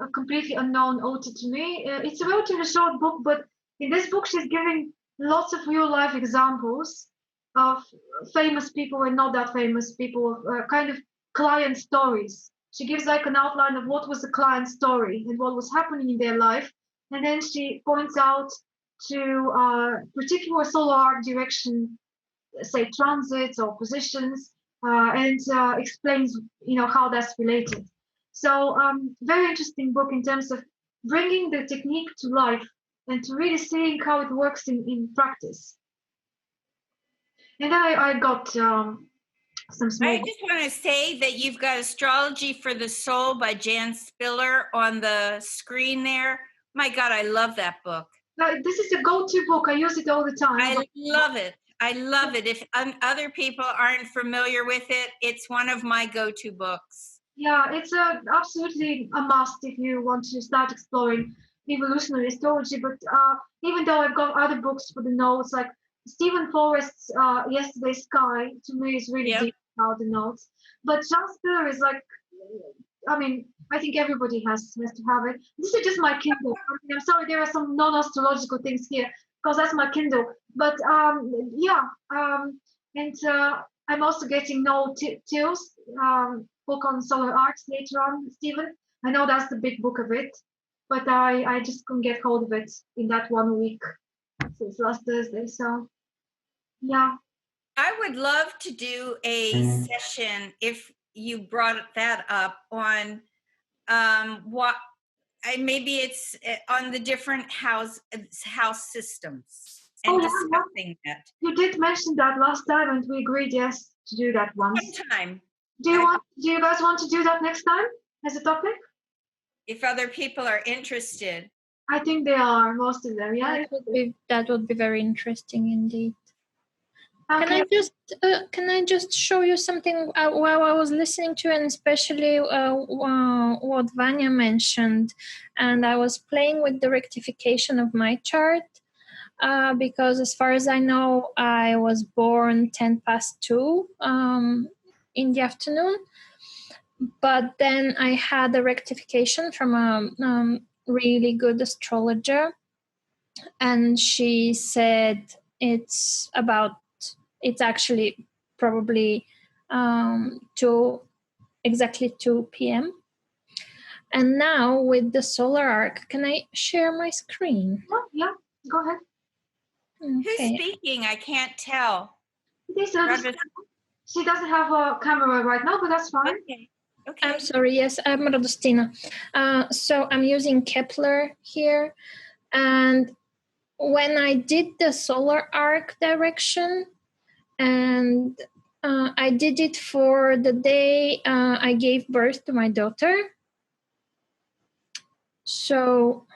a completely unknown author to me. It's a relatively short book, but in this book, she's giving lots of real life examples of famous people and not that famous people, kind of client stories. She gives like an outline of what was the client story and what was happening in their life. And then she points out to particular solar arc direction, say transits or positions, and explains, how that's related. So very interesting book in terms of bringing the technique to life and to really seeing how it works in practice. And I got some small. I just want to say that you've got Astrology for the Soul by Jan Spiller on the screen there. My God, I love that book. This is a go-to book. I use it all the time. I love it. I love it. If other people aren't familiar with it, it's one of my go-to books. Yeah, it's absolutely a must if you want to start exploring evolutionary astrology. But even though I've got other books for the notes, like Stephen Forrest's Yesterday's Sky, to me is really deep about the notes. But Jan Spiller is like, I mean, I think everybody has to have it. This is just my Kindle. I'm sorry, there are some non-astrological things here because that's my Kindle. But and I'm also getting Noel Till's book on solar arcs later on, Stephen. I know that's the big book of it, but I just couldn't get hold of it in that 1 week since last Thursday. So, yeah. I would love to do a session if you brought that up on maybe it's on the different house systems and discussing that. You did mention that last time, and we agreed yes to do that once. Sometime. Do you guys want to do that next time as a topic? If other people are interested. I think they are, most of them. Yeah, that would be very interesting indeed. Okay. Can I just show you something while I was listening to, and especially what Vanya mentioned, and I was playing with the rectification of my chart because as far as I know, I was born 2:10 in the afternoon, but then I had a rectification from a really good astrologer, and she said it's actually probably exactly 2 p.m. And now with the solar arc, can I share my screen? Oh, yeah, go ahead. Okay. Who's speaking? I can't tell. She doesn't have a camera right now, but that's fine. Okay. I'm sorry. Yes, I'm Radostina. So I'm using Kepler here. And when I did the solar arc direction, and I did it for the day I gave birth to my daughter. So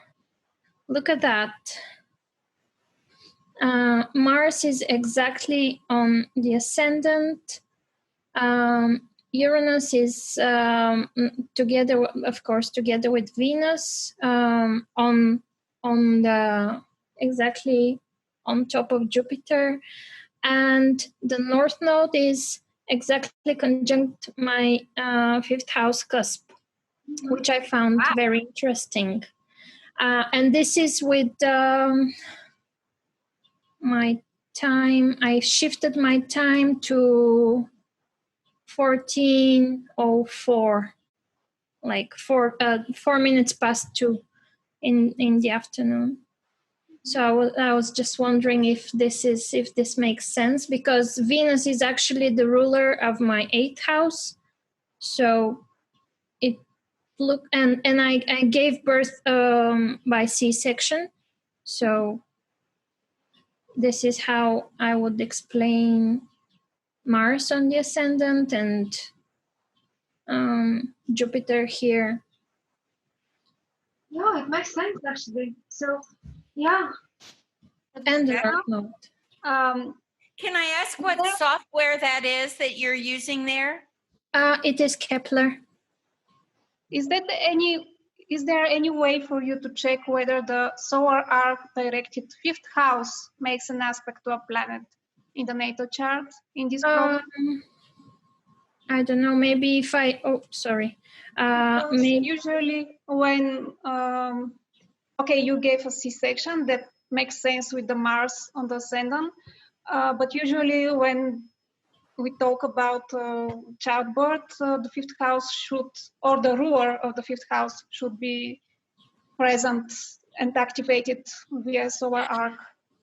look at that. Mars is exactly on the ascendant. Uranus is together, of course, together with Venus on the exactly on top of Jupiter, and the North Node is exactly conjunct my fifth house cusp, which I found very interesting. And this is with my time. I shifted my time to 14:04, like 4 minutes past 2 in the afternoon. So I was just wondering if this makes sense, because Venus is actually the ruler of my 8th house. So it look and I gave birth by C-section. So this is how I would explain Mars on the ascendant and Jupiter here. Yeah, it makes sense actually. So, yeah. And the North Node. Can I ask what software that is that you're using there? It is Kepler. Is there any way for you to check whether the solar arc directed 5th house makes an aspect to a planet in the natal chart in this program? I don't know, maybe if I, maybe. Usually when, okay, you gave a C-section, that makes sense with the Mars on the ascendant, but usually when we talk about childbirth, the 5th house should, or the ruler of the 5th house should be present and activated via solar arc.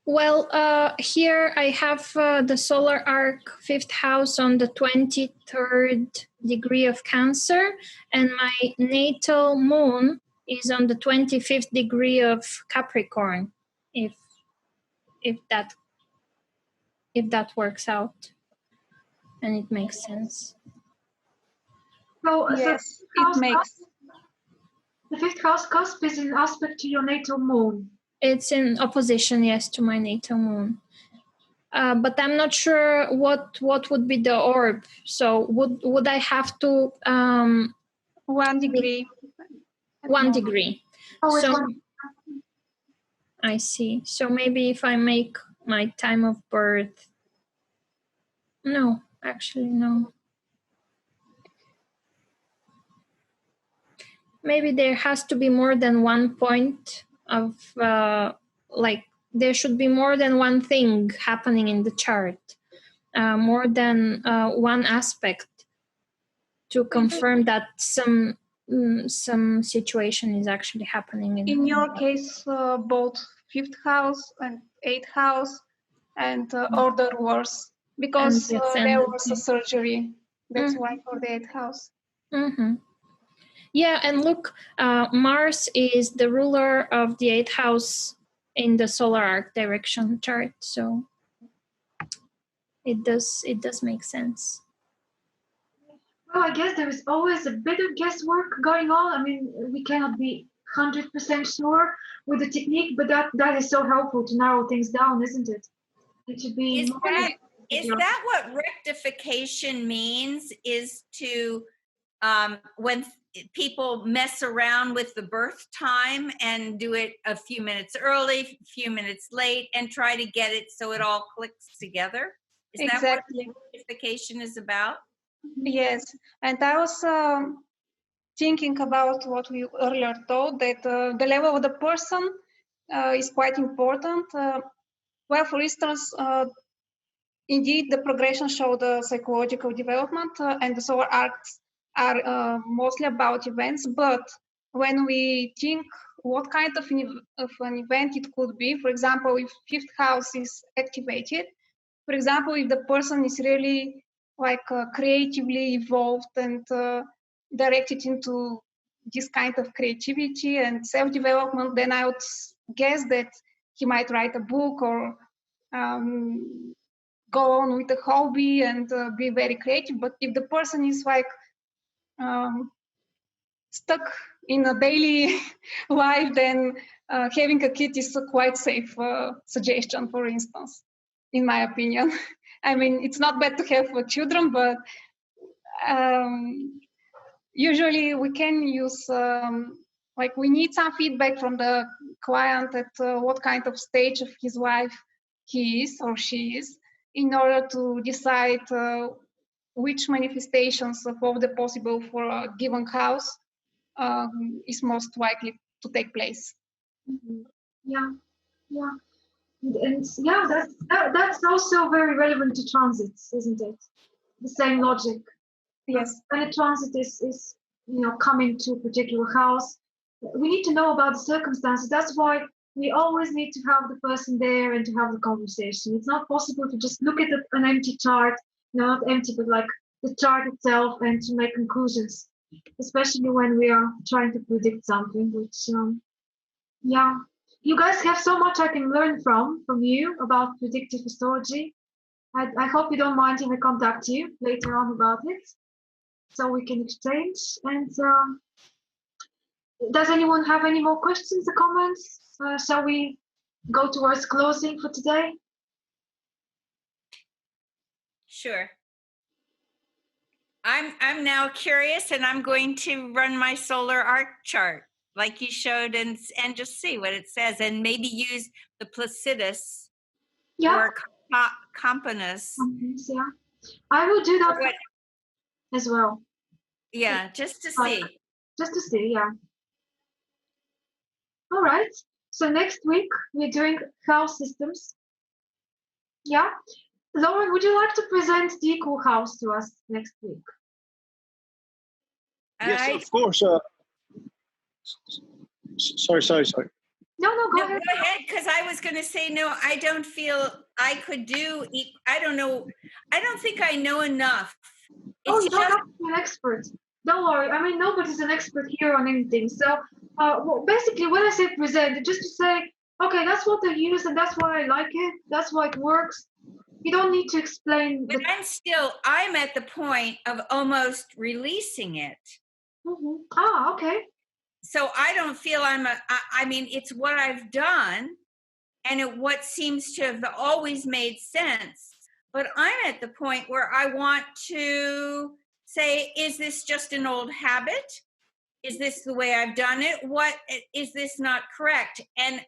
Well, here I have the solar arc 5th house on the 23rd degree of Cancer, and my natal moon is on the 25th degree of Capricorn, if that works out and it makes sense. So, yes, it makes. The 5th house cusp is in aspect to your natal moon. It's in opposition, yes, to my natal moon. But I'm not sure what would be the orb. So would I have to 1 degree? 1 degree. Oh, so I see. So maybe if I make my time of birth. No, actually no. Maybe there has to be more than 1 point of like there should be more than one thing happening in the chart, more than one aspect to confirm that some situation is actually happening. In your case, both 5th house and 8th house and or the rulers, because there was a surgery. That's why for the 8th house. Mm-hmm. Yeah, and look, Mars is the ruler of the 8th house in the solar arc direction chart, so it does make sense. Well, I guess there is always a bit of guesswork going on. I mean, we cannot be 100% sure with the technique, but that is so helpful to narrow things down, isn't it? It should be. Is that what rectification means? Is to when people mess around with the birth time and do it a few minutes early, a few minutes late, and try to get it so it all clicks together? Is exactly that what rectification is about? Yes, and I was thinking about what we earlier thought, that the level of the person is quite important. Well, for instance, indeed, the progression showed the psychological development, and the solar arcs are mostly about events. But when we think what kind of an event it could be, for example, if 5th house is activated, for example, if the person is really like creatively evolved and directed into this kind of creativity and self-development, then I would guess that he might write a book or go on with a hobby and be very creative. But if the person is like stuck in a daily life, then having a kid is a quite safe suggestion, for instance, in my opinion. I mean, it's not bad to have children, but usually we can use, like we need some feedback from the client at what kind of stage of his life he is or she is, in order to decide which manifestations of all the possible for a given house is most likely to take place. Yeah, yeah. And yeah, that's also very relevant to transits, isn't it? The same logic. Yes. When a transit is coming to a particular house, we need to know about the circumstances. That's why we always need to have the person there and to have the conversation. It's not possible to just look at an empty chart, not empty, but like the chart itself, and to make conclusions, especially when we are trying to predict something, which yeah. You guys have so much I can learn from you about predictive astrology. I hope you don't mind if I contact you later on about it, so we can exchange. And does anyone have any more questions or comments? Shall we go towards closing for today? Sure. I'm now curious, and I'm going to run my solar arc chart like you showed, and just see what it says, and maybe use the Placidus or Campanus. Yeah, I will do that as well. Yeah, just to see. Just to see, yeah. All right. So next week we're doing house systems. Yeah. Lauren, would you like to present the equal house to us next week? Yes, of course. Sorry. No, go ahead. Go ahead, because I was going to say, no, I don't feel I could do, I don't know. I don't think I know enough. You don't have to be an expert. Don't worry. I mean, nobody's an expert here on anything. So well, basically, when I say present, just to say, okay, that's what I use and that's why I like it. That's why it works. You don't need to explain. But I'm at the point of almost releasing it. Mm-hmm. Ah, okay. So I don't feel I mean, it's what I've done and what seems to have always made sense. But I'm at the point where I want to say, is this just an old habit? Is this the way I've done it? What is this not correct? And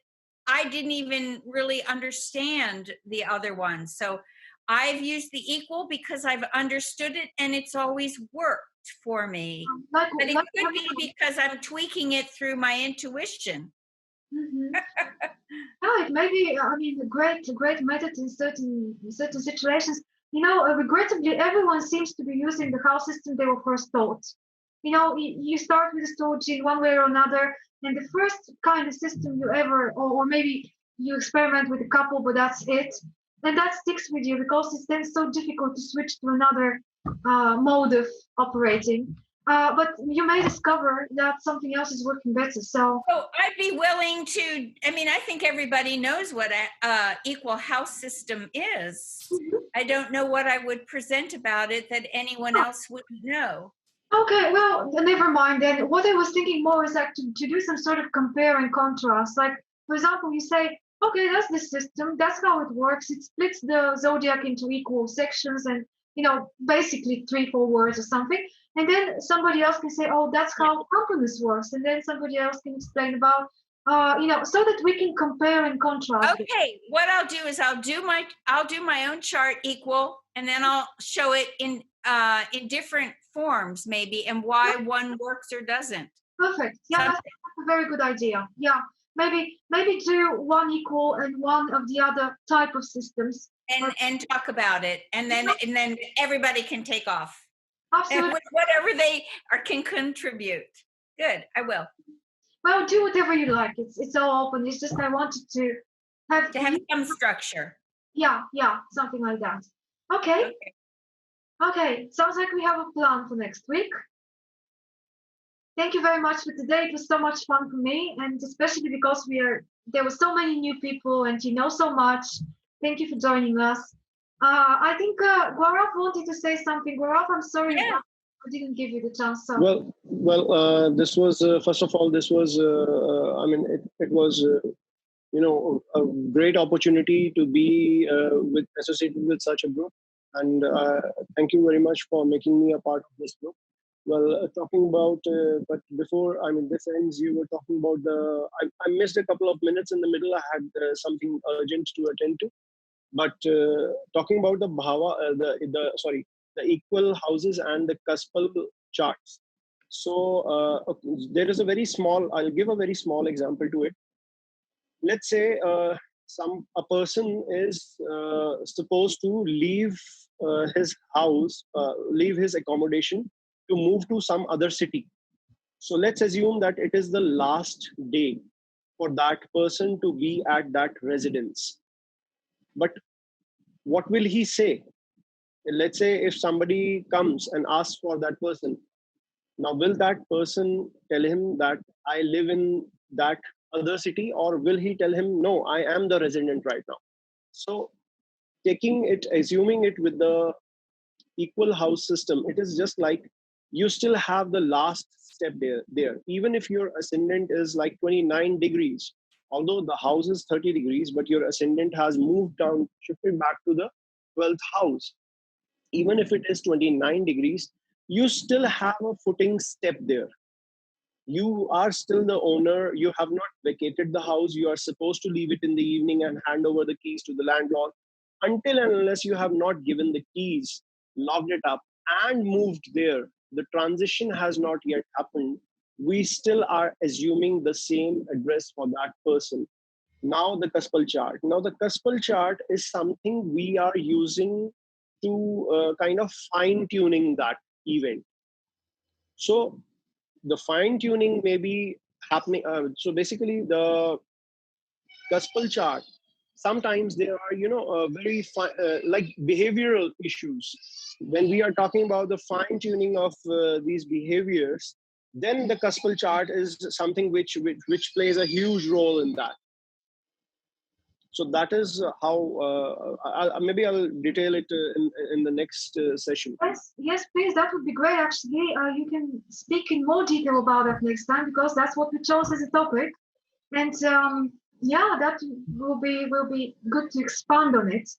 I didn't even really understand the other one. So I've used the equal because I've understood it and it's always worked for me. But it could be because I'm tweaking it through my intuition. Mm-hmm. It may be, I mean, a great method in certain situations. Regrettably, everyone seems to be using the house system they were first taught. You start with astrology in one way or another, and the first kind of system you ever, or maybe you experiment with a couple, but that's it. And that sticks with you because it's then so difficult to switch to another mode of operating. But you may discover that something else is working better. So I'd be willing to, I mean, I think everybody knows what an equal house system is. Mm-hmm. I don't know what I would present about it that anyone else wouldn't know. Okay, well, never mind then. What I was thinking more is that to do some sort of compare and contrast. Like, for example, you say, okay, that's the system, that's how it works. It splits the zodiac into equal sections and, basically 3-4 words or something. And then somebody else can say, oh, that's how Campanus works. And then somebody else can explain about, so that we can compare and contrast. Okay, what I'll do is I'll do my own chart equal, and then I'll show it in different forms maybe, and why one works or doesn't. Perfect. Yeah, that's a very good idea. Yeah, maybe do one equal and one of the other type of systems, and talk about it, and then everybody can take off. Absolutely. And whatever they can contribute. Good, I will. Well, do whatever you like. It's all open. It's just I wanted to have some structure. Yeah, something like that. Okay. Sounds like we have a plan for next week. Thank you very much for today. It was so much fun for me, and especially because there were so many new people and you know so much. Thank you for joining us. I think Gaurav wanted to say something. Gaurav, I'm sorry. Yeah. I didn't give you the chance. So. This was first of all, this was I mean, it was a great opportunity to be associated with such a group, and thank you very much for making me a part of this group. Well, talking about, but before, I mean, this ends, you were talking about I missed a couple of minutes in the middle. I had something urgent to attend to. But talking about the bhava, the equal houses and the Kaspal charts. So there is a very small, I'll give a very small example to it. Let's say a person is supposed to leave his house, leave his accommodation to move to some other city. So let's assume that it is the last day for that person to be at that residence. But what will he say? Let's say if somebody comes and asks for that person, now will that person tell him that I live in that other city, or will he tell him, no, I am the resident right now? So assuming it with the equal house system, it is just like you still have the last step there. Even if your ascendant is like 29 degrees, although the house is 30 degrees, but your ascendant has moved down, shifted back to the 12th house. Even if it is 29 degrees, you still have a footing step there. You are still the owner. You have not vacated the house. You are supposed to leave it in the evening and hand over the keys to the landlord. Until and unless you have not given the keys, locked it up, and moved there, the transition has not yet happened. We still are assuming the same address for that person. Now the Kaspal chart. Now the Kaspal chart is something we are using to kind of fine-tuning that event. So the fine-tuning may be happening. So basically the Kaspal chart, sometimes there are, very like behavioral issues. When we are talking about the fine-tuning of these behaviors, then the Kaspal chart is something which plays a huge role in that. So that is how maybe I'll detail it in the next session. Yes, please. That would be great. Actually, you can speak in more detail about that next time, because that's what we chose as a topic. And yeah, that will be good to expand on it.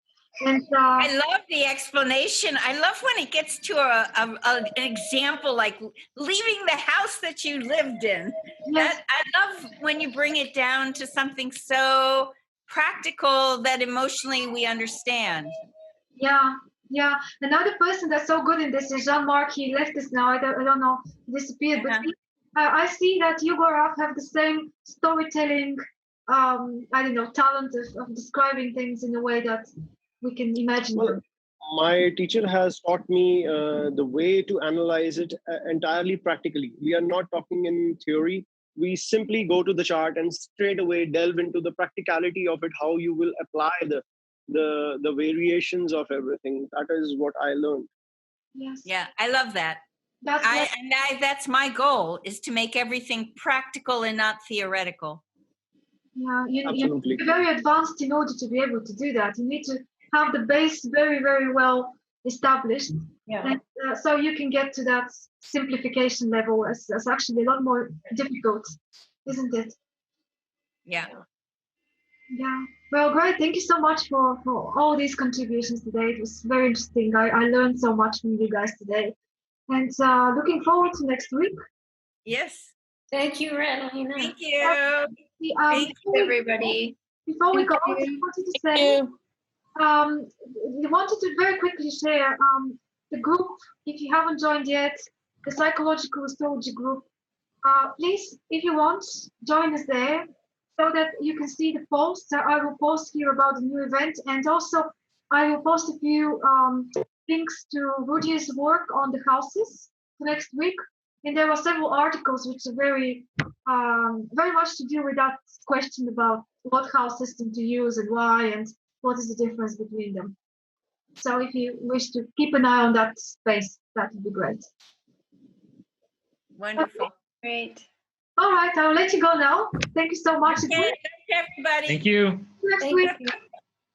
And I love the explanation. I love when it gets to an example like leaving the house that you lived in. Yes. I love when you bring it down to something so practical that emotionally we understand. Yeah. Another person that's so good in this is Jean-Marc. He left us now. I don't know, disappeared. But I see that you, Gaurav, have the same storytelling, talent of describing things in a way that we can imagine. Well, my teacher has taught me the way to analyze it entirely practically. We are not talking in theory. We simply go to the chart and straight away delve into the practicality of it, how you will apply the variations of everything. That is what I learned. Yes. Yeah, I love that. That's my goal, is to make everything practical and not theoretical. Yeah, Absolutely. you're very advanced in order to be able to do that. You need to have the base very, very well established. Yeah. And so you can get to that simplification level as actually a lot more difficult, isn't it? Yeah. Yeah. Well, great. Thank you so much for all these contributions today. It was very interesting. I learned so much from you guys today. And looking forward to next week. Yes. Thank you, Radalina. Thank you. Thank you, everybody. Before we go, I just wanted to say, we wanted to very quickly share the group. If you haven't joined yet, the Psychological Astrology group, please, if you want, join us there so that you can see the posts. I will post here about the new event, and also I will post a few links to Rudy's work on the houses for next week. And there are several articles which are very much to do with that question about what house system to use and why, and what is the difference between them. So if you wish to keep an eye on that space, that would be great. Wonderful. Okay. Great. All right, I'll let you go now. Thank you so much. Okay, thanks everybody. Thank you. Next week.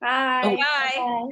Bye. Bye. Bye.